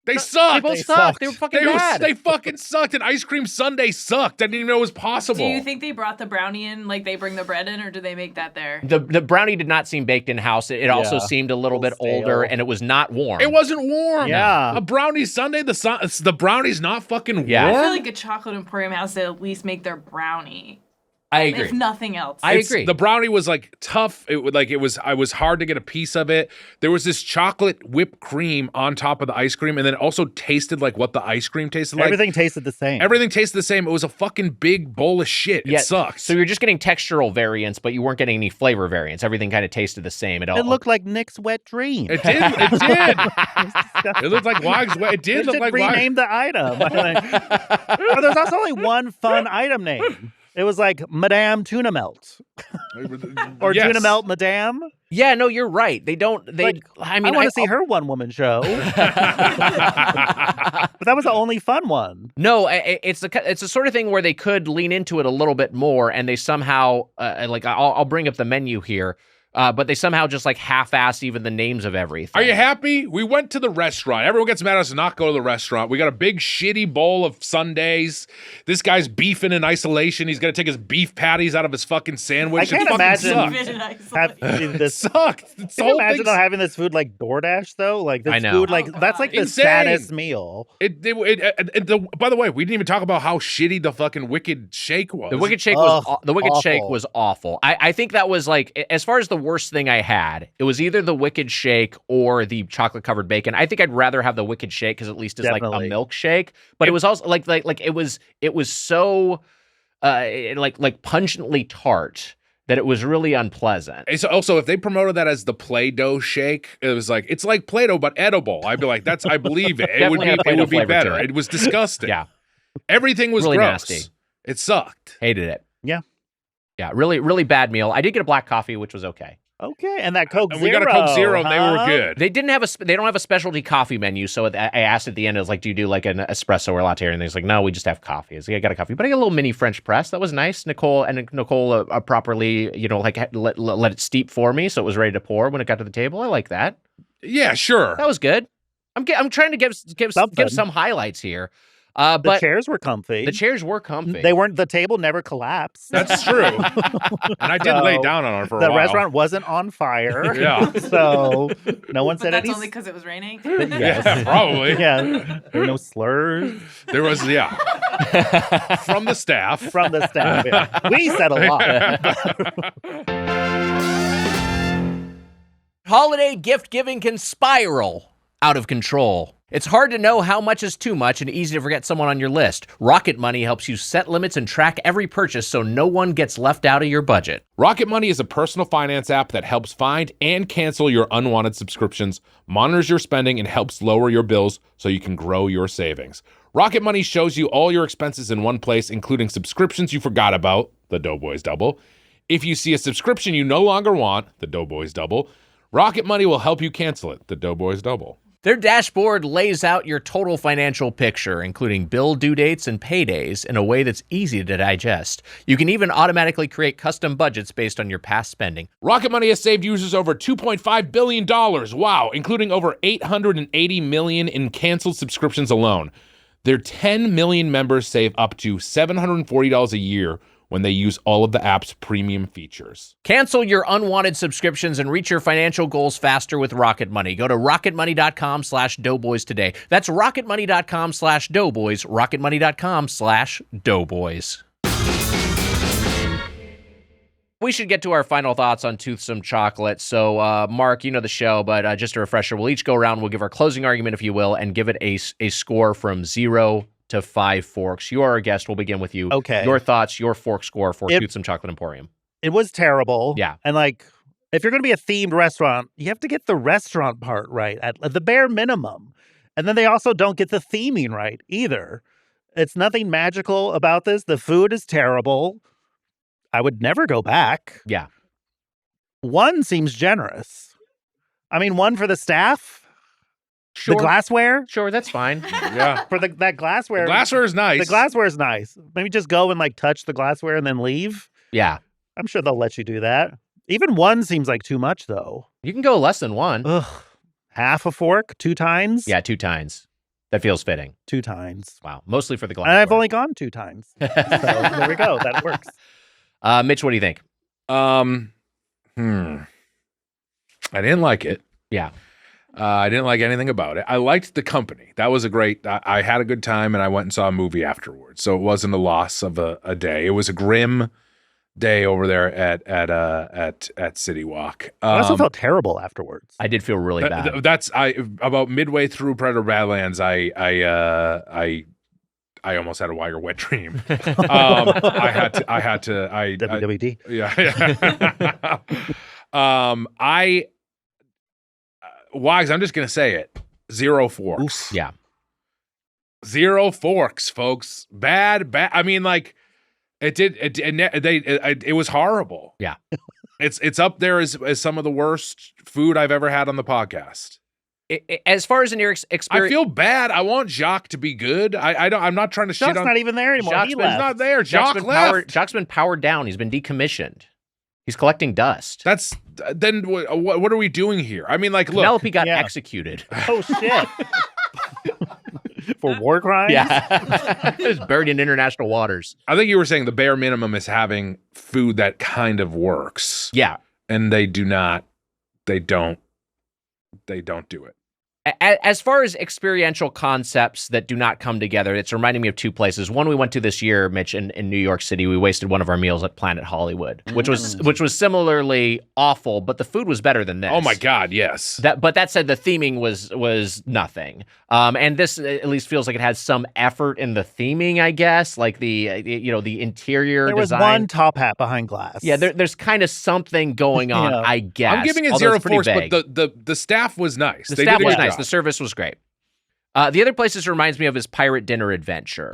They sucked. They both sucked. They were fucking bad. They fucking sucked. And ice cream sundae sucked. I didn't even know it was possible. Do you think they brought the brownie in, like they bring the bread in, or do they make that there? The brownie did not seem baked in house. It also seemed a little bit older, and it was not warm. It wasn't warm. Yeah. A brownie sundae, the brownie's not fucking warm. I feel like a chocolate emporium has to at least make their brownie. I agree. If nothing else. I agree. The brownie was like tough. I was hard to get a piece of it. There was this chocolate whipped cream on top of the ice cream, and then it also tasted like what the ice cream tasted like. Everything tasted the same. Everything tasted the same. It was a fucking big bowl of shit. It sucks. So you're just getting textural variants, but you weren't getting any flavor variants. Everything kind of tasted the same. It looked like Nick's wet dream. It did. It did. It looked like Wag's wet. It did look like Wag's. Rename the item. But there's also only one fun item name. It was like Madame Tuna Melt. Or Tuna Melt Madame. Yeah, no, you're right. They don't. I want to see her one-woman show. But that was the only fun one. No, it's the sort of thing where they could lean into it a little bit more, and they somehow I'll bring up the menu here. But they somehow just like half-ass even the names of everything. Are you happy? We went to the restaurant. Everyone gets mad at us to not go to the restaurant. We got a big shitty bowl of sundaes. This guy's beefing in isolation. He's gonna take his beef patties out of his fucking sandwich. I can't imagine having this. Sucked. Can you imagine having this food like DoorDash though? Like this food, like that's like the saddest meal. By the way, we didn't even talk about how shitty the fucking Wicked Shake was. The Wicked Shake was awful. I think that was like, as far as the worst thing I had, it was either the Wicked Shake or the chocolate covered bacon. I think I'd rather have the Wicked Shake because at least it's like a milkshake. But it was also like it was so like pungently tart that it was really unpleasant. It's also, if they promoted that as the Play-Doh shake, it was like, it's like Play-Doh but edible. I'd be like, I believe it. It would be better. It was disgusting. Yeah. Everything was really gross. Nasty. It sucked. Hated it. Yeah. Yeah, really, really bad meal. I did get a black coffee, which was okay. Okay, and that Coke Zero. We got a Coke Zero, and they were good. They didn't have they don't have a specialty coffee menu, so I asked at the end, I was like, do you do like an espresso or latte? And he's like, no, we just have coffee. I was like, I got a coffee. But I got a little mini French press. That was nice. Nicole properly, let it steep for me, so it was ready to pour when it got to the table. I like that. Yeah, sure. That was good. I'm trying to give some highlights here. But the chairs were comfy. The table never collapsed. That's true. And I did lay down on it for a while. The restaurant wasn't on fire. Yeah. So no one said anything. That's only because it was raining? Yeah, probably. Yeah. There were no slurs. There was, from the staff. From the staff, yeah. We said a lot. Holiday gift giving can spiral out of control. It's hard to know how much is too much and easy to forget someone on your list. Rocket Money helps you set limits and track every purchase so no one gets left out of your budget. Rocket Money is a personal finance app that helps find and cancel your unwanted subscriptions, monitors your spending, and helps lower your bills so you can grow your savings. Rocket Money shows you all your expenses in one place, including subscriptions you forgot about, the Doughboys Double. If you see a subscription you no longer want, the Doughboys Double, Rocket Money will help you cancel it, the Doughboys Double. Their dashboard lays out your total financial picture, including bill due dates and paydays, in a way that's easy to digest. You can even automatically create custom budgets based on your past spending. Rocket Money has saved users over $2.5 billion, wow, including over $880 million in canceled subscriptions alone. Their 10 million members save up to $740 a year when they use all of the app's premium features. Cancel your unwanted subscriptions and reach your financial goals faster with Rocket Money. Go to rocketmoney.com/doughboys today. That's rocketmoney.com/doughboys, rocketmoney.com/doughboys. We should get to our final thoughts on Toothsome chocolate. So, Mark, you know the show, but just a refresher, we'll each go around, we'll give our closing argument, if you will, and give it a score from 0 to 5 forks. You are our guest. We'll begin with you. Okay. Your thoughts, your fork score for Toothsome Chocolate Emporium. It was terrible. Yeah. And like, if you're going to be a themed restaurant, you have to get the restaurant part right at the bare minimum. And then they also don't get the theming right either. It's nothing magical about this. The food is terrible. I would never go back. Yeah. 1 seems generous. I mean, 1 for the staff. Sure. The glassware? Sure, that's fine. Yeah. For that glassware. The glassware is nice. The glassware is nice. Maybe just go and like touch the glassware and then leave. Yeah. I'm sure they'll let you do that. Even 1 seems like too much though. You can go less than 1. Ugh. Half a fork? 2 tines? Yeah, 2 tines. That feels fitting. 2 tines. Wow. Mostly for the glassware. And I've only gone 2 times. So there we go. That works. Mitch, what do you think? I didn't like it. Yeah. I didn't like anything about it. I liked the company. That was a great, I had a good time and I went and saw a movie afterwards. So it wasn't a loss of a day. It was a grim day over there at City Walk. I also felt terrible afterwards. I did feel really bad. That's about midway through Predator Badlands, I almost had a wire wet dream. I had to WWD. Wags, I'm just gonna say it. 0 forks. Oof. Yeah. 0 forks, folks. Bad. I mean, like, it was horrible. Yeah. It's up there as some of the worst food I've ever had on the podcast. As far as an experience, I feel bad. I want Jacques to be good. I'm not trying to shit on. Jacques not even there anymore. Jacques He's not there. Jacques left. Jacques been powered down. He's been decommissioned. He's collecting dust. Then what are we doing here? I mean, like, look. Penelope got executed. Oh shit. For war crimes? Yeah. It was buried in international waters. I think you were saying the bare minimum is having food that kind of works. Yeah. And they don't do it. As far as experiential concepts that do not come together, it's reminding me of 2 places. One we went to this year, Mitch, in New York City. We wasted one of our meals at Planet Hollywood, which was similarly awful, but the food was better than this. Oh my God, yes. But that said, the theming was nothing. And this at least feels like it has some effort in the theming, I guess, like the interior there design. There was 1 top hat behind glass. Yeah, there's kind of something going on, I guess. I'm giving it 0 forks, but the staff was nice. The staff was nice. The service was great. The other place this reminds me of is Pirate Dinner Adventure.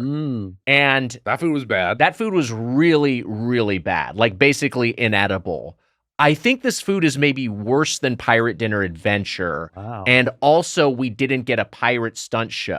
And that food was bad. That food was really, really bad. Like basically inedible. I think this food is maybe worse than Pirate Dinner Adventure. Wow. And also we didn't get a pirate stunt show.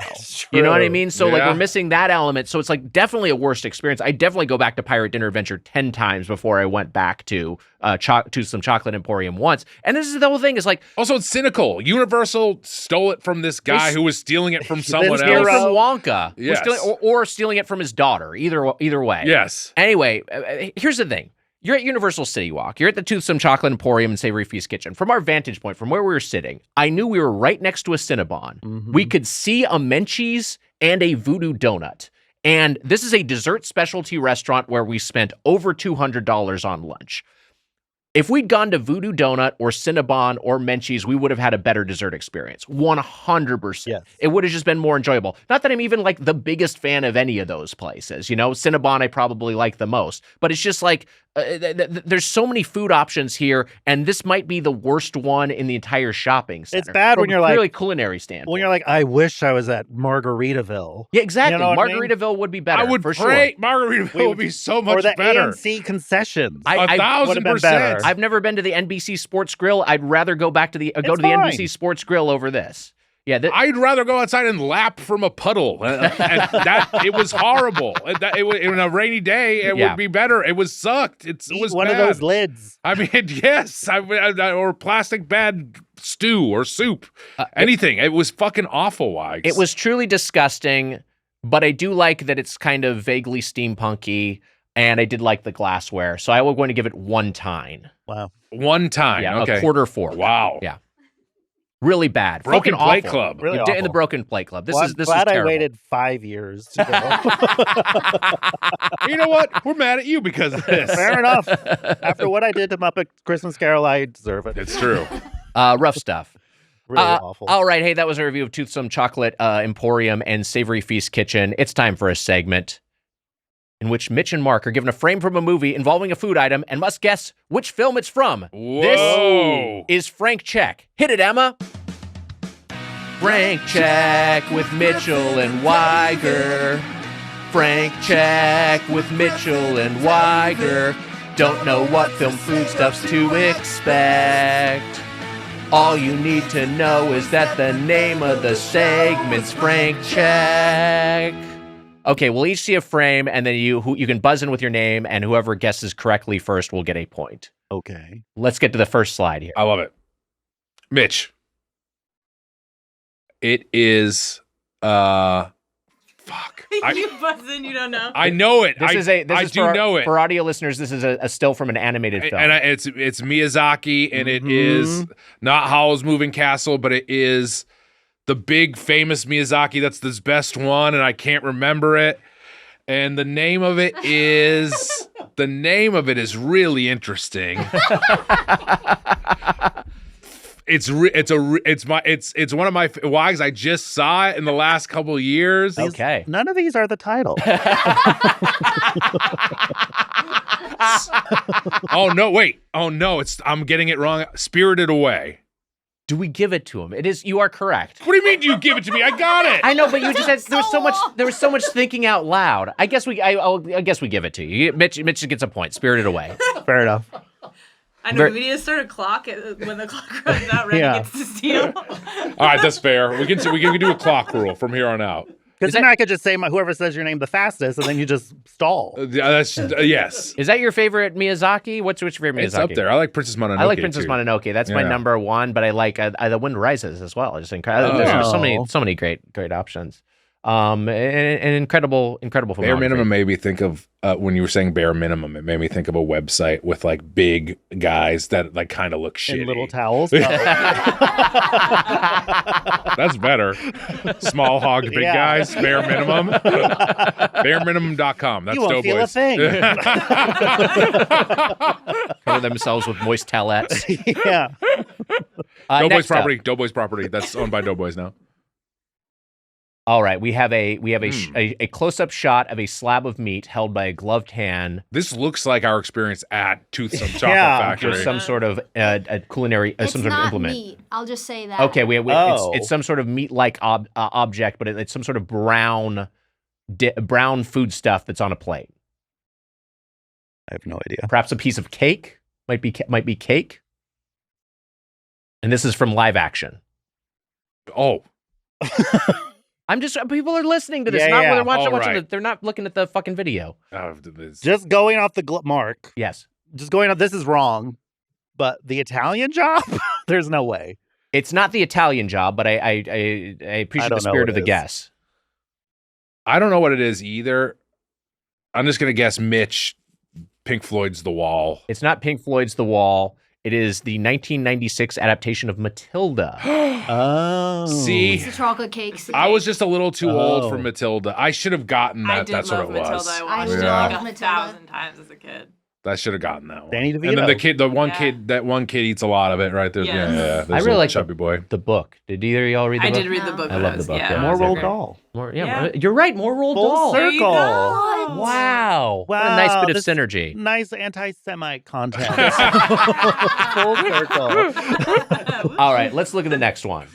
You know what I mean? So like we're missing that element. So it's like definitely a worst experience. I definitely go back to Pirate Dinner Adventure 10 times before I went back to some Chocolate Emporium once. And this is the whole thing is like. Also, it's cynical. Universal stole it from this guy who was stealing it from someone else. From Wonka. Yes. Or stealing it from his daughter. Either way. Yes. Anyway, here's the thing. You're at Universal City Walk. You're at the Toothsome Chocolate Emporium and Savory Feast Kitchen. From our vantage point, from where we were sitting, I knew we were right next to a Cinnabon. Mm-hmm. We could see a Menchie's and a Voodoo Donut. And this is a dessert specialty restaurant where we spent over $200 on lunch. If we'd gone to Voodoo Donut or Cinnabon or Menchie's, we would have had a better dessert experience. 100%. Yes. It would have just been more enjoyable. Not that I'm even like the biggest fan of any of those places. You know, Cinnabon I probably like the most. But it's just like there's so many food options here, and this might be the worst one in the entire shopping center. It's bad when you're like, purely culinary standpoint. When you're like, I wish I was at Margaritaville. Yeah, exactly. You know what I mean? Margaritaville would be better. I would for pray sure. Margaritaville would be so much or the better. ANC concessions. 1,000%. I've never been to the NBC Sports Grill. I'd rather go back to the to the NBC Sports Grill over this. Yeah, I'd rather go outside and lap from a puddle. And that it was horrible. In a rainy day, it would be better. It was sucked. It was one bad. of those lids. I mean, yes, or plastic bad stew or soup, anything. It was fucking awful, Wags. It was truly disgusting, but I do like that it's kind of vaguely steampunky, and I did like the glassware, so I was going to give it 1 tine. Wow. 1 tine. Yeah, okay. a quarter fork. Wow. Yeah. Really bad. Broken Fucking Plate awful. Club. Really In awful. the Broken Plate Club. This is glad I terrible. waited 5 years to go. You know what? We're mad at you because of this. Fair enough. After what I did to Muppet Christmas Carol, I deserve it. It's true. Rough stuff. Really awful. All right. Hey, that was a review of Toothsome Chocolate Emporium and Savory Feast Kitchen. It's time for a segment in which Mitch and Mark are given a frame from a movie involving a food item and must guess which film it's from. Whoa. This is Frank Check. Hit it, Emma. Frank Check with Mitchell and Weiger. Frank Check with Mitchell and Weiger. Don't know what film foodstuffs to expect. All you need to know is that the name of the segment's Frank Check. Okay, we'll each see a frame, and then you can buzz in with your name, and whoever guesses correctly first will get a point. Okay. Let's get to the first slide here. I love it. Mitch. It is fuck. You buzz in, you don't know. I know it. I do know it. For audio listeners, this is a still from an animated film. And it's Miyazaki, and it is not Howl's Moving Castle, but it is the big famous Miyazaki. That's his best one, and I can't remember it. And the name of it is really interesting. It's one of my Wags. I just saw it in the last couple of years. Okay. None of these are the title. Oh no, wait. Oh no, I'm getting it wrong. Spirited Away. Do we give it to him? It is. You are correct. What do you mean? You give it to me? I got it. I know, but you just said there was so much thinking out loud. I guess we give it to you. Mitch gets a point. Spirited Away. Fair enough. I know, we need to start a clock when the clock runs out. Rennie gets to steal. All right, that's fair. We can do a clock rule from here on out. Because then I could just say whoever says your name the fastest, and then you just stall. That's yes. Is that your favorite Miyazaki? What's your favorite Miyazaki? It's up there. I like Princess Mononoke. I like Princess too. Mononoke. That's my number one. But I like The Wind Rises as well. Just incredible. There's so many great options. An incredible film. Bare Minimum made me think of when you were saying bare minimum. It made me think of a website with like big guys that like kind of look shitty. In little towels. That's better. Small hog, big guys. Bare Minimum. Bareminimum.com. That's you won't Doughboys. feel a thing. Cover themselves with moist towelettes. Yeah. Doughboys property. Doughboys property. That's owned by Doughboys now. All right, we have a close-up shot of a slab of meat held by a gloved hand. This looks like our experience at Toothsome Chocolate Factory. With some sort of a culinary, some sort of implement. It's not meat. I'll just say that. Okay, it's some sort of meat-like object, but it's some sort of brown food stuff that's on a plate. I have no idea. Perhaps a piece of cake might be cake. And this is from live action. Oh. People are listening to this, not where they're watching they're not looking at the fucking video. Just going off the Mark. Yes. Just going off, this is wrong, but the Italian Job? There's no way. It's not the Italian Job, but I appreciate the spirit of the guess. I don't know what it is either. I'm just going to guess Mitch, Pink Floyd's The Wall. It's not Pink Floyd's The Wall. It is the 1996 adaptation of Matilda. Oh. See? It's a chocolate cake. I was just a little too old for Matilda. I should have gotten that. That's what it was. I watched it like 1,000 times as a kid. I should have gotten that one. Danny DeVito. And then that one kid eats a lot of it, right? There's, Yes. I really like chubby boy. the book. Did either of y'all read the book? I did read the book. I love the book. Yeah. More Roald Okay. Dahl. You're right. More Roald Dahl. Full circle. Wow. What a nice bit of synergy. Nice anti-Semite content. Full circle. All right, let's look at the next one.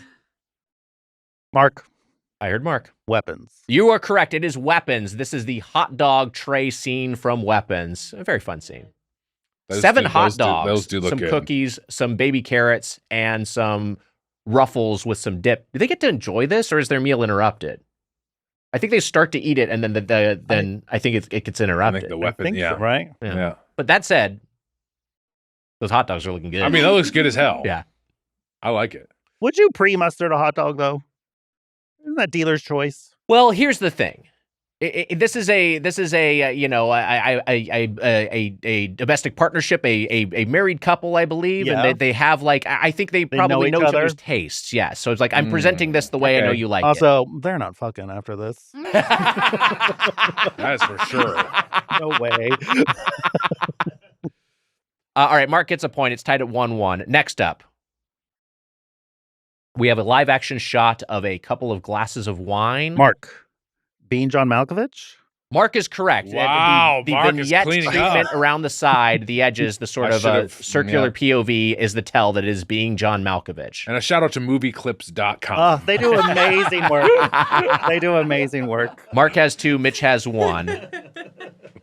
Mark. I heard Mark. Weapons. You are correct. It is Weapons. This is the hot dog tray scene from Weapons. A very fun scene. 7 hot dogs, those do look some good. cookies, some baby carrots, and some Ruffles with some dip. Do they get to enjoy this, or is their meal interrupted? I think they start to eat it, and then I think it gets interrupted. I think the weapon, So, right? Yeah. But that said, those hot dogs are looking good. I mean, that looks good as hell. Yeah. I like it. Would you pre-mustard a hot dog, though? Isn't that dealer's choice? Well, here's the thing. This is a domestic partnership, a married couple, I believe, and they have I think they probably know each other's tastes. Yeah, so it's like I'm presenting this the way I know you like it. Also, they're not fucking after this. That's for sure. No way. All right, Mark gets a point. It's tied at 1-1. Next up, we have a live action shot of a couple of glasses of wine. Mark. Being John Malkovich? Mark is correct. Wow, the Mark is vignette cleaning treatment up. around the side, the edges, the sort of circular POV is the tell that it is Being John Malkovich. And a shout out to movieclips.com. They do amazing work. They do amazing work. Mark has 2, Mitch has 1.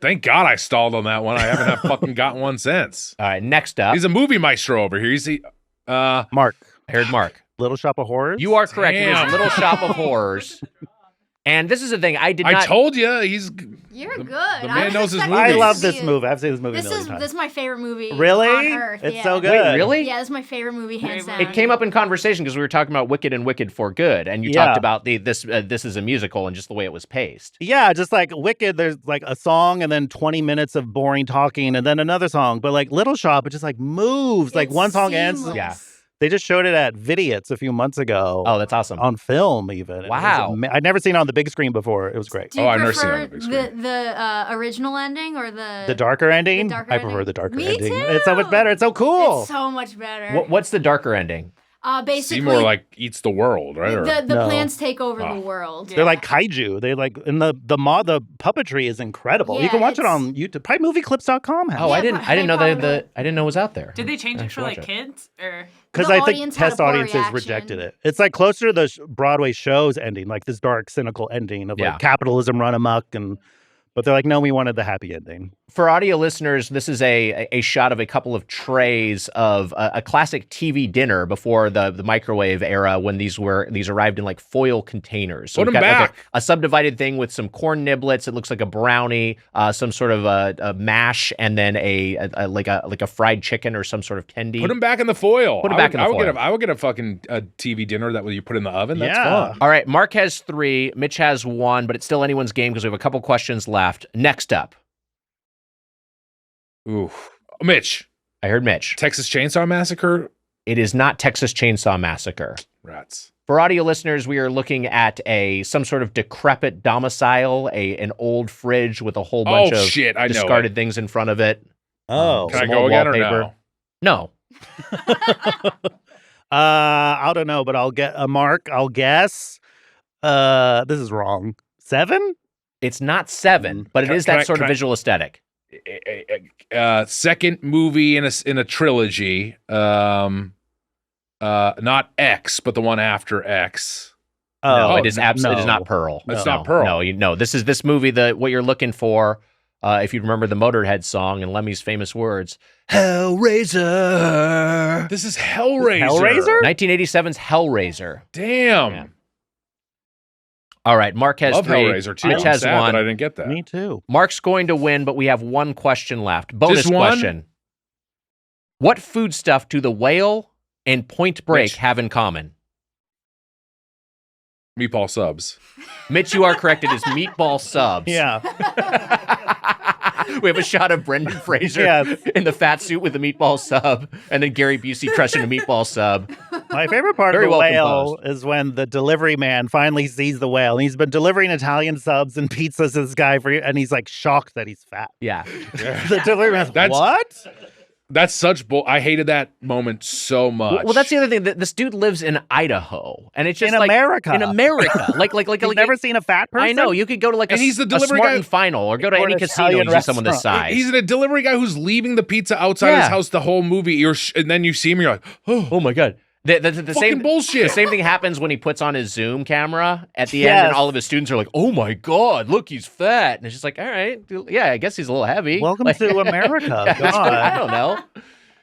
Thank God I stalled on that one. I haven't fucking gotten one since. All right, next up. He's a movie maestro over here. Mark. I heard Mark. Little Shop of Horrors? You are correct. It Damn. is Little Shop of Horrors. And this is the thing. I told you. You're good. The man knows his expecting movies. I love to this see it. movie. I've seen this movie a This million is times. this is my favorite movie. Really? On Earth. It's yeah. so good. Wait, really? Yeah, this is my favorite movie, hands down. It came up in conversation because we were talking about Wicked and Wicked for Good, and you talked about this is a musical and just the way it was paced. Yeah, just like Wicked, there's like a song and then 20 minutes of boring talking and then another song. But like Little Shop, it just like moves. Like one song ends. Yeah. They just showed it at Vidiots a few months ago. Oh, that's awesome. On film, even. Wow. I'd never seen it on the big screen before. It was great. Do you I've never seen it on prefer the big screen. the original ending or The darker ending? The darker I prefer ending? the darker Me ending. too. It's so much better. It's so cool. It's so much better. What's the darker ending? Basically, Seymour eats the world, right? the No. plants take over the world. They're like kaiju. They like, and the puppetry is incredible. You Yeah, can watch it on YouTube. Probably movieclips.com. Oh, I didn't know that I didn't know it was out there. Did they change I it should for watch like it. kids or? Because The I think audience had a test poor audiences reaction. rejected it. It's like closer to the Broadway show's ending, like this dark, cynical ending of like capitalism run amok, but they're like, no, we wanted the happy ending. For audio listeners, this is a shot of a couple of trays of a classic TV dinner before the microwave era when these arrived in like foil containers. So Put we've 'em got like back. a subdivided thing with some corn niblets. It looks like a brownie, some sort of a mash, and then like a fried chicken or some sort of candy. Put them back in the foil. Put 'em back in the foil. I would get a fucking TV dinner that you put in the oven. That's fun. All right, Mark has 3, Mitch has 1, but it's still anyone's game because we have a couple questions left. Next up. Ooh, Mitch. I heard Mitch. Texas Chainsaw Massacre. It is not Texas Chainsaw Massacre. Rats. For audio listeners, we are looking at some sort of decrepit domicile, an old fridge with a whole bunch of I know discarded things in front of it. Oh. Can I some go old again or wallpaper. no? No. I don't know, but I'll get a mark. I'll guess. This is wrong. 7? It's not 7, but it is that sort of visual aesthetic. Second movie in a trilogy. Not X, but the one after X. No, it is absolutely. It is not Pearl. It's not Pearl. No, this movie. What you're looking for, if you remember the Motorhead song and Lemmy's famous words, Hellraiser. This is Hellraiser. Hellraiser? 1987's Hellraiser. Damn. Yeah. All right, Mark has Love 3. Hellraiser too. Mitch I'm has sad 1. that I didn't get that. Me too. Mark's going to win, but we have one question left. Bonus Just one? question. What foodstuff do The Whale and Point Break Mitch. have in common? Meatball subs. Mitch, you are correct. It is meatball subs. Yeah. We have a shot of Brendan Fraser in the fat suit with the meatball sub, and then Gary Busey crushing a meatball sub. My favorite part Very of the well whale composed. is when the delivery man finally sees the whale. And he's been delivering Italian subs and pizzas to this guy and he's like shocked that he's fat. Yeah. The delivery man's what? That's such bull. I hated that moment so much. Well, that's the other thing. This dude lives in Idaho, and it's just in like America. In America, like You've never seen a fat person. I know. You could go to like And he's the delivery Smart guy- and Final, or go to Or any an casino Italian and see someone this restaurant. size. He's a delivery guy who's leaving the pizza outside his house the whole movie. And then you see him, you're like, oh my god. The fucking same bullshit. The same thing happens when he puts on his Zoom camera at the end, and all of his students are like, "Oh my god, look, he's fat!" And it's just like, "All right, yeah, I guess he's a little heavy." Welcome Like- to America. Yeah, God. I don't know.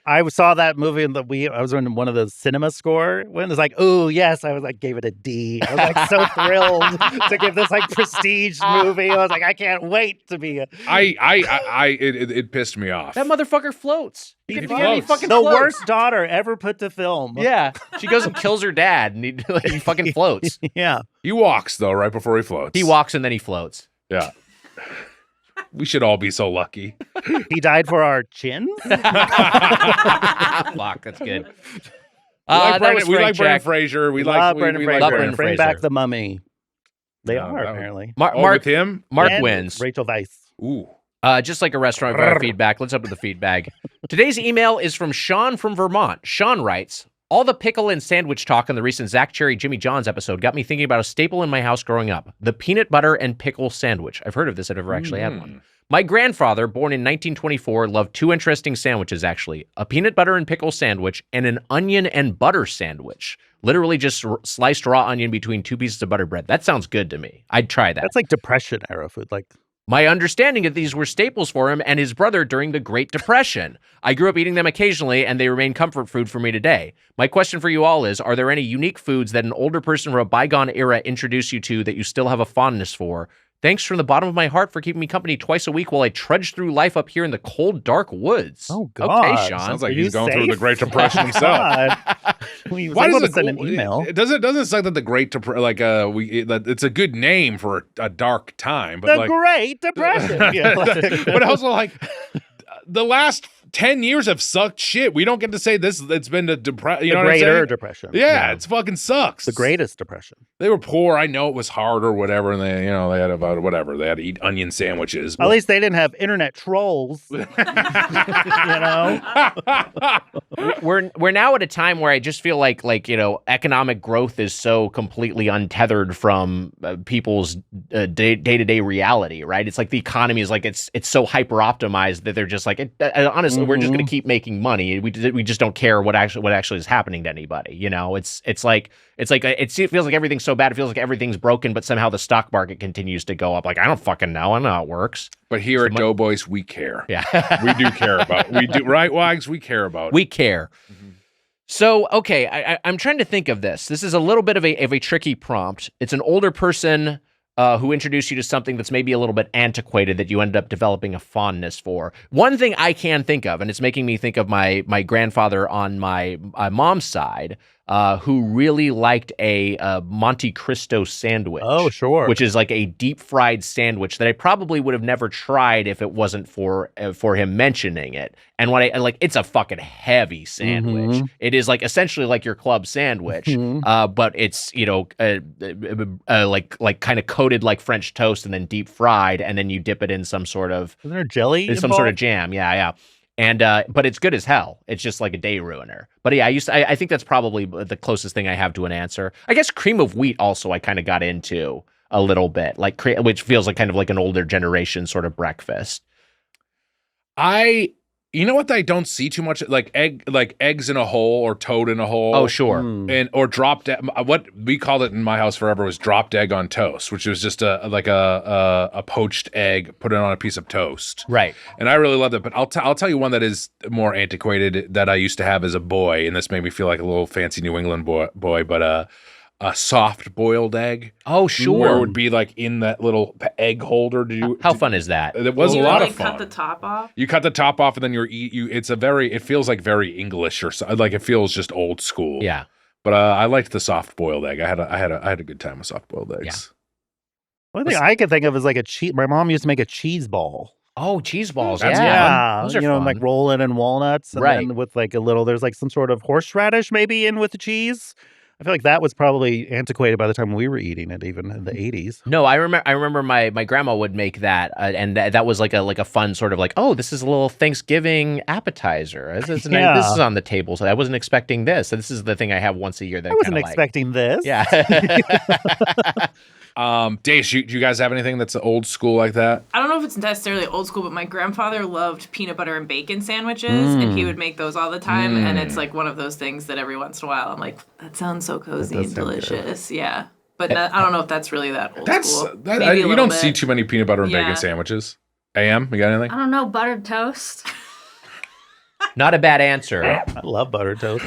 I saw that movie I was in one of the cinema score when it was like, oh yes, I was like, gave it a D. I was like so thrilled to give this like prestige movie. I was like, I can't wait to be it pissed me off. That motherfucker floats. He He floats. fucking the floats. worst daughter ever put to film. Yeah, she goes and kills her dad, and he fucking floats. Yeah. He walks though right before he floats. He walks and then he floats. Yeah. We should all be so lucky. He died for our chins. Fuck, that's good. We like that was Brendan Frank Jack. Fraser. We Love like Brendan we Fraser. like Brendan Bring Fraser. back the mummy. They No, are that was- apparently. Mark with him. Mark And wins. Rachel Weisz. Ooh. Just like a restaurant, we've got feedback. Let's open the feedback. Today's email is from Sean from Vermont. Sean writes, all the pickle and sandwich talk on the recent Zach Cherry Jimmy John's episode got me thinking about a staple in my house growing up, the peanut butter and pickle sandwich. I've heard of this. I've never actually had one. My grandfather, born in 1924, loved two interesting sandwiches, actually. A peanut butter and pickle sandwich and an onion and butter sandwich. Literally just sliced raw onion between two pieces of butter bread. That sounds good to me. I'd try that. That's like Depression era food. Like My understanding of these were staples for him and his brother during the Great Depression. I grew up eating them occasionally, and they remain comfort food for me today. My question for you all is, are there any unique foods that an older person from a bygone era introduced you to that you still have a fondness for? Thanks from the bottom of my heart for keeping me company twice a week while I trudge through life up here in the cold, dark woods. Oh, God. Okay, Sean. Sounds like Are he's you going through safe? the Great Depression himself. Why does it send an email? It doesn't suck that the Great Depression, it's a good name for a dark time, but The like, Great Depression. Yeah, like- but also like the last 10 years have sucked shit. We don't get to say this. It's been the depression. You know what I'm Greater saying? Depression. Yeah, it's fucking sucks. The greatest depression. They were poor. I know it was hard or whatever, and they had about whatever. They had to eat onion sandwiches. At least they didn't have internet trolls. You know? We're now at a time where I just feel like economic growth is so completely untethered from people's day-to-day reality, right? It's like the economy is like it's so hyper optimized that they're just like honestly we're just going to keep making money. We just don't care what actually is happening to anybody. You know, it feels like everything's so bad. It feels like everything's broken, but somehow the stock market continues to go up. Like I don't fucking know. I know how it works. But here at Doughboys, we care. Yeah, we do care about. We do, right, Wags? We care about. We care. So, okay, I'm trying to think of this. This is a little bit of a tricky prompt. It's an older person who introduced you to something that's maybe a little bit antiquated that you ended up developing a fondness for. One thing I can think of, and it's making me think of my grandfather on my mom's side, who really liked a Monte Cristo sandwich. Oh, sure. Which is like a deep fried sandwich that I probably would have never tried if it wasn't for him mentioning it. And when it's a fucking heavy sandwich. Mm-hmm. It is like essentially like your club sandwich, but it's like kind of coated like French toast and then deep fried, and then you dip it in some sort of Isn't there jelly? some sort of jam. Yeah. And but it's good as hell. It's just like a day ruiner. But yeah, I think that's probably the closest thing I have to an answer. I guess cream of wheat also I kind of got into a little bit, which feels like kind of like an older generation sort of breakfast. You know what I don't see too much, like eggs in a hole or toad in a hole. Oh, sure. And or dropped what we called it in my house forever was dropped egg on toast, which was just a poached egg, put it on a piece of toast. Right. And I really loved it. But I'll tell you one that is more antiquated that I used to have as a boy, and this made me feel like a little fancy New England boy, but a soft boiled egg. Oh, sure. Where it would be like in that little egg holder. How fun is that? It was a lot of fun. Cut the top off. You cut the top off, and then it feels like very English or so, like it feels just old school. Yeah. But I liked the soft boiled egg. I had a good time with soft boiled eggs. One thing I can think of is like my mom used to make a cheese ball. Oh, cheese balls. That's Yeah, Those are you know, fun. like roll it in walnuts, and Right. then with like a little, there's like some sort of horseradish maybe in with the cheese. I feel like that was probably antiquated by the time we were eating it, even in the 80s. No, I remember my grandma would make that, and that was like a fun sort of like, oh, this is a little Thanksgiving appetizer. This is on the table, so I wasn't expecting this. So this is the thing I have once a year that I wasn't kinda expecting this. Yeah. Dace, do you guys have anything that's old school like that? I don't know if it's necessarily old school, but my grandfather loved peanut butter and bacon sandwiches, and he would make those all the time. And it's like one of those things that every once in a while I'm like, that sounds so cozy and delicious. Yeah. But I don't know if that's really that old school. You don't see too many peanut butter and bacon sandwiches. AM, you got anything? I don't know, buttered toast. Not a bad answer. I love buttered toast.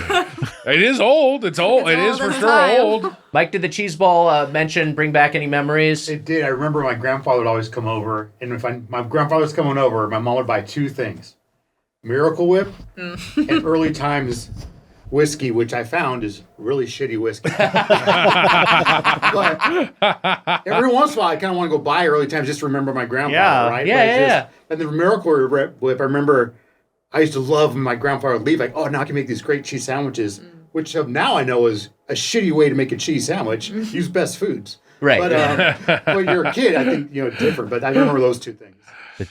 It is old. It's old. It is for sure old. Mike, did the cheese ball mention bring back any memories? It did. I remember my grandfather would always come over, and if my grandfather was coming over, my mom would buy two things: Miracle Whip and Early Times whiskey, which I found is really shitty whiskey. But every once in a while, I kind of want to go buy Early Times just to remember my grandfather, right? Yeah. And the Miracle Whip, I remember I used to love when my grandfather would leave, like, oh, now I can make these great cheese sandwiches, which now I know is a shitty way to make a cheese sandwich. Use best foods. Right. But when you're a kid, I think, different. But I remember those two things.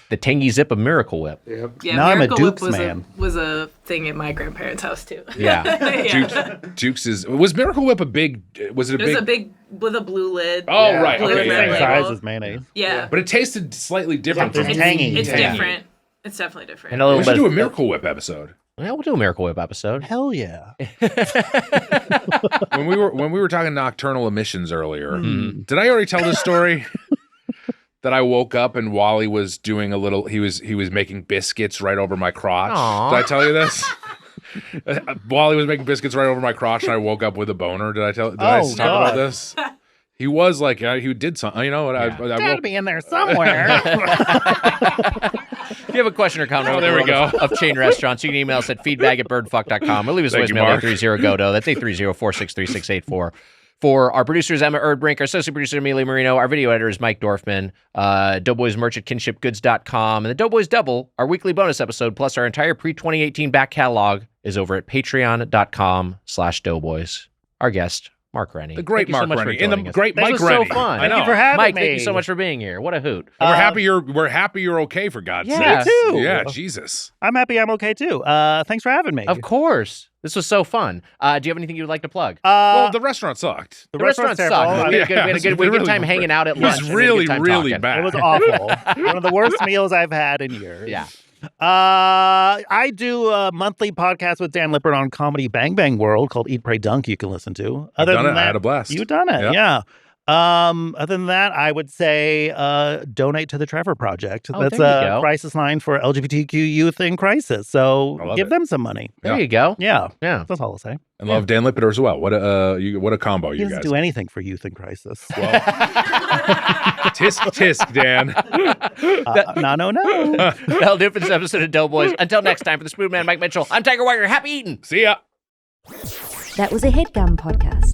The tangy zip of Miracle Whip. Yep. Yeah, Now I'm a Miracle Whip Dukes man. was a thing at my grandparents' house too. Yeah. Dukes was Miracle Whip a big? Was it a It was big? a big with a blue lid. Oh, right. Blue Okay. red Same label. size as mayonnaise. Yeah. But it tasted slightly different. It's from tangy. It's Yeah. different. It's definitely different. And a little We should bit. do a Miracle Whip episode. Yeah, we'll do a Miracle Whip episode. Hell yeah. When we were talking nocturnal emissions earlier, did I already tell this story? That I woke up and Wally was doing a little. He was making biscuits right over my crotch. Aww. Did I tell you this? Wally was making biscuits right over my crotch, and I woke up with a boner. Did I talk about this? He was like, he did something. You know what? I Gotta be in there somewhere. If you have a question or comment there we go. of chain restaurants, you can email us at feedback@birdfuck.com or leave us a Thank you, voicemail Mark. at 30-GODO. That's 830-463-6684. For our producers, Emma Erdbrink, our associate producer, Amelia Marino, our video editor is Mike Dorfman, Doughboys merch at kinshipgoods.com, and the Doughboys Double, our weekly bonus episode, plus our entire pre-2018 back catalog is over at patreon.com/doughboys. Our guest, Mark Rennie. The great Thank you so Mark much for Rennie. And the joining us. great This Mike was Rennie. so fun. I know. Thank you for having Mike, me. thank you so much for being here. What a hoot. And we're happy you're okay, for God's Yeah. sake. Me too. Yeah, Jesus. I'm happy I'm okay too. Thanks for having me. Of course. This was so fun. Do you have anything you would like to plug? Well, the restaurant sucked. The restaurant sucked. We had a good time hanging out at lunch. It was and we had a really, good time really talking. bad. It was awful. One of the worst meals I've had in years. Yeah. I do a monthly podcast with Dan Lippert on Comedy Bang Bang World called Eat, Pray, Dunk you can listen to. I've done it. that, I had a blast. You've done it, yeah. Other than that, I would say donate to the Trevor Project. Oh, That's there you a go. crisis line for LGBTQ youth in crisis. So I love give it. them some money. There you go. Yeah. Yeah. That's all I'll say. And love Dan Lippert as well. What a combo He you doesn't guys. do anything for youth in crisis. Well, tisk, Dan. No. That'll do it for this episode of Doughboys. Until next time, for the Spoon Man, Mike Mitchell, I'm Tiger Wagner. Happy eating. See ya. That was a Headgum podcast.